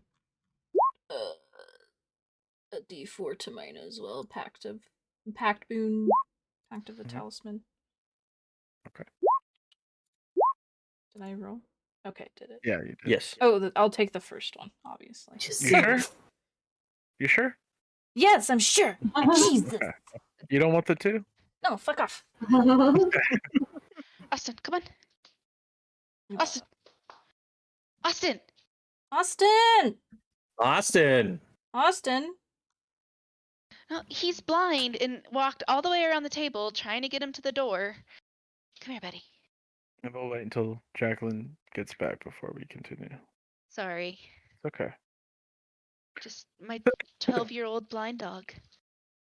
a D4 to mine as well. Pact boon, Pact of the Talisman. Did I roll? Okay, did it? Yeah, you did. Yes. Oh, I'll take the first one, obviously. Just You sure? You sure? Yes, I'm sure. Jesus. Okay. You don't want the 2? No, fuck off. Austin, come on. Austin. Austin. Austin. Austin. Austin. No, he's blind and walked all the way around the table trying to get him to the door. Come here, buddy. And we'll wait until Jacqueline gets back before we continue. Sorry. It's okay. Just my 12-year-old blind dog.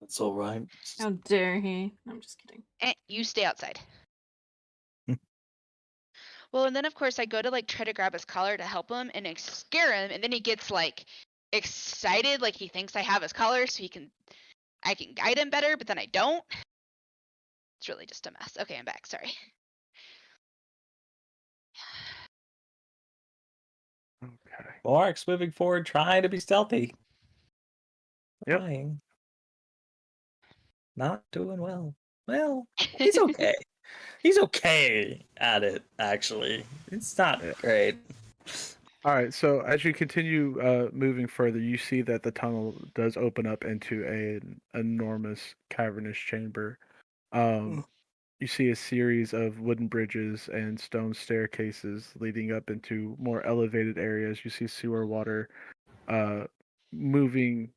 That's all right. How dare he? I'm just kidding. You stay outside. Well, and then of course I go to like try to grab his collar to help him and scare him, and then he gets like excited, like he thinks I have his collar, so I can guide him better, but then I don't. It's really just a mess. Okay, I'm back. Sorry. Okay. Mark's moving forward, trying to be stealthy. Yep. Trying. Not doing well. Well, he's okay. He's okay at it, actually. It's not great. All right. So as you continue moving further, you see that the tunnel does open up into an enormous cavernous chamber. You see a series of wooden bridges and stone staircases leading up into more elevated areas. You see sewer water moving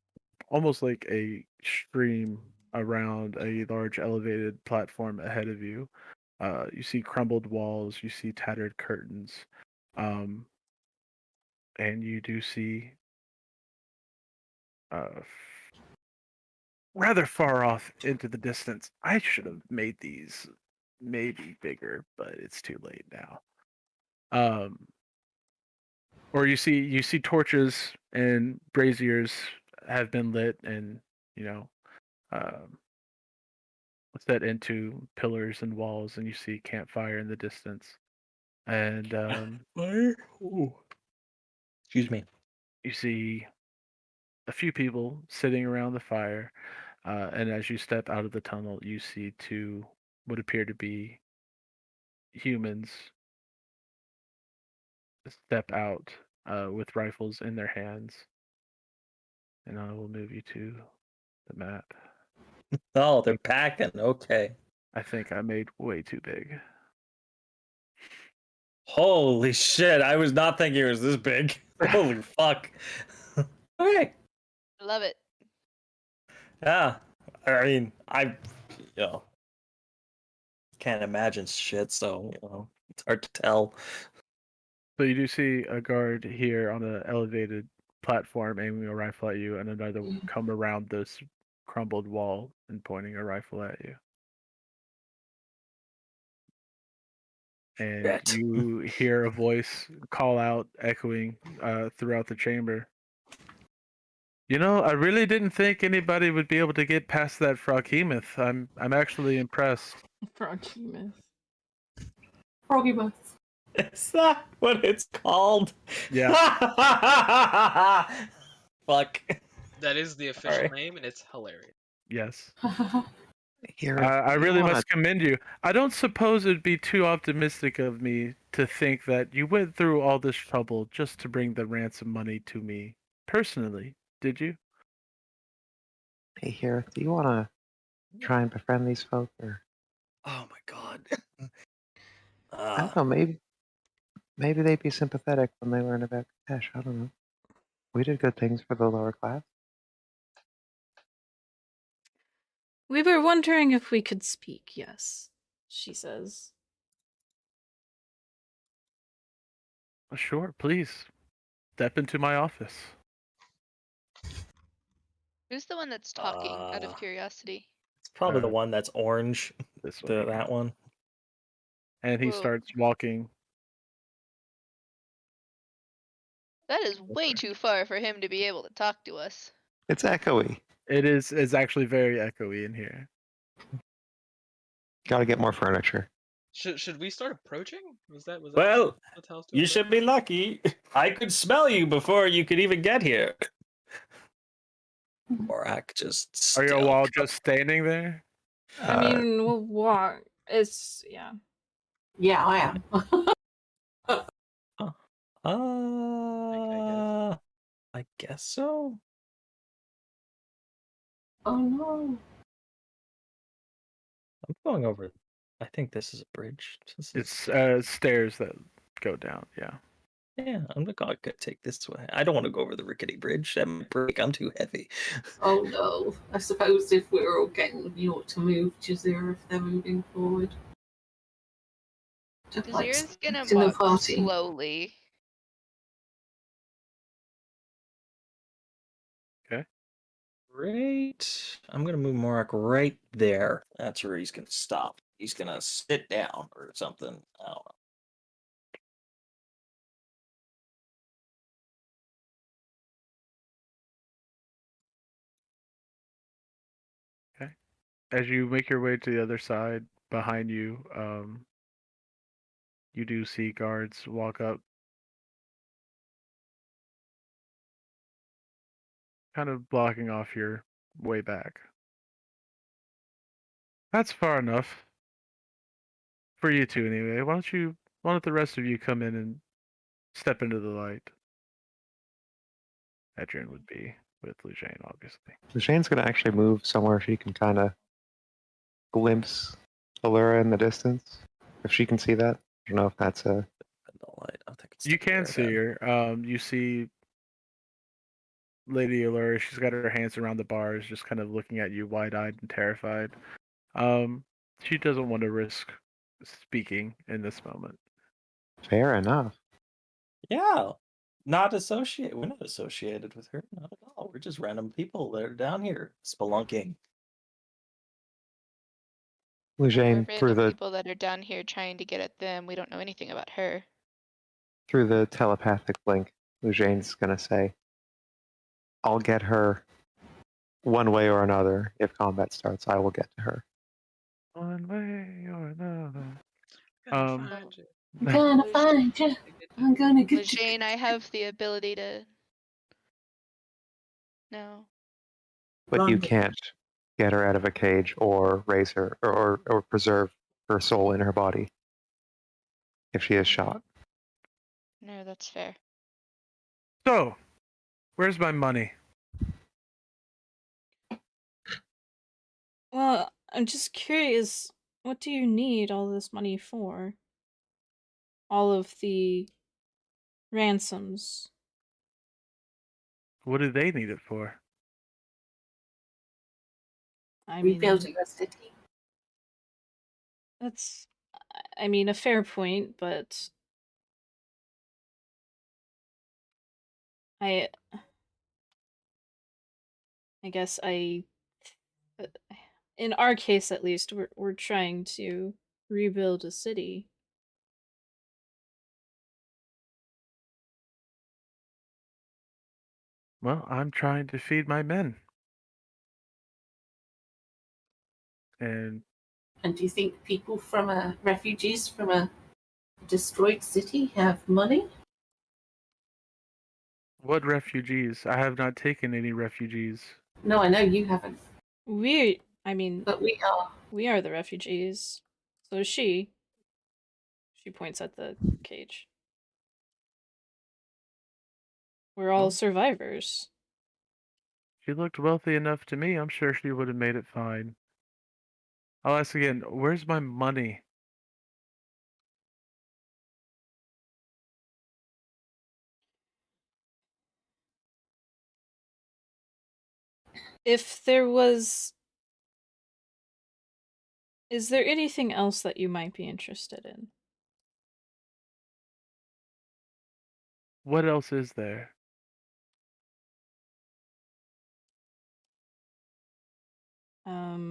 almost like a stream around a large elevated platform ahead of you. You see crumbled walls, you see tattered curtains, and you do see rather far off into the distance. I should have made these maybe bigger, but it's too late now. Or you see torches and braziers have been lit, and set into pillars and walls, and you see campfire in the distance. And Fire? Ooh. Excuse me. you see a few people sitting around the fire. And as you step out of the tunnel, you see 2 what appear to be humans step out with rifles in their hands. And I will move you to the map. Oh, they're packing. Okay. I think I made way too big. Holy shit! I was not thinking it was this big. Holy fuck! Okay. I love it. Yeah. I mean, can't imagine shit. So it's hard to tell. So you do see a guard here on an elevated platform aiming a rifle at you, and another come around this crumbled wall and pointing a rifle at you. And Shit. you hear a voice call out, echoing throughout the chamber. I really didn't think anybody would be able to get past that froghemoth. I'm actually impressed. Froghemoth. Froggy Moth. Is that what it's called? Yeah. Fuck. That is the official Sorry. name, and it's hilarious. Yes. Here, I you really wanna- must commend you. I don't suppose it'd be too optimistic of me to think that you went through all this trouble just to bring the ransom money to me personally, did you? Hey, here. Do you want to try and befriend these folk, or Oh my god. I don't know? Maybe they'd be sympathetic when they learn about cash. I don't know. We did good things for the lower class. We were wondering if we could speak, yes, she says. Sure, please. Step into my office. Who's the one that's talking out of Uh, curiosity? It's probably the Uh, one that's orange. This one. That one. And he Whoa. starts walking. That is way too far for him to be able to talk to us. It's echoey. It's actually very echoey in here. Got to get more furniture. Should we start approaching? Was that Well, what tells us to you approach? should be lucky. I could smell you before you could even get here. Morak just. Are you still all co- just standing there? I mean, we'll walk. It's, yeah. Yeah, I am. I guess so. Oh no. I'm going over. I think this is a bridge. It's stairs that go down. Yeah. Yeah, I'm gonna go take this way. I don't want to go over the rickety bridge. That might break. I'm too heavy. Oh no. I suppose if we're all getting you ought to move Jazira if they're moving forward. Just like Zira's gonna in the walk party. slowly. Great. I'm gonna move Morak right there. That's where he's gonna stop. He's gonna sit down or something. I don't know. As you make your way to the other side, behind you, you do see guards walk up, kind of blocking off your way back. That's far enough for you two, anyway. Why don't the rest of you come in and step into the light? Adyrn would be with Lujane, obviously. Shane's gonna actually move somewhere she can kind of glimpse Allura in the distance. If she can see that. I don't know if that's a. The light. I think it's You still can there see then. her. You see Lady Allura. She's got her hands around the bars, just kind of looking at you, wide-eyed and terrified. She doesn't want to risk speaking in this moment. Fair enough. Yeah. Not associated. We're not associated with her. Not at all. We're just random people that are down here spelunking. We're Lujane, through random the people that are down here trying to get at them. We don't know anything about her. telepathic link, Lujane's gonna say, "I'll get her one way or another. If combat starts, I will get to her." One way or another. Gonna find you. I'm gonna find you. I'm gonna get you. Lejane, I have the ability to. No. But you Blonde. can't get her out of a cage or raise her or preserve her soul in her body if she is shot. No, that's fair. So, where's my money? Well, I'm just curious, what do you need all this money for? All of the ransoms. What do they need it for? I mean, Rebuilding a city. that's, I mean, a fair point, but I guess in our case at least, we're trying to rebuild a city. Well, I'm trying to feed my men. And And do you think people from refugees from a destroyed city have money? what refugees? I have not taken any refugees. No, I know you haven't, I mean, but we are. we are the refugees. So is she. She points at the cage. We're all Well, survivors. she looked wealthy enough to me. I'm sure she would have made it fine. I'll ask again, where's my money? If there was... Is there anything else that you might be interested in? What else is there?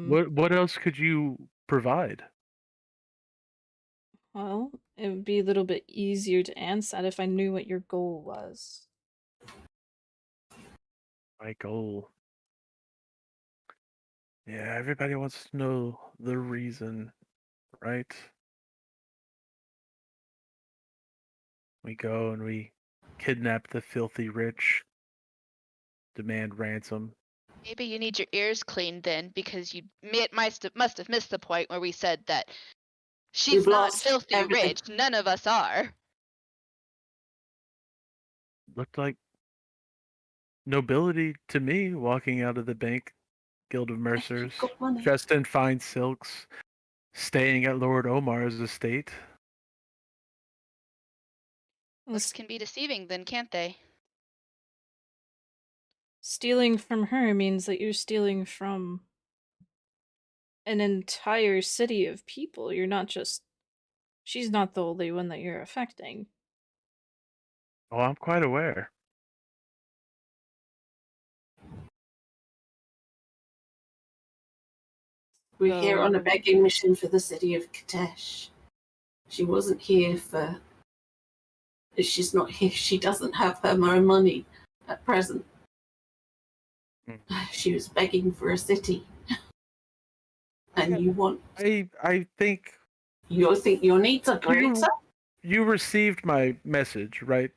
What else could you provide? Well, it would be a little bit easier to answer that if I knew what your goal was. My goal. Yeah, everybody wants to know the reason, right? We go and we kidnap the filthy rich, demand ransom. Maybe you need your ears cleaned then, because you must have missed the point where we said that she's We've not lost filthy everything. rich. None of us are. looked like nobility to me walking out of the Bank Guild of Mercers, got money. dressed in fine silks, staying at Lord Omar's estate. Looks can be deceiving then, can't they? Stealing from her means that you're stealing from an entire city of people. You're not just. She's not the only one that you're affecting. Oh, I'm quite aware. We're here on a So- begging mission for the city of Katesh. She wasn't here for. She's not here. She doesn't have her own money at present. She was begging for a city. And you want. I think You think your needs are greater? you received my message, right?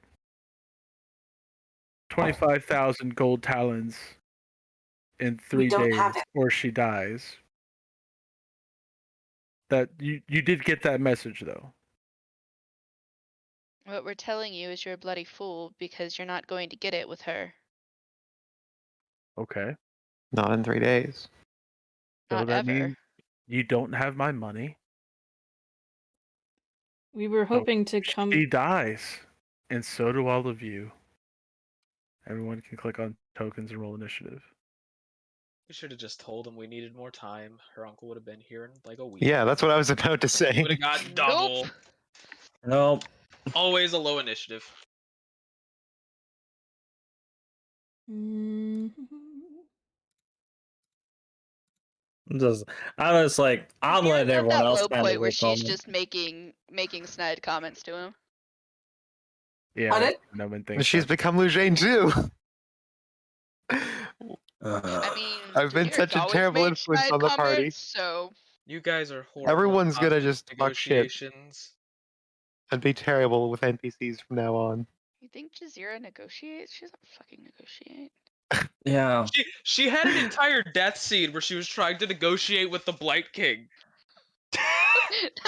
25,000 gold talons in 3 don't days, have it. or she dies. That you did get that message though. What we're telling you is you're a bloody fool because you're not going to get it with her. Okay. Not in 3 days. So Not that ever. means you don't have my money. We were hoping to She come. dies, and so do all of you. Everyone can click on tokens and roll initiative. We should have just told him we needed more time. Her uncle would have been here in like a week. Yeah, that's what I was about to say. Would have got double. Nope. Always a low initiative. Mhm. I'm just like, I'm You're letting at everyone that else low kind point of where work on she's it. just making snide comments to him. Yeah, Pardon? no one thinks She's that. become Lujane too. I mean, I've been Jazira's such a always terrible made influence snide on the party. comments, so You guys are horrible. Everyone's at gonna hostage just fuck shit negotiations. and be terrible with NPCs from now on. you think Jazira negotiates? She doesn't fucking negotiate. Yeah. She had an entire death scene where she was trying to negotiate with the Blight King.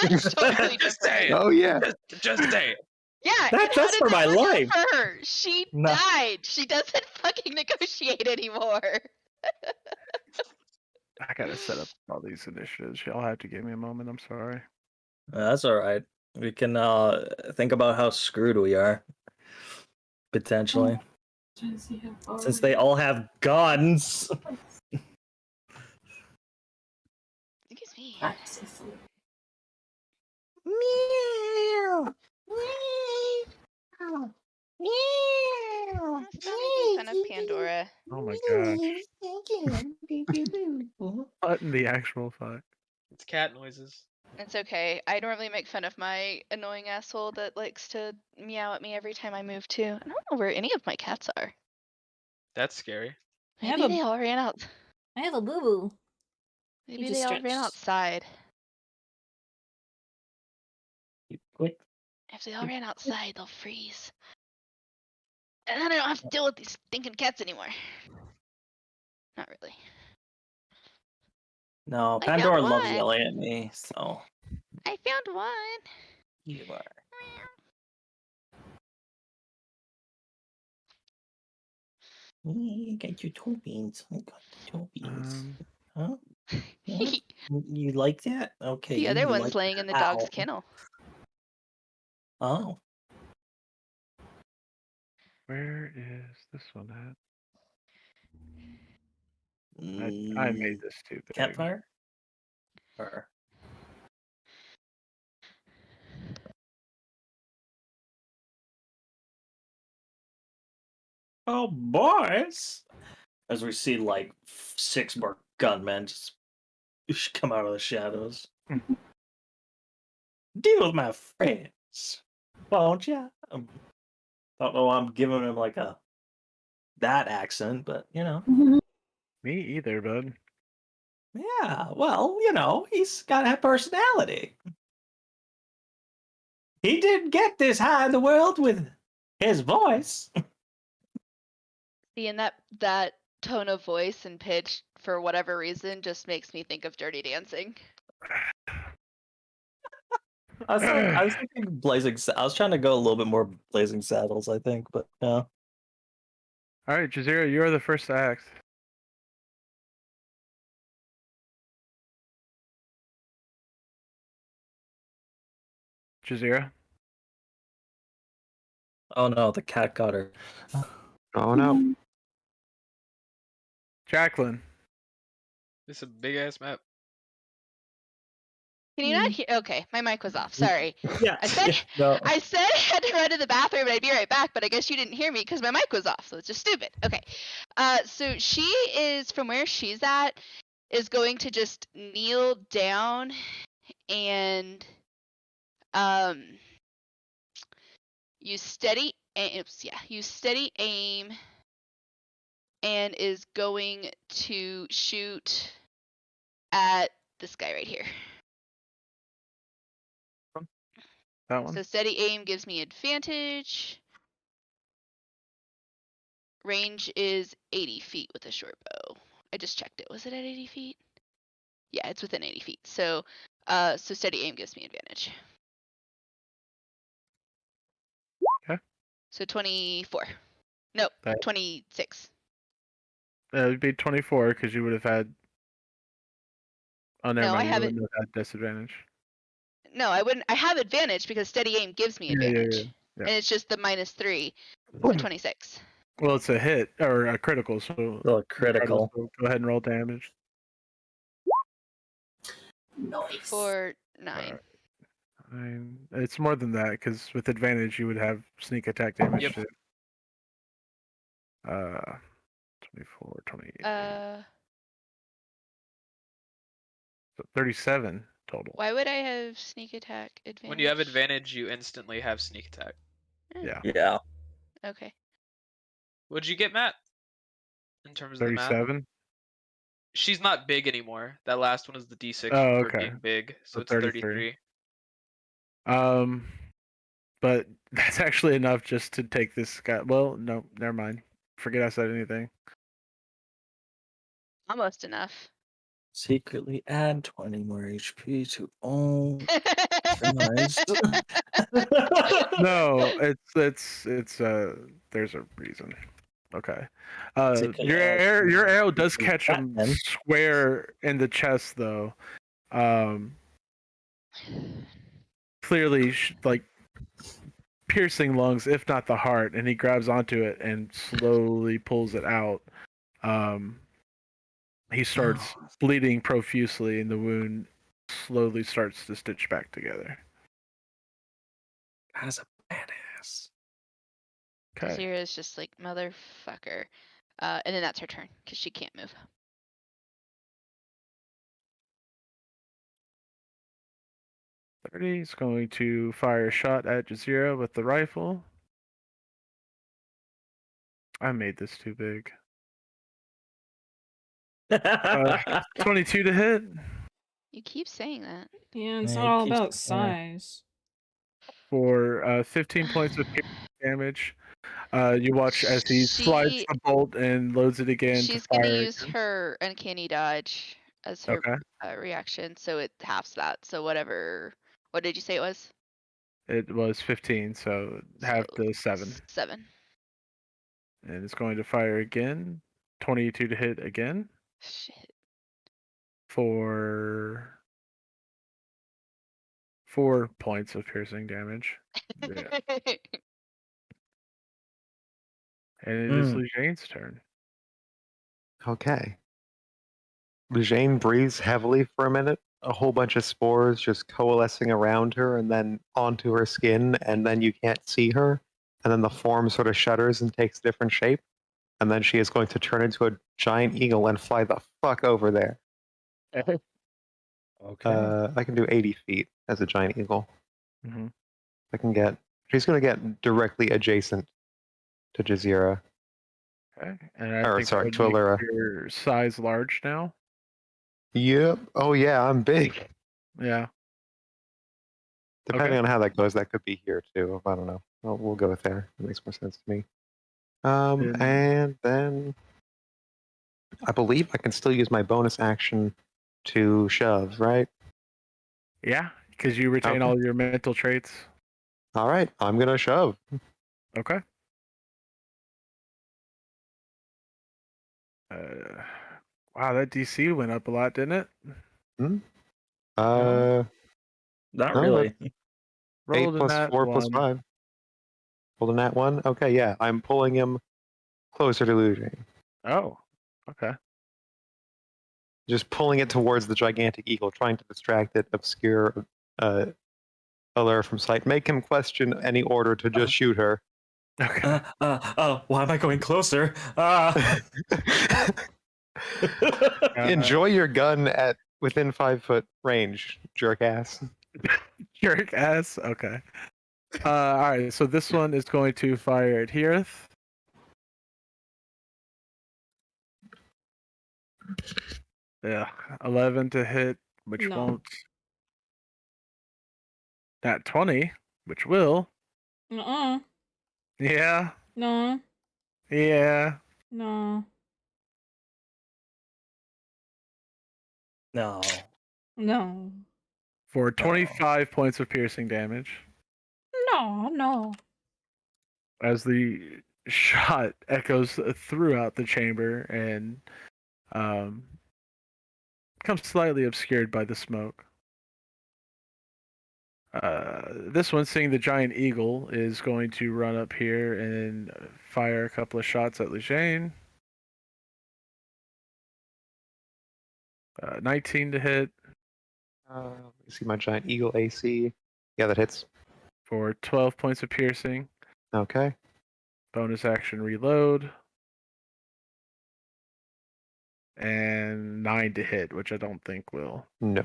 That's totally Just say different. it. Oh yeah. Just say it. Yeah, That- and how that's did for that my work out life. for her? She No. died. She doesn't fucking negotiate anymore. I gotta set up all these initiatives. Y'all have to give me a moment. I'm sorry. That's all right. We can think about how screwed we are. Potentially. Since they all have guns. Excuse me. Meow. Oh, stop making fun of Pandora. Oh my gosh. What in the actual fuck? It's cat noises. It's okay. I normally make fun of my annoying asshole that likes to meow at me every time I move too. I don't know where any of my cats are. That's scary. I have Maybe a- they all ran out. I have a boo boo. Maybe just they all ran stretched. outside. Quick. If they all ran outside, they'll freeze. And then I don't have to deal with these stinking cats anymore. Not really. No, I Pandora found loves one. yelling at me, so I found one. you are. I got your toe beans. I got the toe beans. Huh? Yeah? You like that? Okay. The other you one's like laying in the that. dog's Ow. kennel. Oh. Where is this one at? I made this too big. Campfire? Or oh, boys! As we see like 6 more gunmen just come out of the shadows. Deal with my friends, won't ya? Don't know why I'm giving him like that accent, but you know. Me either, bud. Yeah, well, you know, he's got a personality. He didn't get this high in the world with his voice. See, and that tone of voice and pitch, for whatever reason, just makes me think of Dirty Dancing. I was thinking Blazing. I was trying to go a little bit more Blazing Saddles, I think, but yeah. All right, Jazeera, you are the first to act. Jazeera? Oh no, the cat got her. Oh no. Jacqueline? This is a big ass map. Can you not hear? Okay, my mic was off. Sorry. Yeah. I said yeah, no. I said I had to run to the bathroom and I'd be right back, but I guess you didn't hear me because my mic was off, so it's just stupid. Okay. So she is from where she's at is going to just kneel down and use steady use steady aim and is going to shoot at this guy right here. That one? So steady aim gives me advantage. Range is 80 feet with a short bow. I just checked it. Was it at 80 feet? Yeah, it's within 80 feet. So so steady aim gives me advantage. Okay. So 24. Nope, That- 26. It would be 24 because you would have had. Oh, never No, I mind. You haven't. wouldn't have had disadvantage. No, I wouldn't. I have advantage because steady aim gives me Yeah, yeah, advantage. yeah. And it's just the -3, so 26. Well, it's a hit or a critical, so Well, critical. so go ahead and roll damage. Nice. For 9. It's more than that because with advantage you would have sneak attack damage Yep. too. 24, 28. So 37 total. Why would I have sneak attack advantage? When you have advantage, you instantly have sneak attack. Yeah. Yeah. Okay. What'd you get, Matt? In terms of the math? 37. She's not big anymore. That last one is the D6 Oh, for okay. being big, so So it's 33. But that's actually enough just to take this guy. Well, no, never mind. Forget I said anything. Almost enough. Secretly add 20 more HP to all guys. No, it's there's a reason. Okay. Secretly Your add arrow does 20 catch him Batman. square in the chest though. Clearly like piercing lungs, if not the heart, and he grabs onto it and slowly pulls it out. He starts bleeding profusely, and the wound slowly starts to stitch back together. As a badass. Okay. Zira's just like, motherfucker. And then that's her turn, because she can't move. He's going to fire a shot at Jazeera with the rifle. I made this too big. 22 to hit. You keep saying that. Yeah, it's Yeah, not all it keeps about going. size. For 15 points of damage. You watch as he slides She- the bolt and loads it again. She's to fire gonna use again. her uncanny dodge as her Okay. reaction, so it halves that. So whatever. What did you say it was? It was 15, so half So the 7. 7. And it's going to fire again. 22 to hit again. Shit. For 4 points of piercing damage. Yeah. And it is Lujane's turn. Okay. Lujane breathes heavily for a minute. A whole bunch of spores just coalescing around her and then onto her skin, and then you can't see her. And then the form sort of shudders and takes a different shape. And then she is going to turn into a giant eagle and fly the fuck over there. Okay. I can do 80 feet as a giant eagle. Mm-hmm. I can get. She's going to get directly adjacent to Jazeera. Okay. And I Or, think sorry, that to would make Allura. your size large now. Yep. Oh yeah, I'm big. Yeah. Depending on how that goes, that could be here too. I don't know. We'll go with there. It makes more sense to me. And then I believe I can still use my bonus action to shove, right? Yeah, because you retain Okay. all your mental traits. All right, I'm gonna shove. Okay. Wow, that DC went up a lot, didn't it? Hmm? No. Not No, really. Rolled 8 in plus that 4 plus one. 5. Holding that one. Okay, yeah, I'm pulling him closer to losing. Oh, okay. Just pulling it towards the gigantic eagle, trying to distract it, obscure Allure from sight. Make him question any order to just shoot her. Okay. Why am I going closer? Ah. Enjoy your gun at within 5-foot range, jerk ass. Jerk ass. Okay. All right. So this one is going to fire at Hearth. Yeah, 11 to hit, which No. won't. That 20, which will. Uh-uh. Yeah. No. Yeah. No. No. No. For 25 points of piercing damage. No. As the shot echoes throughout the chamber and becomes slightly obscured by the smoke. This one, seeing the giant eagle, is going to run up here and fire a couple of shots at Lejane. 19 to hit Let me see my giant eagle AC. Yeah, that hits. for 12 points of piercing. Okay. Bonus action reload. And 9 to hit, which I don't think will. No.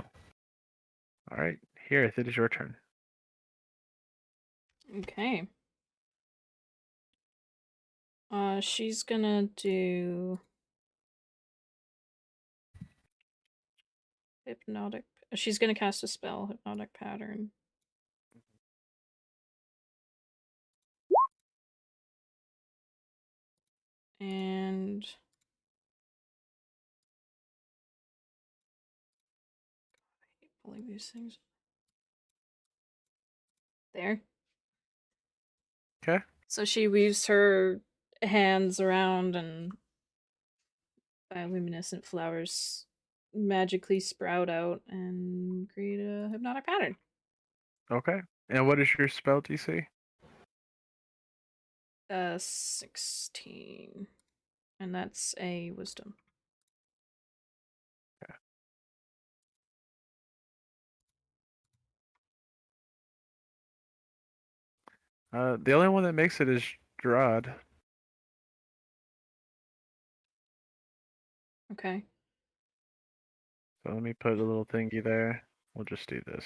All right, Hearth, it is your turn. Okay. She's gonna do hypnotic. She's gonna cast a spell, hypnotic pattern. And I hate pulling these things. There. Okay. So she weaves her hands around and bioluminescent flowers magically sprout out and create a hypnotic pattern. Okay. And what is your spell DC? 16. And that's a wisdom. The only one that makes it is Gerard. Okay. So let me put a little thingy there. We'll just do this.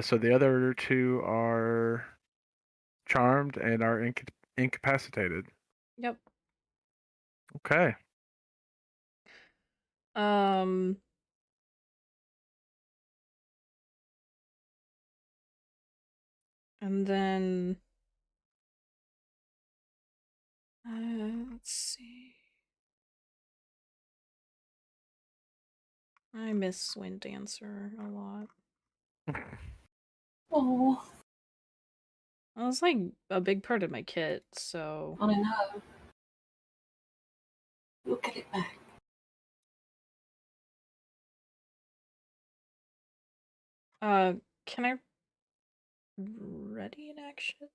So the other two are charmed and are incapacitated. Yep. Okay. And then let's see. I miss Wind Dancer a lot. Oh, That was like a big part of my kit, so I know. We'll get it back. can I ready in action?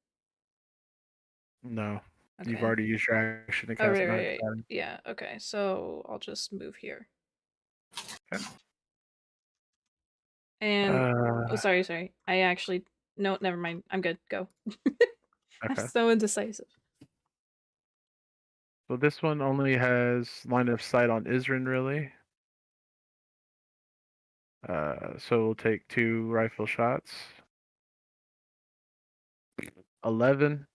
No. Okay. You've already used your action to Oh, cast right, Night right. Pattern. Yeah, okay. So I'll just move here. Okay. And oh, sorry. I actually no, never mind. I'm good. Go. I'm Okay. so indecisive. So this one only has line of sight on Adyrn, really. So we'll take 2 rifle shots. 11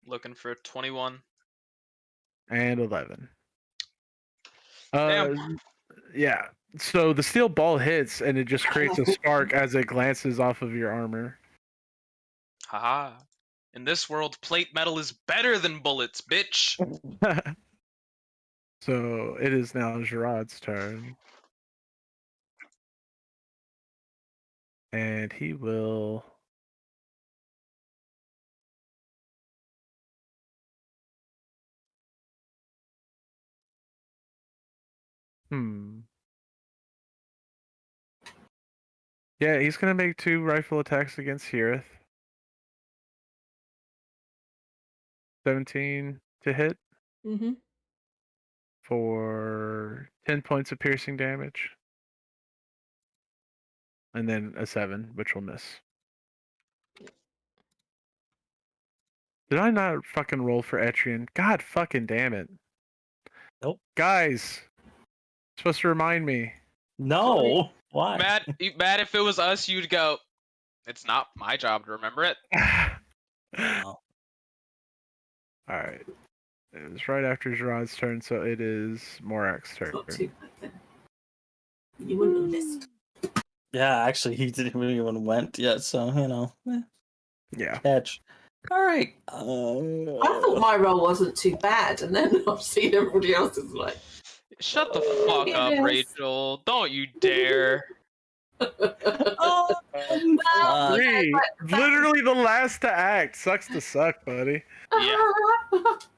Looking for 21. and 11. Damn. Yeah. So the steel ball hits and it just creates a spark as it glances off of your armor. Haha. In this world, plate metal is better than bullets, bitch. So it is now Gerard's turn. And he will Yeah, he's gonna make 2 rifle attacks against Hirith. 17 to hit Mm-hmm. for 10 points of piercing damage. And then a 7, which will miss. Did I not fucking roll for Etrian? God fucking damn it. Nope. Guys, supposed to remind me. No. Why? Matt, if it was us, you'd go, it's not my job to remember it. Oh. Alright. It was right after Gerard's turn, so it is Morak's turn. Not too bad then. You wouldn't have missed. Yeah, actually, he didn't even went yet, so Yeah. catch. All right. I thought my roll wasn't too bad, and then I've seen everybody else's like. Shut the fuck up, Yes. Rachel. Don't you dare. Oh, Well, Three. Literally the last to act. Sucks to suck, buddy. Yeah.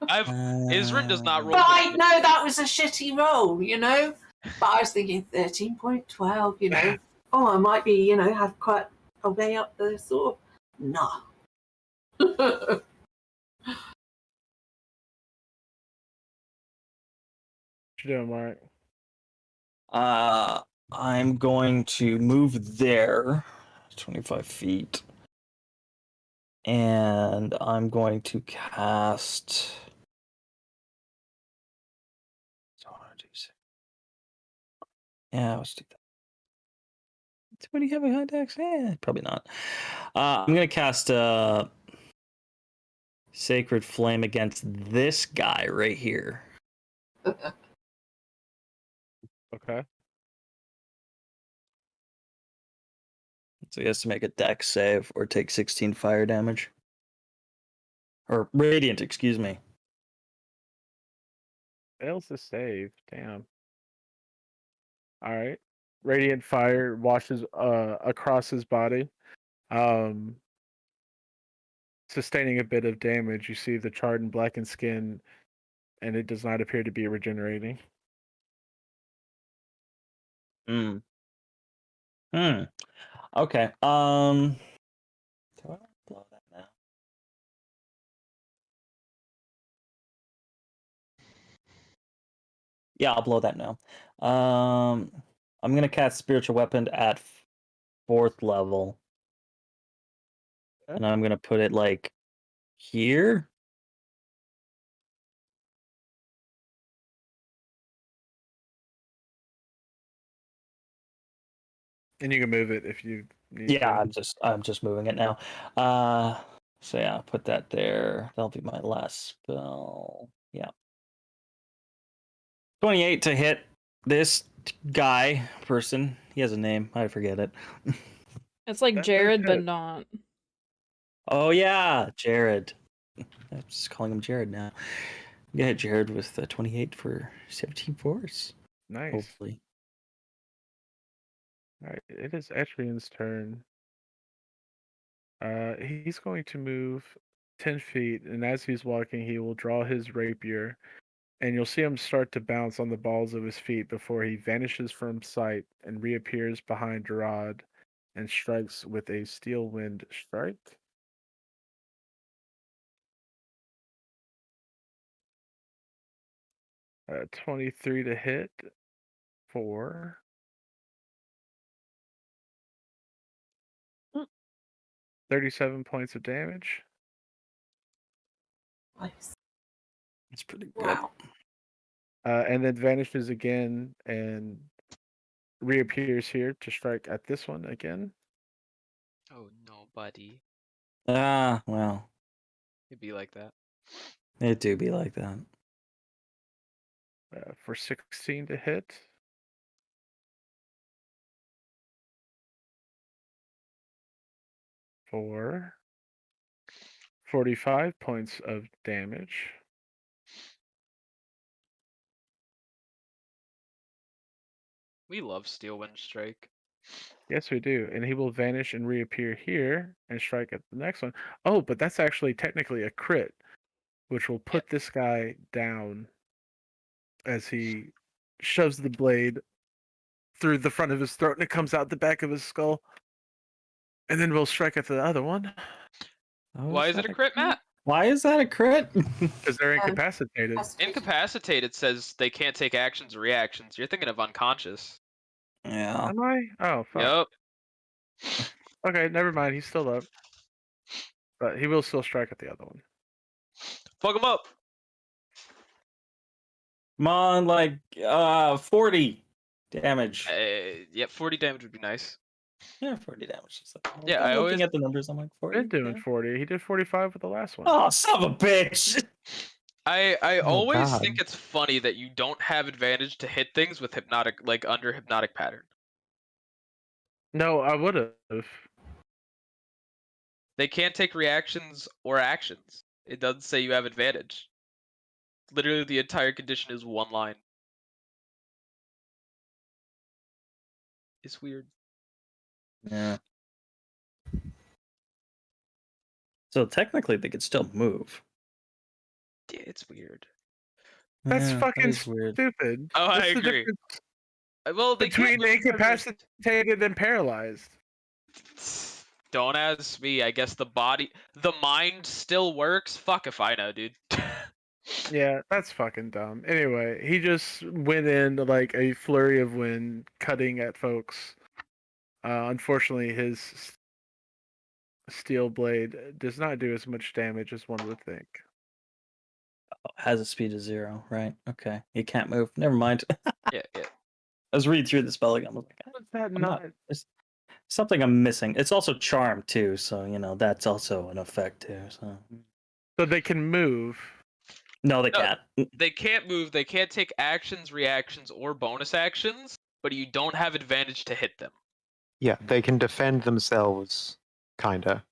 Isrin does not roll. But I know that was a shitty roll, you know. But I was thinking 13.12, you know. Oh, I might be, you know, have quite a way up the sort of. Nah. What you doing, Mark? I'm going to move there 25 feet. And I'm going to cast. Yeah, let's do that. Somebody have a high dex? Probably not. I'm gonna cast Sacred Flame against this guy right here. Okay. So he has to make a dex save or take 16 fire damage. Or radiant, excuse me. Fails to save. Damn. Alright. Radiant fire washes across his body. Sustaining a bit of damage. You see the charred and blackened skin, and it does not appear to be regenerating. Okay. Do I blow that now? Yeah, I'll blow that now. I'm gonna cast Spiritual Weapon at 4th level. Okay. And I'm gonna put it like here. And you can move it if you need Yeah, to. I'm just moving it now. So yeah, put that there. That'll be my last spell. Yeah. 28 to hit this person. He has a name. I forget it. It's like That Jared, does but hit. not. Oh yeah, Jared. I'm just calling him Jared now. I'm gonna hit Jared with 28 for 17 force. Nice. Hopefully. Alright, it is Etrian's turn. He's going to move 10 feet, and as he's walking, he will draw his rapier, and you'll see him start to bounce on the balls of his feet before he vanishes from sight and reappears behind Gerard and strikes with a steel wind strike. Uh, 23 to hit for 37 points of damage. Nice. That's pretty good. Wow. And then vanishes again and reappears here to strike at this one again. Oh no, buddy. Well, It'd be like that. it do be like that. For 16 to hit. For 45 points of damage. We love Steel Wind Strike. Yes, we do. And he will vanish and reappear here and strike at the next one. Oh, but that's actually technically a crit, which will put this guy down as he shoves the blade through the front of his throat, and it comes out the back of his skull. And then we'll strike at the other one Why is it a crit, Matt? Why is that a crit? because they're incapacitated. Incapacitated says they can't take actions or reactions. You're thinking of unconscious. Yeah. Am I? Oh, fuck. Yup. Okay, never mind. He's still up. But he will still strike at the other one. Fuck him up. Come on, like 40 damage. Yeah, 40 damage would be nice. Yeah, 40 damage. Yeah, I'm I looking always- at the numbers. I'm like 40. Been doing yeah. 40. He did 45 with the last one. Oh, son of a bitch! I Oh, always God. think it's funny that you don't have advantage to hit things with hypnotic, like under hypnotic pattern. No, I would have. They can't take reactions or actions. It doesn't say you have advantage. Literally, the entire condition is one line. It's weird. Yeah. So technically, they could still move. Yeah, it's weird. That's Yeah, that fucking is weird. stupid. Oh, I What's the agree. difference Well, they can't between move because incapacitated and paralyzed? Don't ask me. I guess the mind still works. Fuck if I know, dude. Yeah, that's fucking dumb. Anyway, he just went in like a flurry of wind, cutting at folks. Unfortunately, his steel blade does not do as much damage as one would think. Has a speed of 0, right? Okay. He can't move. Never mind. Yeah. I was reading through the spell again. I was like, What's that I'm not. There's something I'm missing. It's also charm too, so that's also an effect too. So they can move. No, they No. can't. They can't move. They can't take actions, reactions, or bonus actions. But you don't have advantage to hit them. Yeah, they can defend themselves, kinda.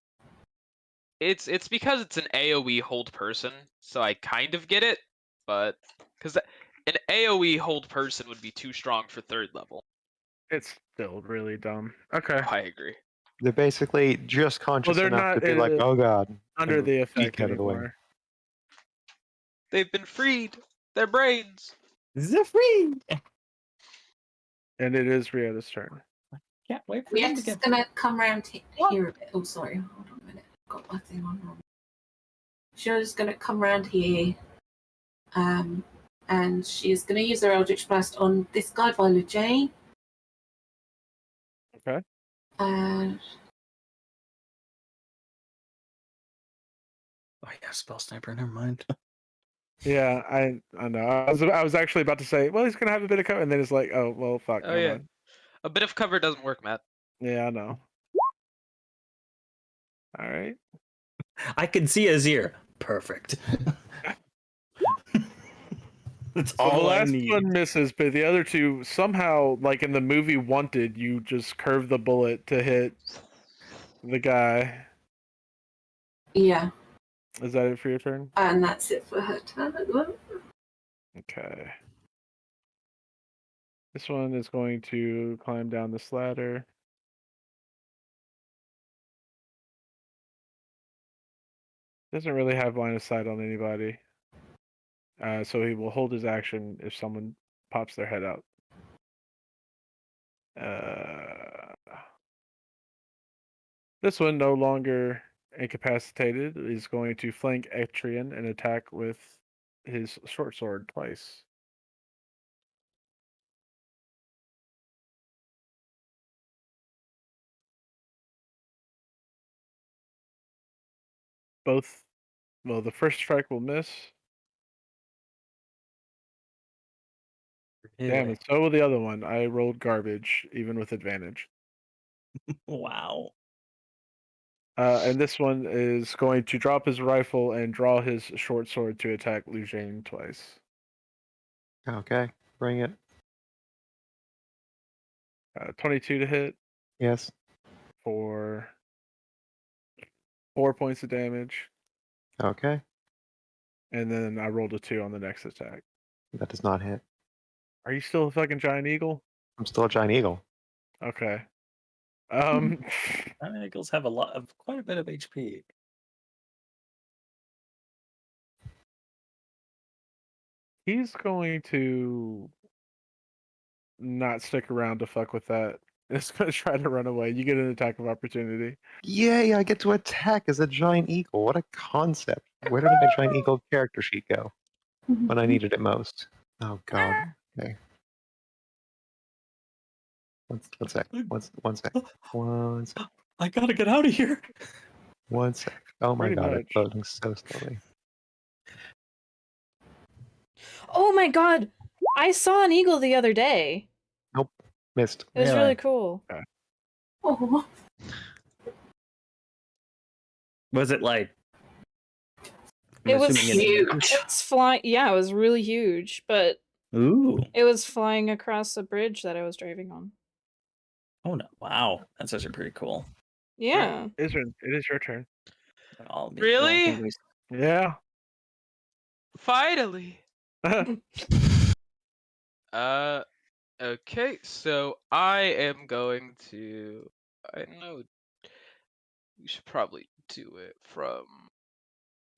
It's because it's an AoE hold person, so I kind of get it, but because an AoE hold person would be too strong for 3rd level. It's still really dumb. Okay. I agree. They're basically just conscious they're enough not, to be like, oh god. Under and the effect peek out of the way. anymore. They've been freed. Their brains. They're free. And it is Riota's turn. Can't wait for We're them to just get. gonna come around here a bit. Oh, sorry. Hold on a minute. I've got my thing on wrong. She's gonna come around here, and she's gonna use her Eldritch Blast on this guy, Viola Jane. Okay. Oh yeah, spell sniper. Never mind. Yeah, I know. I was actually about to say, well, he's gonna have a bit of cover, and then it's like, oh well, fuck. Oh never yeah. mind. A bit of cover doesn't work, Matt. Yeah, I know. All right. I can see his ear. Perfect. That's The all I last need. one misses, but the other two somehow, like in the movie Wanted, you just curve the bullet to hit the guy. Yeah, Is that it for your turn? and that's it for her turn at the moment. Okay. This one is going to climb down this ladder. Doesn't really have line of sight on anybody. So he will hold his action if someone pops their head out. This one, no longer incapacitated, is going to flank Adyrn and attack with his short sword twice. Both, well, the first strike will miss. Damn it, so will the other one. I rolled garbage, even with advantage. Wow. And this one is going to drop his rifle and draw his short sword to attack Lujane twice. Okay, bring it. 22 to hit Yes. for 4 points of damage. Okay. And then I rolled a 2 on the next attack. That does not hit. Are you still a fucking giant eagle? I'm still a giant eagle. Okay. Giant eagles have quite a bit of HP. He's going to not stick around to fuck with that. It's gonna try to run away. You get an attack of opportunity. Yay, I get to attack as a giant eagle. What a concept. Where did my giant eagle character sheet go when I needed it most? Oh, God. Okay. One sec. One sec. One sec. I gotta get out of here. One sec. Oh my Pretty God, much. it's loading so slowly. Oh my god! I saw an eagle the other day. Missed. It was Really? really cool. Oh, Was it like? It was assuming huge. It's flying. Yeah, it was really huge, but Ooh. it was flying across a bridge that I was driving on. Oh no! Wow, that's actually pretty cool. Yeah. Adyrn, it is your turn. I'll be Really? going through Yeah. Finally. Okay, so I am going to. I know we should probably do it from.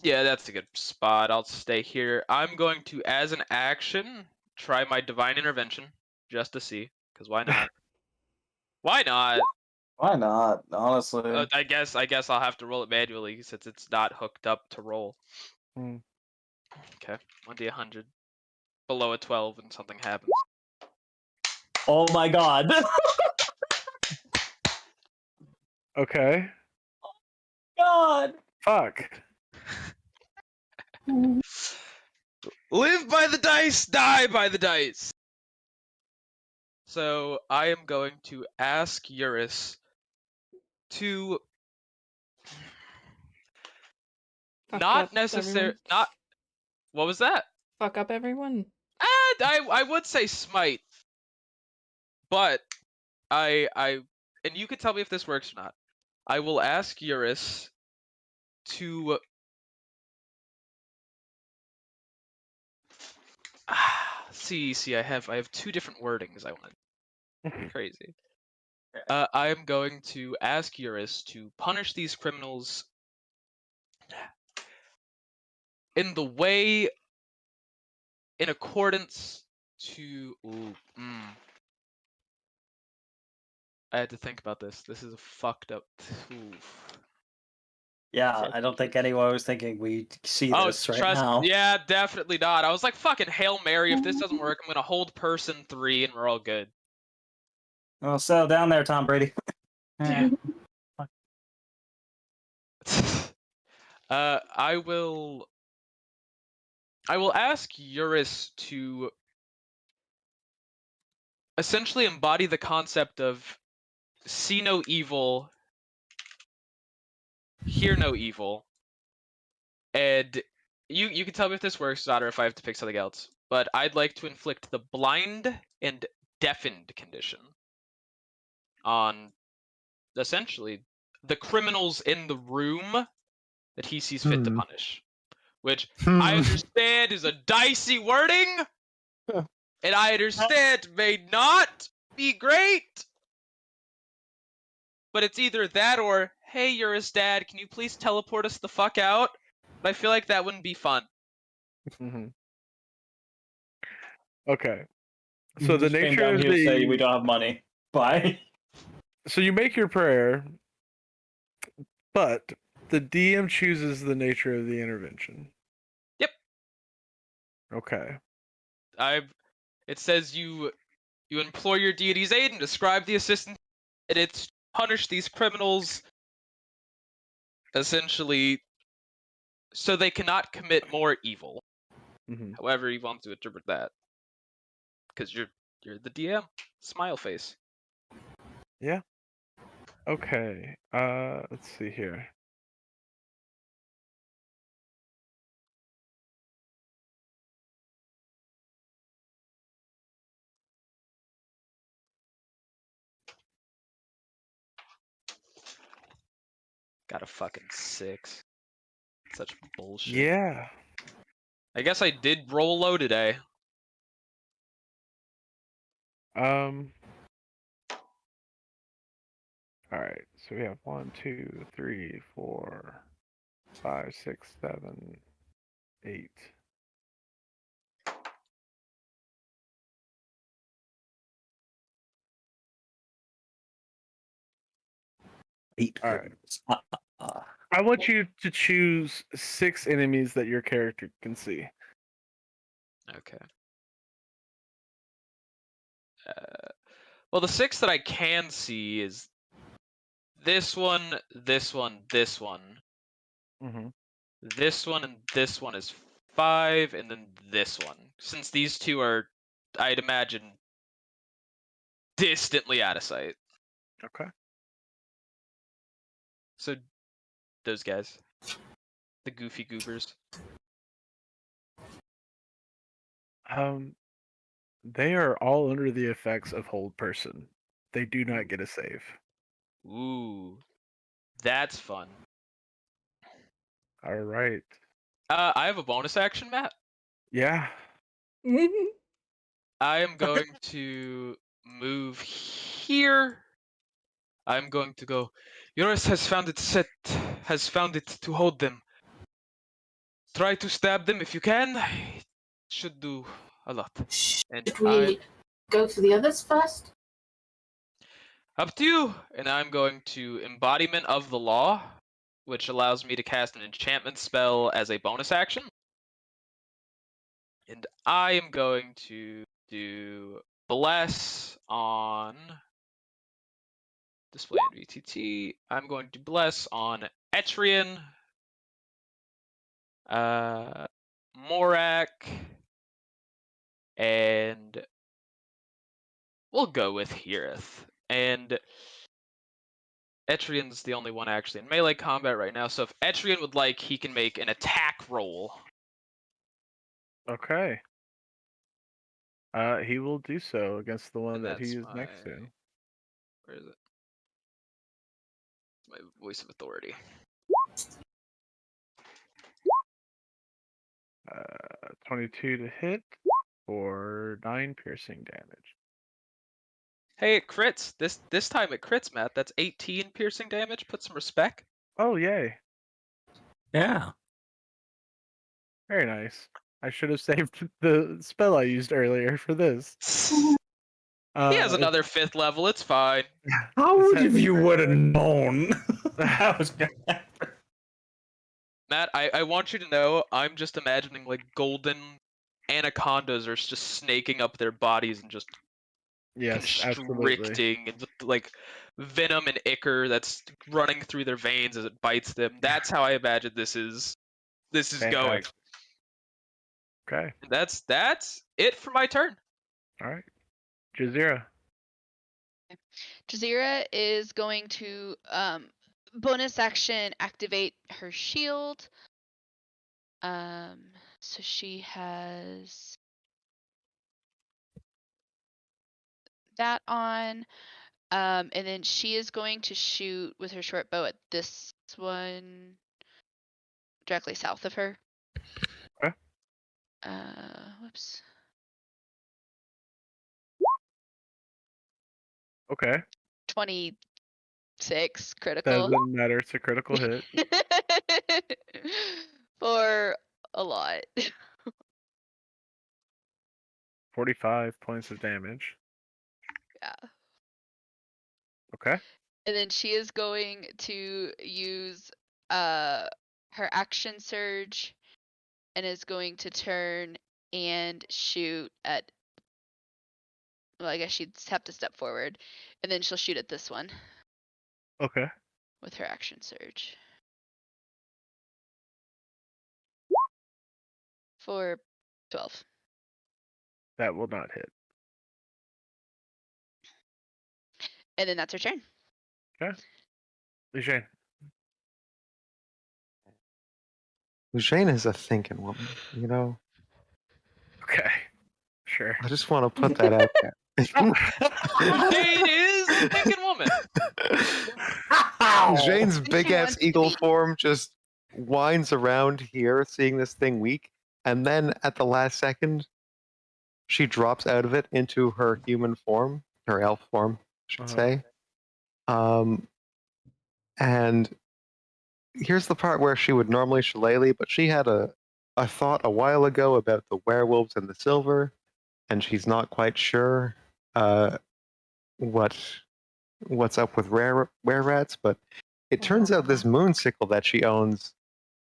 Yeah, that's a good spot. I'll stay here. I'm going to, as an action, try my divine intervention just to see, because why not? Why not? Why not? Honestly. I guess I'll have to roll it manually since it's not hooked up to roll. Hmm. Okay, 1d100. Below a 12 and something happens. Oh my god. Okay. God. Fuck. Live by the dice, die by the dice. So I am going to ask Eurus to Fuck not up necessarily everyone. not. What was that? Fuck up everyone. I would say smite, but I and you can tell me if this works or not. I will ask Eurus to see. I have two different wordings. I want. Crazy. I am going to ask Eurus to punish these criminals in the way, in accordance to. I had to think about this. This is a fucked up. Oof. Yeah, I don't think anyone was thinking we see Oh, this right trust. now. Yeah, definitely not. I was like, fucking Hail Mary. If this doesn't work, I'm gonna hold person 3 and we're all good. Oh, settle down there, Tom Brady. Eh. I will ask Eurus to essentially embody the concept of see no evil, hear no evil, and you can tell me if this works or not, or if I have to pick something else. But I'd like to inflict the blind and deafened condition on essentially the criminals in the room that he sees fit to punish, which I understand is a dicey wording, and I understand may not be great, but it's either that or, hey, you're his dad, can you please teleport us the fuck out? But I feel like that wouldn't be fun. Hmm. Okay. So the Just came nature down of here to say the we don't have money. Bye. so you make your prayer, but the DM chooses the nature of the intervention. Yep. Okay. It says you implore your deity's aid and describe the assistance, and it's punish these criminals essentially so they cannot commit more evil. Hmm. However you want to interpret that, because you're the DM. Smile face. Yeah. Okay. Let's see here. Got a fucking 6. Such bullshit. Yeah. I guess I did roll low today. All right. So we have 1, 2, 3, 4, 5, 6, 7, 8. 8 All right. goodness. I want you to choose 6 enemies that your character can see. Okay. Well, the 6 that I can see is this one, this one, this one. Mm-hmm. This one and this one is 5, and then this one. Since these two are, I'd imagine, distantly out of sight. Okay. So, those guys. The goofy goobers. They are all under the effects of hold person. They do not get a save. Ooh. That's fun. All right. I have a bonus action, Matt. Yeah. I am going to move here. I'm going to go. Eurus has found it to hold them. Try to stab them if you can. It should do a lot. And Should we go for the others first? Up to you. And I'm going to Embodiment of the Law, which allows me to cast an enchantment spell as a bonus action. And I am going to do Bless on display in VTT. I'm going to Bless on Etrian, Morak, and we'll go with Hirith. And Etrian's the only one actually in melee combat right now, so if Etrian would like, he can make an attack roll. Okay. He will do so against the one And that he that's is next to. Where is it? My voice of authority. 22 to hit for 9 piercing damage. Hey, it crits. This time it crits, Matt. That's 18 piercing damage. Put some respect. Oh, yay. Yeah. Very nice. I should have saved the spell I used earlier for this. He has another 5th level. It's fine. How Is would that- you would have known that was gonna happen? Matt, I want you to know I'm just imagining like golden anacondas are just snaking up their bodies and just Yes, absolutely. constricting and with like venom and ichor that's running through their veins as it bites them. That's how I imagine this is going. Fantastic. Okay. And that's it for my turn. All right. Jazeera. Jazeera is going to bonus action activate her shield. So she has that on. And then she is going to shoot with her short bow at this one directly south of her. Okay. Whoops. Okay. 26 critical. Doesn't matter. It's a critical hit. For a lot. 45 points of damage. Yeah. Okay. And then she is going to use her action surge and is going to turn and shoot at, well, I guess she'd have to step forward, and then she'll shoot at this one Okay. with her action surge. For 12. That will not hit. And then that's her turn. Eugene. Jane is a thinking woman, you know? Okay. Sure. I just want to put that out there. Jane is a thinking woman. Jane's She big ass wants to eagle be. form just winds around here, seeing this thing weak, and then at the last second, she drops out of it into her human form, her elf form, I should say. And here's the part where she would normally shillelagh, but she had a thought a while ago about the werewolves and the silver, and she's not quite sure what what's up with rare rats, but it turns out this moon sickle that she owns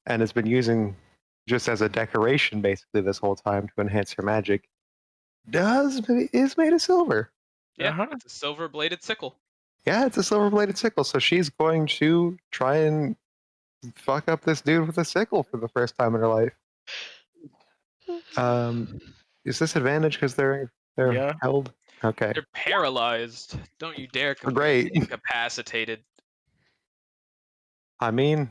and has been using just as a decoration basically this whole time to enhance her magic is made of silver. Yeah, it's a silver bladed sickle. Yeah, it's a silver bladed sickle. So she's going to try and fuck up this dude with a sickle for the first time in her life. Is this advantage because they're Yeah. held? Okay. They're paralyzed. Don't you dare compare Great. to incapacitated. I mean,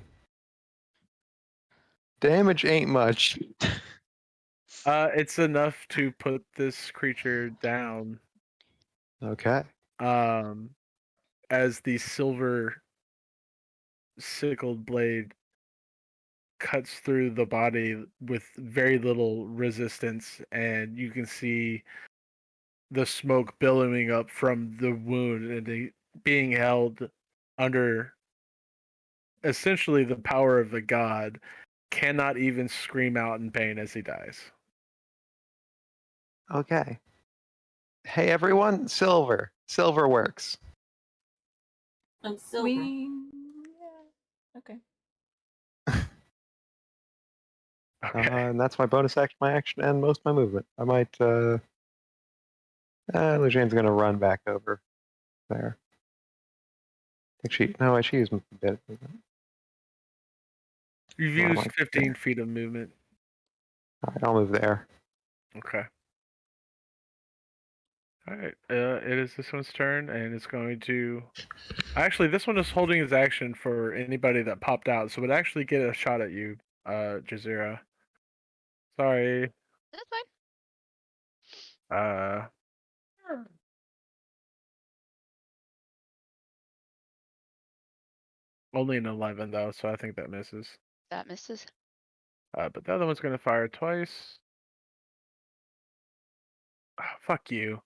damage ain't much. It's enough to put this creature down. Okay. As the silver sickled blade cuts through the body with very little resistance, and you can see the smoke billowing up from the wound and being held under essentially the power of the god, cannot even scream out in pain as he dies. Okay. Hey everyone, silver. Silver works. And silver. We. Yeah. Okay. Okay. And that's my bonus action, my action, and most of my movement. I might. Lucian's gonna run back over there. I think she used a bit of movement. You've Well, used like 15 feet of movement. All right, I'll move there. Okay. Alright, it is this one's turn, and it's going to... Actually, this one is holding his action for anybody that popped out, so it would actually get a shot at you, Jazeera. Sorry. That's fine. Only an 11, though, so I think that misses. That misses. But the other one's going to fire twice. Oh, fuck you.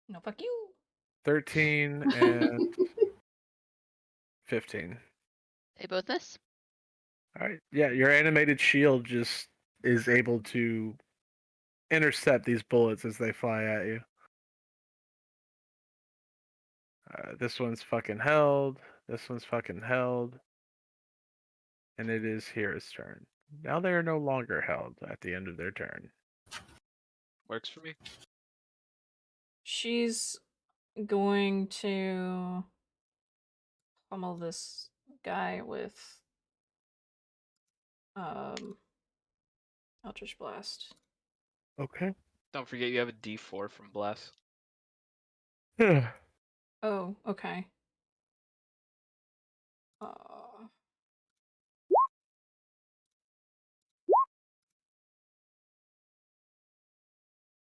No, fuck you. 13 and 15. They both miss. Alright, yeah, your animated shield just is able to intercept these bullets as they fly at you. This one's fucking held. This one's fucking held. And it is Hira's turn. Now they are no longer held at the end of their turn. Works for me. She's going to pummel this guy with Eldritch Blast. Okay. Don't forget you have a D4 from Blast. Oh, okay.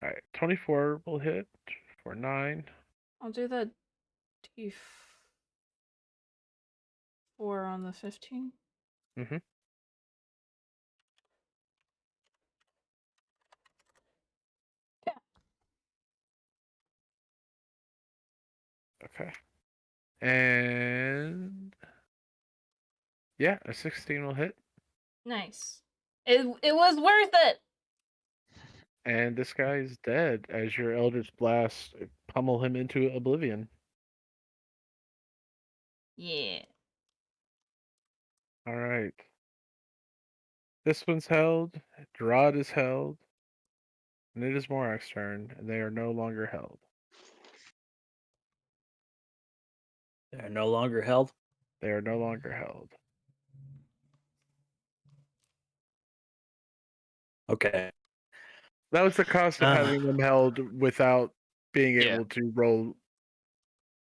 Alright, 24 will hit for 9. I'll do the D4 on the 15. Mm-hmm. Yeah. Okay. And yeah, a 16 will hit. Nice. It was worth it. And this guy is dead as your Eldritch Blast pummel him into oblivion. Yeah. Alright. This one's held. Gerard is held. And it is Morak's turn, and they are no longer held. They're no longer held. They are no longer held. Okay. That was the cost of having them held without being Yeah. able to roll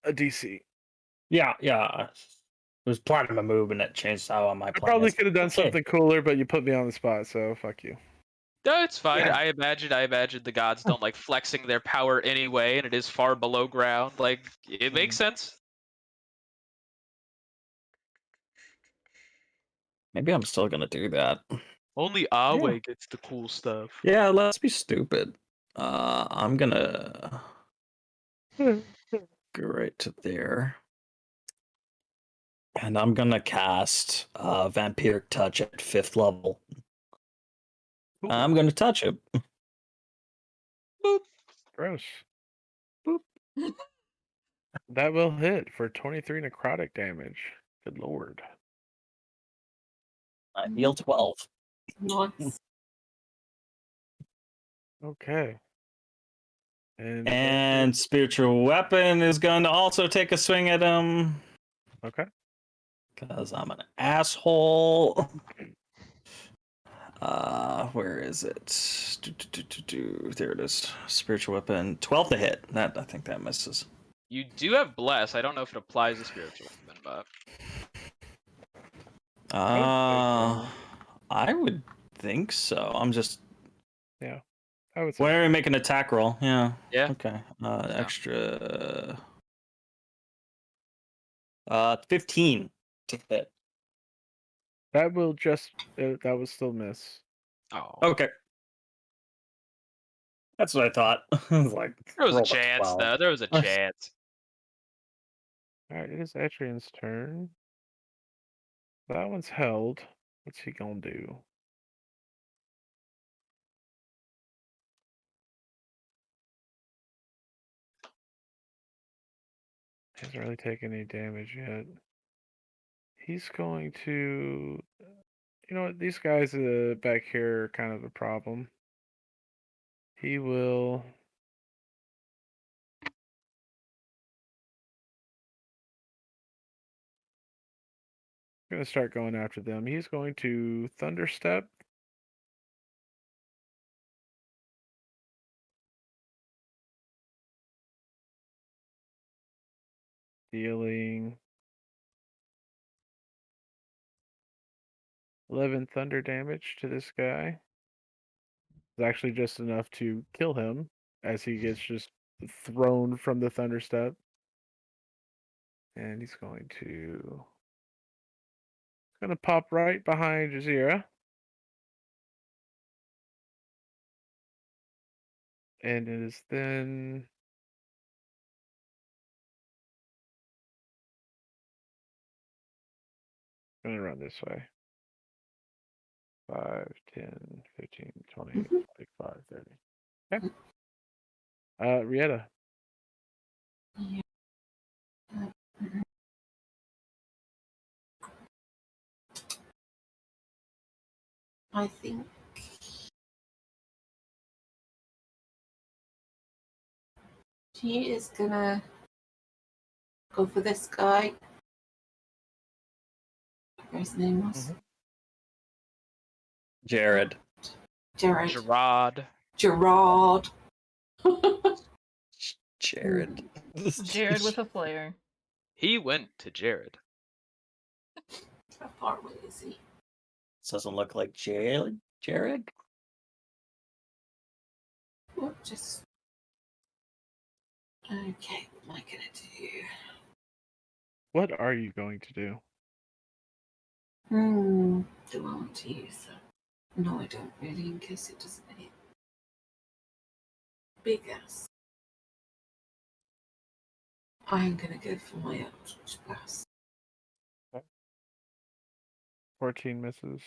a DC. Yeah. It was part of my move, and it changed how my I plan probably is. could have done Okay. something cooler, but you put me on the spot, so fuck you. No, it's fine. Yeah. I imagine the gods don't like flexing their power anyway, and it is far below ground. Like, it makes sense. Maybe I'm still gonna do that. Only Awe gets the cool stuff. Yeah, let's be stupid. I'm gonna go right to there. And I'm gonna cast Vampiric Touch at 5th level. Ooh. I'm gonna touch him. Boop. Gross. Boop. That will hit for 23 necrotic damage. Good lord. I heal 12. Nice. Okay. And spiritual weapon is going to also take a swing at him. Okay. Because I'm an asshole. Where is it? There it is. Spiritual weapon. 12 to hit. I think that misses. You do have bless. I don't know if it applies to spiritual weapon, but I would think so. I'm just. Yeah. I would say. Why are we making an attack roll? Yeah. yeah. Okay. Extra. 15 to hit. That will just. That will still miss. Oh. Okay. That's what I thought. I was like, There was a roll chance, 12. though. There was a chance. Alright, it is Adyrn's turn. That one's held. What's he gonna do? He hasn't really taken any damage yet. He's going to. You know what? These guys back here are kind of a problem. He will. Going to start going after them. He's going to Thunderstep. Dealing 11 thunder damage to this guy. It's actually just enough to kill him as he gets just thrown from the Thunderstep. And he's going to pop right behind Jazeera. And it is then going to run this way. 5, 10, 15, 20, 25, 30. Okay. Rieta. Yeah. I think she is gonna go for this guy. Whatever his name was. Jared. Jared. Gerard. Gerard. Jared. Jared with a flare. He went to Jared. How far away is he? Doesn't look like Jared. Jared? Oh, just. Okay, what am I gonna do? What are you going to do? Do I want to use that? No, I don't really, in case it doesn't hit. Big ass. I'm gonna go for my Eldritch Blast. 14 misses.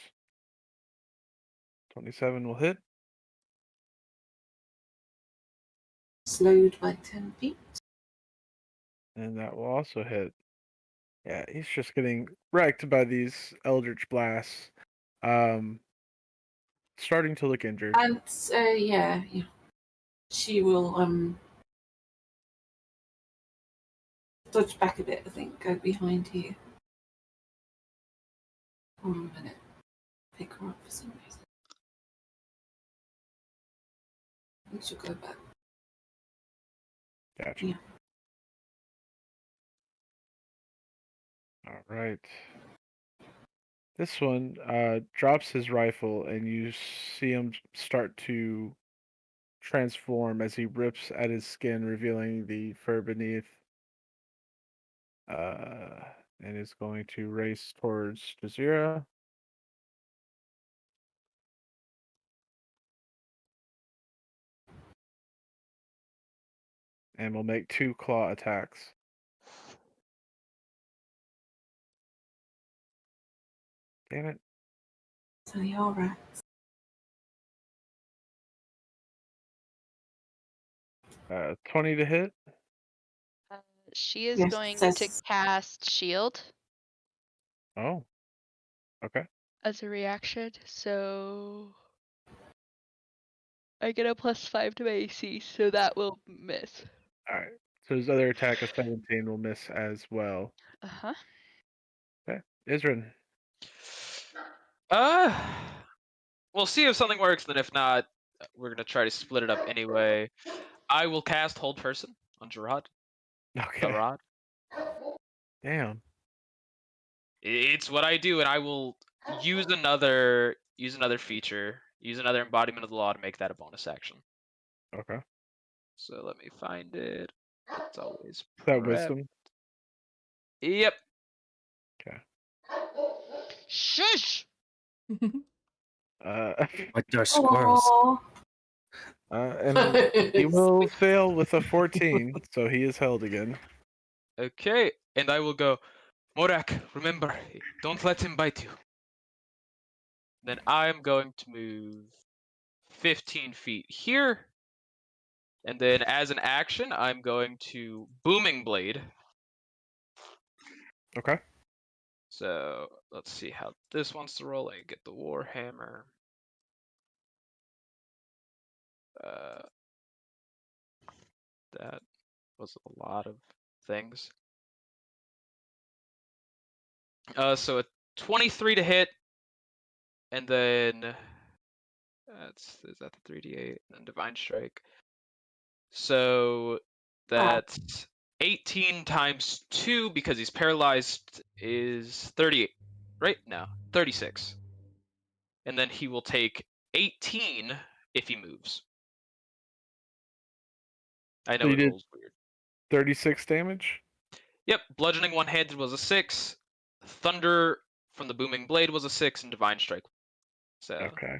27 will hit. Slowed by 10 feet. And that will also hit. Yeah, he's just getting wrecked by these Eldritch Blasts. Starting to look injured. And yeah. She will dodge back a bit, I think, go behind here. Hold on a minute. Pick her up for some reason. I think she'll go back. Gotcha. Yeah. All right. This one drops his rifle, and you see him start to transform as he rips at his skin, revealing the fur beneath. And is going to race towards Jazeera. And will make 2 claw attacks. Damn it. So you're right. 20 to hit. she is Yes, going it to says- cast shield Oh. Okay. as a reaction, so I get a +5 to my AC, so that will miss. All right. So his other attack of 17 will miss as well. Uh-huh. Okay. Adyrn. We'll see if something works, then if not, we're gonna try to split it up anyway. I will cast Hold Person on Gerard. Okay. Gerard. Damn. It's what I do, and I will use another feature, use another embodiment of the law to make that a bonus action. Okay. So let me find it. It's always That prep. wisdom. Yep. Shush! But they're squirrels. Aw. And he will fail with a 14, so he is held again. Okay, and I will go, Morak, remember, don't let him bite you. Then I'm going to move 15 feet here. And then as an action, I'm going to Booming Blade. Okay. So let's see how this wants to roll. I get the Warhammer. That was a lot of things. So a 23 to hit, and then is that the 3d8 and Divine Strike? So that's 18 times 2 because he's paralyzed is 38, right? No, 36. And then he will take 18 if he moves. I know So you it did- rolls weird. 36 damage? Yep, bludgeoning one-handed was a 6. Thunder from the booming blade was a 6, and Divine Strike. So. Okay.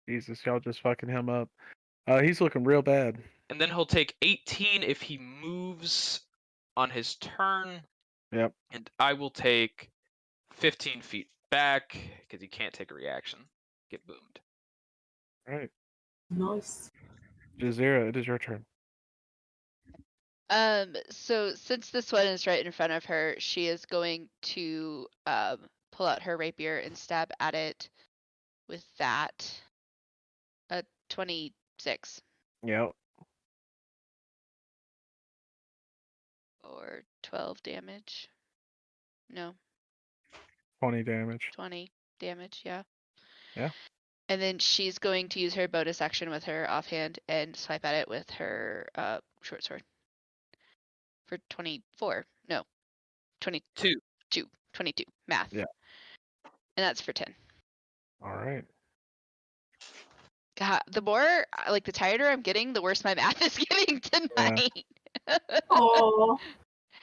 Jesus, y'all just fucking him up. He's looking real bad. And then he'll take 18 if he moves on his turn. Yep. And I will take 15 feet back because he can't take a reaction. Get boomed. All right. Nice. Jazeera, it is your turn. So since this one is right in front of her, she is going to pull out her rapier and stab at it with that. 26 Yep. or 12 damage. No, 20 damage. 20 damage, yeah. Yeah. And then she's going to use her bonus action with her offhand and swipe at it with her short sword. For 24. No. 22. 22. Math. Yeah. And that's for 10. All right. God, the more, like, the tireder I'm getting, the worse my math is getting tonight. Oh.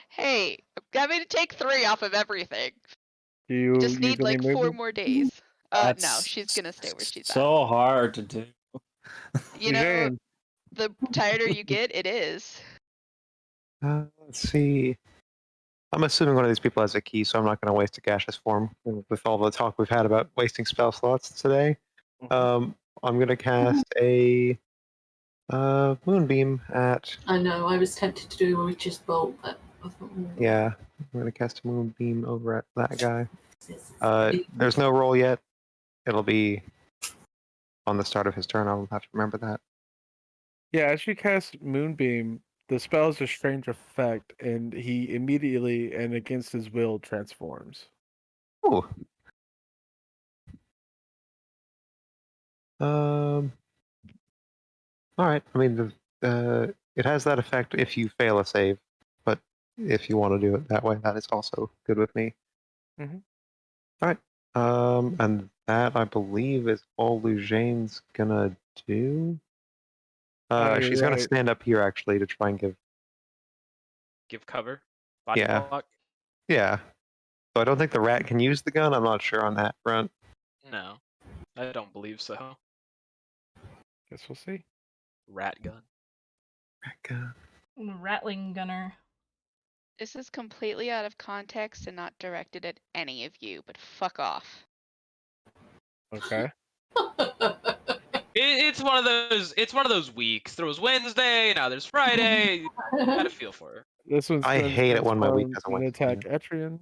Hey, got me to take 3 off of everything. Do you Just need, use any like, 4 movement? more days. No, That's she's gonna stay where she's at. so hard to do. You know, Jane. the tireder you get, it is. Let's see. I'm assuming one of these people has a key, so I'm not going to waste a gaseous form with all the talk we've had about wasting spell slots today. I'm going to cast a moonbeam at. I know, I was tempted to do a Witch's Bolt, but I thought, Yeah, I'm going to cast a moonbeam over at that guy. There's no roll yet. It'll be on the start of his turn. I'll have to remember that. Yeah, as you cast Moonbeam, the spell has a strange effect, and he immediately and against his will transforms. Oh. All right. I mean, it has that effect if you fail a save, but if you want to do it that way, that is also good with me. Mhm. All right. And that I believe is all Lujane's gonna do. You're She's gonna right. stand up here actually to try and Give cover. Body Yeah. block. Yeah. So I don't think the rat can use the gun. I'm not sure on that front. No, I don't believe so. Guess we'll see. Rat gun. I'm a rattling gunner. This is completely out of context and not directed at any of you, but fuck off. Okay. It's one of those. It's one of those weeks. There was Wednesday. Now there's Friday. You gotta feel for her. This one's I going to hate it when my week transform doesn't and work. attack Etrian.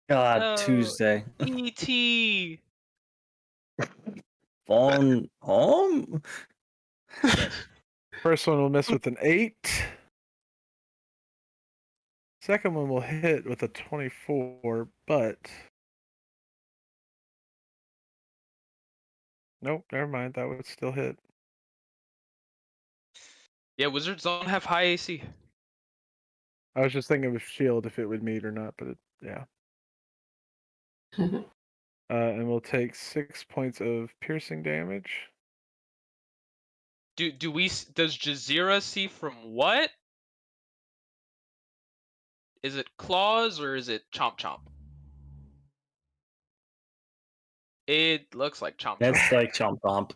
God, No. Tuesday. E.T. Phone home? Yes. First one will miss with an 8. Second one will hit with a 24, but... Nope, never mind. That would still hit. Yeah, wizards don't have high AC. I was just thinking of shield if it would meet or not, but yeah. And we'll take 6 points of piercing damage. Does Jazeera see from what? Is it claws or is it chomp chomp? It looks like chomp chomp. It's like chomp chomp.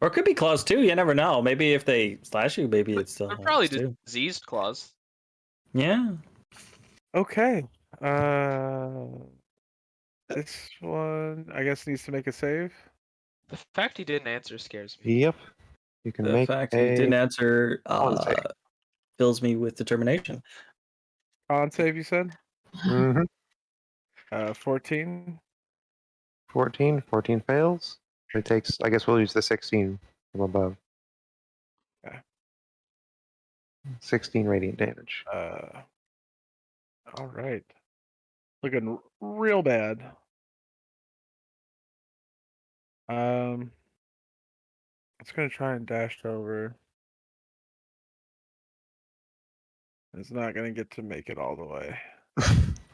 Or it could be claws too. You never know. Maybe if they slash you, maybe it's still They're probably helps too. diseased claws. Yeah. Okay. This one, I guess, needs to make a save. The fact he didn't answer scares me. Yep. You can The make fact he a didn't answer con save. fills me with determination. Con save, you said? Mhm. 14. 14. 14 fails. It takes. I guess we'll use the 16 from above. Okay. 16 radiant damage. All right. Looking real bad. It's gonna try and dash over. It's not gonna get to make it all the way.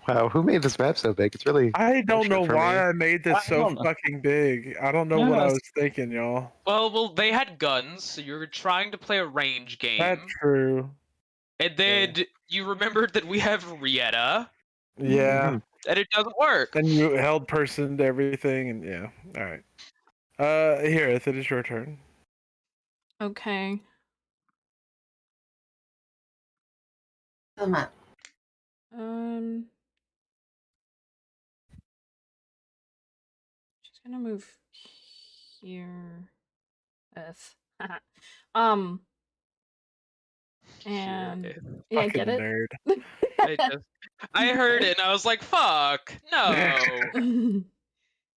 Wow, who made this map so big? It's really. I don't bullshit know for why me. I made this I so don't know. fucking big. I don't know what I Yes. was thinking, y'all. Well, they had guns, so you were trying to play a range game. That's true. And then you remembered that we have Rieta, Yeah. Mhm. and it doesn't work. And you held person to everything, and yeah. All right. Here, it is your turn. Okay. The map. Just gonna move here. Um. And yeah, Fucking get it. nerd. I heard it, and I was like, "Fuck, no."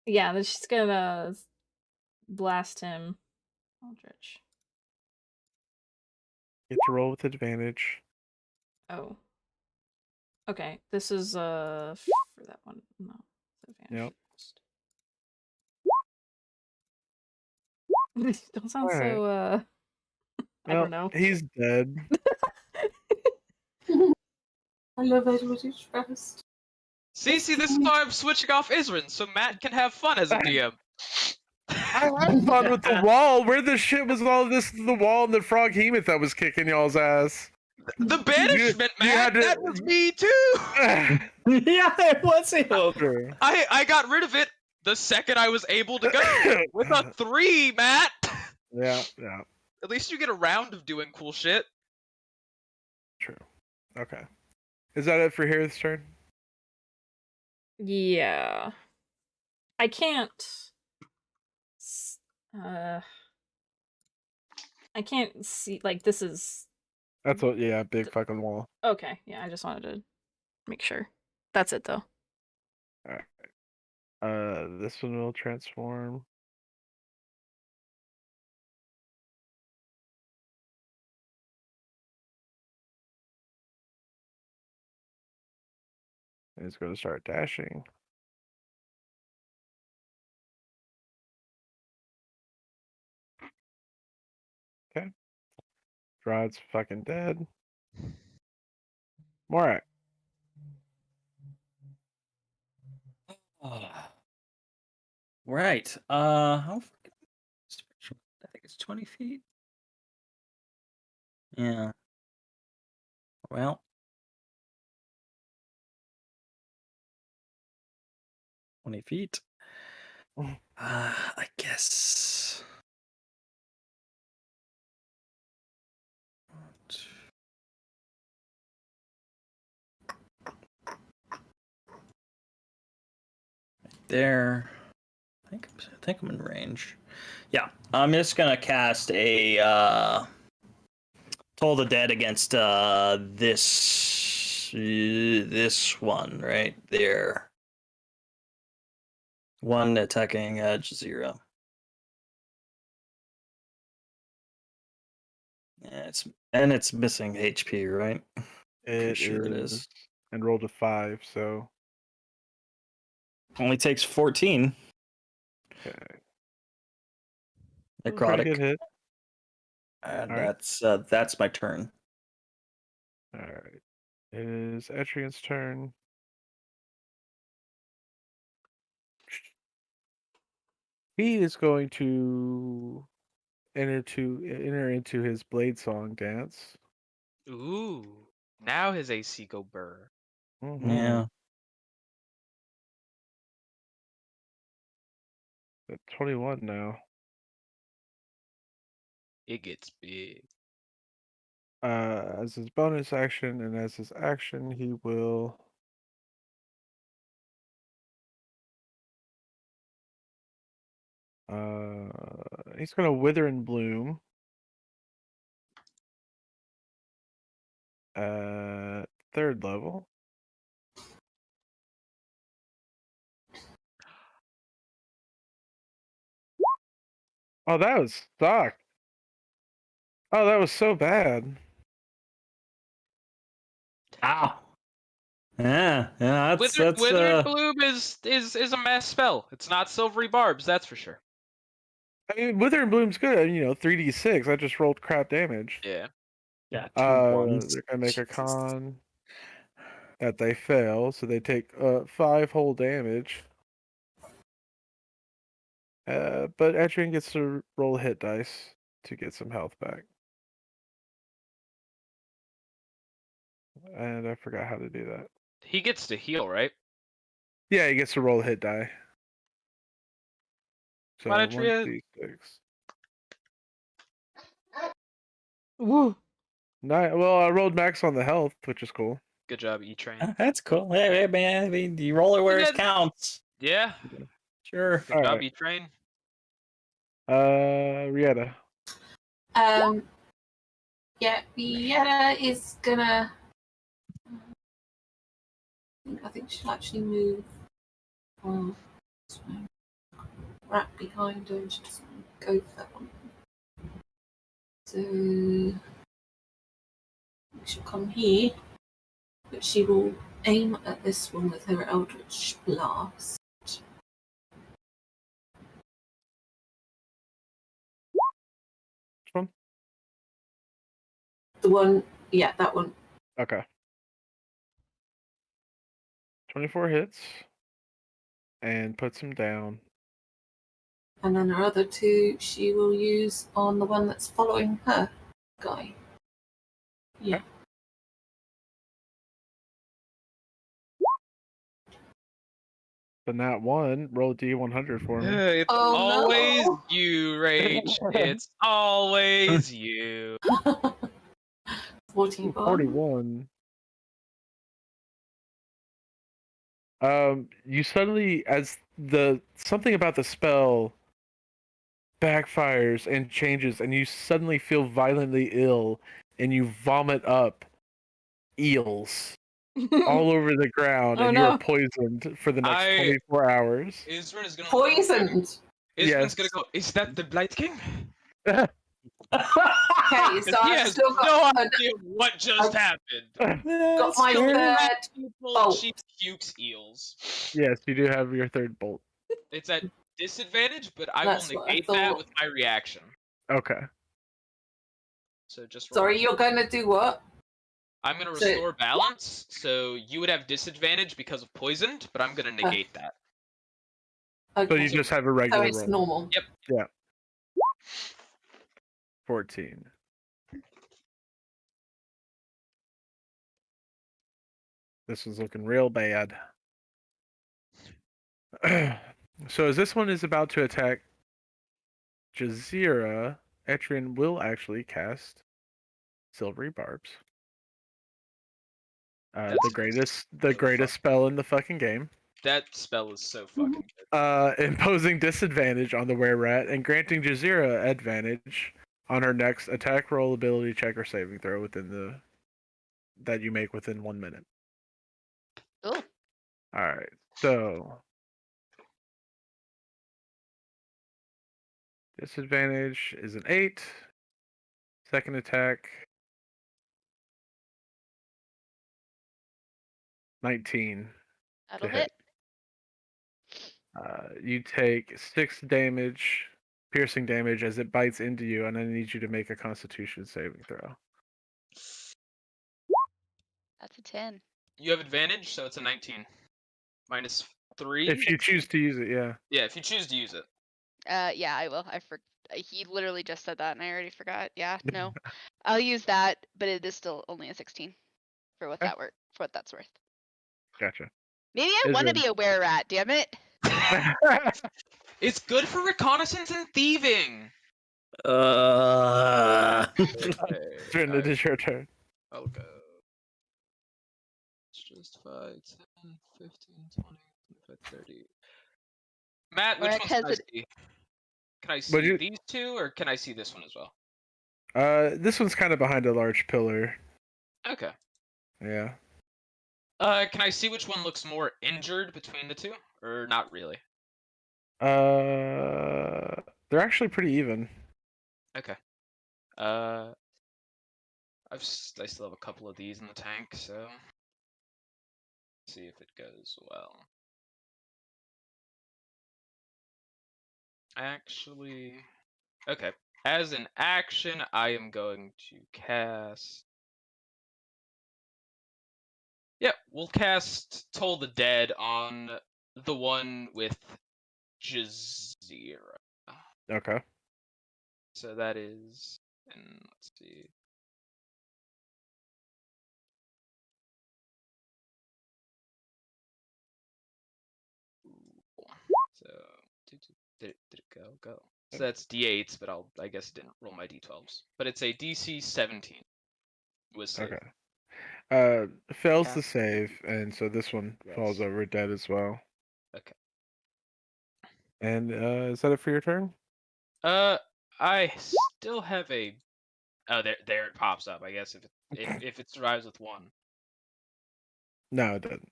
Yeah, that's just gonna blast him. Aldrich. Get to roll with advantage. Oh. Okay, this is for that one. No, advantage. Don't sound Alright. so I don't know. He's dead. I love Edward Trust. See, this is why I'm switching off Adyrn, so Matt can have fun as a DM. I had fun with the wall. Where the shit was all this? The wall and the frog hemoth that was kicking y'all's ass. The banishment, you Matt. had to- That was me too. Yeah, it was him. True. I got rid of it the second I was able to go with a 3, Matt. Yeah. At least you get a round of doing cool shit. True. Okay. Is that it for Hearth's turn? Yeah. I can't. I can't see. Like, this is. That's what. Yeah, big fucking wall. Okay. Yeah, I just wanted to make sure. That's it, though. All right. This one will transform. And it's going to start dashing. Okay. Drod's fucking dead. Morak. Right. How fucking I think it's 20 feet. Yeah. Well. 20 feet. I guess. There. I think I'm in range. Yeah, I'm just gonna cast a Toll the Dead against this one right there. One attacking Jazeera. Yeah, it's missing HP, right? Pretty sure it is. And rolled a 5, so Only takes 14. okay. Pretty good Necrotic. hit. And All right. that's my turn. All right. It is Etrian's turn. He is going to enter into his blade song dance. Ooh. Now his AC go burr. Mhm. Yeah. At 21 now. It gets big. As his bonus action and as his action, he will he's gonna wither and bloom. Third level. Oh, that was suck. Oh, that was so bad. Ow. Yeah, that's Withered Bloom is a mass spell. It's not silvery barbs, that's for sure. I mean, Wither and Bloom's good. 3d6. I just rolled crap damage. Yeah. yeah, They're gonna make a Jesus. con that they fail, so they take 5 whole damage. But Adrian gets to roll hit dice to get some health back. And I forgot how to do that. He gets to heal, right? Yeah, he gets to roll a hit die. So Come on, Adrian. 1d6. Woo! Well, I rolled max on the health, which is cool. Good job, E-Train. That's cool. Hey, man, I mean, you roll it where it Good. counts. Yeah. Sure. Good All job, right. E-Train. Rieta. Yeah, Vieta is gonna. I think she'll actually move. Right behind her, and she doesn't go for that one. So she'll come here, but she will aim at this one with her Eldritch Blast. Which one? The one, yeah, that one. Okay. 24 hits. And puts him down. And then her other 2 she will use on the one that's following her guy. Yeah. Okay. But not one. Roll D100 for me. It's Oh, always no. you, Rage. It's always you. 41. 41. You suddenly, as something about the spell backfires and changes, and you suddenly feel violently ill, and you vomit up eels all over the ground, Oh, and you no. are poisoned for the next I- 24 hours. Isran is gonna Poisoned. Isran's gonna go, is that the Blight King? Okay, so He I've has still no got, idea what just happened. got my third People, bolt. she pukes eels. Yes, you do have your third bolt. It's at disadvantage, but I That's will what I negate that thought. with my reaction. Okay. So just roll. Sorry, you're going to do what? I'm gonna So- restore balance, so you would have disadvantage because of poisoned, but I'm gonna negate that. So Okay, you just have a so regular it's roll. normal. Yep. 14. This is looking real bad. So as this one is about to attack Jazeera, Etrian will actually cast Silvery Barbs. The greatest spell in the fucking game. That spell is so fucking good. Imposing disadvantage on the were rat and granting Jazeera advantage on her next attack roll, ability check, or saving throw that you make within 1 minute. Cool. All right. So disadvantage is an 8. Second attack 19 That'll to hit. You take 6 damage, piercing damage, as it bites into you, and I need you to make a Constitution saving throw. That's a 10. You have advantage, so it's a 19. Minus 3. If you choose to use it, yeah. Yeah, if you choose to use it. Yeah, I will. He literally just said that, and I already forgot. Yeah, no, I'll use that, but it is still only a 16 for what Okay. for what that's worth. Gotcha. Maybe I want to be a were-rat. Damn it. It's good for reconnaissance and thieving. Turn, it is your turn. I'll go. It's just 5, 10, 15, 20, 25, 30. Matt, which Mark one can I has see? Can I see you- these two, or can I see this one as well? This one's kind of behind a large pillar. Okay. Yeah. Can I see which one looks more injured between the two, or not really? They're actually pretty even. Okay. I still have a couple of these in the tank, so see if it goes well. Actually, okay. As an action, I am going to cast. Yeah, we'll cast Toll the Dead on the one with Jazeera. Okay. So that is, and let's see. So did it go? So that's D8s, but I guess didn't roll my D12s. But it's a DC 17. Was saved. Okay. Fails the Cast. save, and so this one falls Yes. over dead as well. Okay. And is that it for your turn? I still have a. Oh, there it pops up. I guess if it survives with one. No, it doesn't.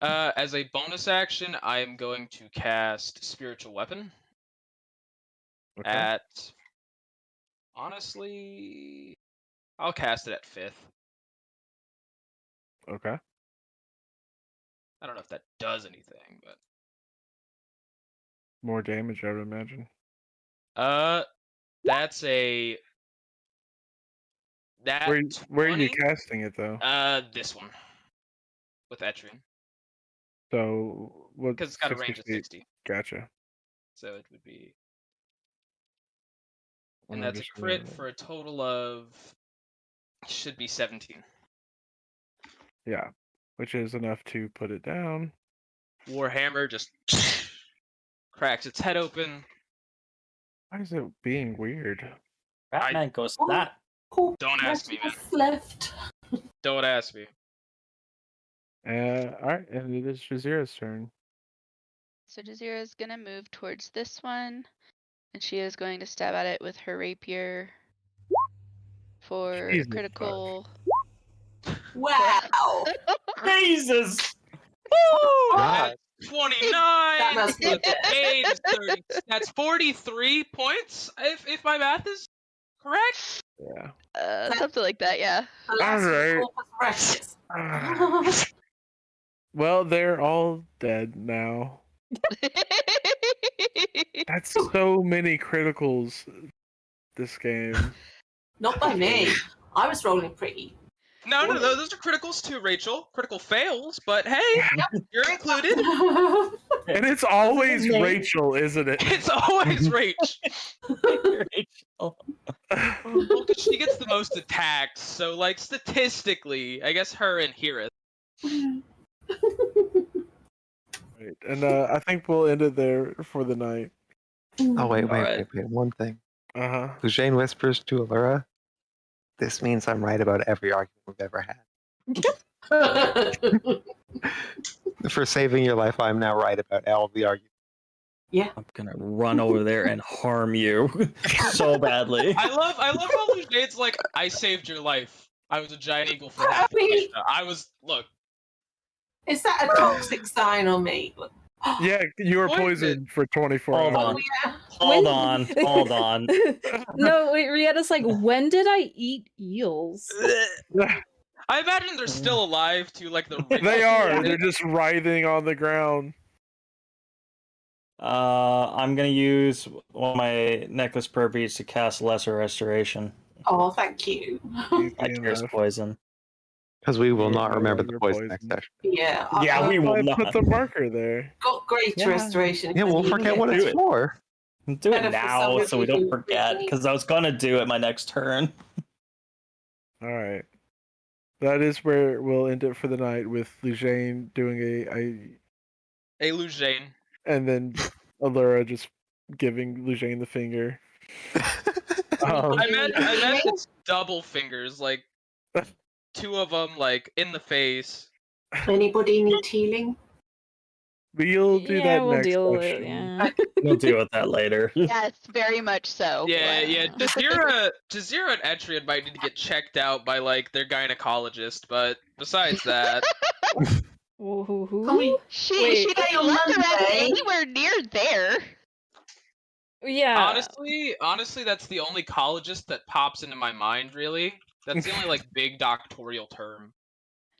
As a bonus action, I am going to cast Spiritual Weapon Okay. at. Honestly, I'll cast it at 5th. Okay. I don't know if that does anything, but More damage, I would imagine. that's a. That Where are you 20, casting it though? This one with Adyrn, So what? because it's got a range of 60. Gotcha. So it would be, and that's a crit for a total of should be 17. Yeah, which is enough to put it down. Warhammer just cracks its head open. Why is it being weird? Batman goes that. Don't ask me, man. Left. Don't ask me. All right, and it is Jazeera's turn. So Jazeera's gonna move towards this one, and she is going to stab at it with her rapier for Jesus critical. Wow. Jesus! God. 29 That must be plus it. 8 is 30. That's 43 points, if my math is correct. Yeah. Something like that, yeah. Alright. Precious. Well, they're all dead now. That's so many criticals this game. Not by me. I was rolling pretty. No, those are criticals too, Rachel. Critical fails, but hey, you're included. And it's always Rachel, isn't it? It's always Rach. Rachel. Well, 'cause she gets the most attacks, so like statistically, I guess her and Hirith. Right. And I think we'll end it there for the night. Oh, wait. Alright. One thing. Uh-huh. Jane whispers to Allura, this means I'm right about every argument we've ever had. For saving your life, I'm now right about all the arguments. I'm gonna run over there and harm you so badly. I love how Lujade's like, I saved your life. I was a giant eagle for half a Really? Krishna. I was look. Is that a toxic sign on me? Yeah, you were Poison. poisoned for 24 Hold hours. on. Yeah. Hold When- on, hold on. No, wait, Rietta's like, when did I eat eels? I imagine they're still alive too, like the They are. They're just writhing on the ground. I'm gonna use one of my necklace prayer beads to cast Lesser Restoration. Oh, thank you. Easy That cures enough. poison. Because we will You're not no remember the longer poison next poisoned. session. Yeah. Yeah, we will I not. put the marker there. got greater Yeah. restoration. Yeah, we'll You forget can what get- it's Do it. for. Do it Better for now someone so we who don't can forget, really- because I was gonna do it my next turn. All right. That is where we'll end it for the night with Lujane doing A Lujane. and then Allura just giving Lujane the finger. I meant Healing? it's double fingers, like 2 of them like in the face. Anybody need healing? We'll do Yeah, that we'll next deal with it. session. Yeah. We'll deal with that later. Yes, very much so. Yeah. Jazeera and Etrian might need to get checked out by like their gynecologist, but besides that, Woohoo. Can we- She Wait. doesn't On let the rest Monday- anywhere near there. Yeah. honestly, that's the only cologist that pops into my mind. Really, that's the only like big doctorial term.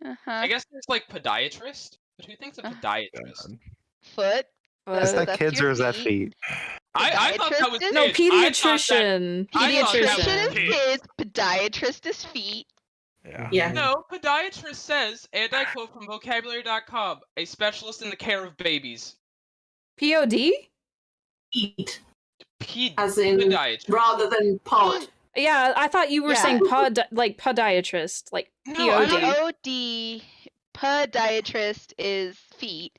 Uh-huh. I guess there's like podiatrist, but who thinks of podiatrist? God. Foot. Is that That's kids your or is that feet. feet? I thought that was Podiatrist? No, kids. I thought that- pediatrician. I thought that was Pediatrician is kids. kids. Podiatrist is feet. Yeah. Yeah. No, podiatrist says, and I quote from vocabulary.com, a specialist in the care of babies. POD? Eat, Ped- as in podiatrist. rather than pod. Yeah, I thought you were Yeah. saying like podiatrist, like No, I don't- POD. Podiatrist is feet.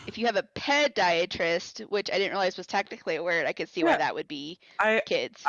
If you have a pediatrist, which I didn't realize was technically a word, I could see why Yeah. that would be I kids.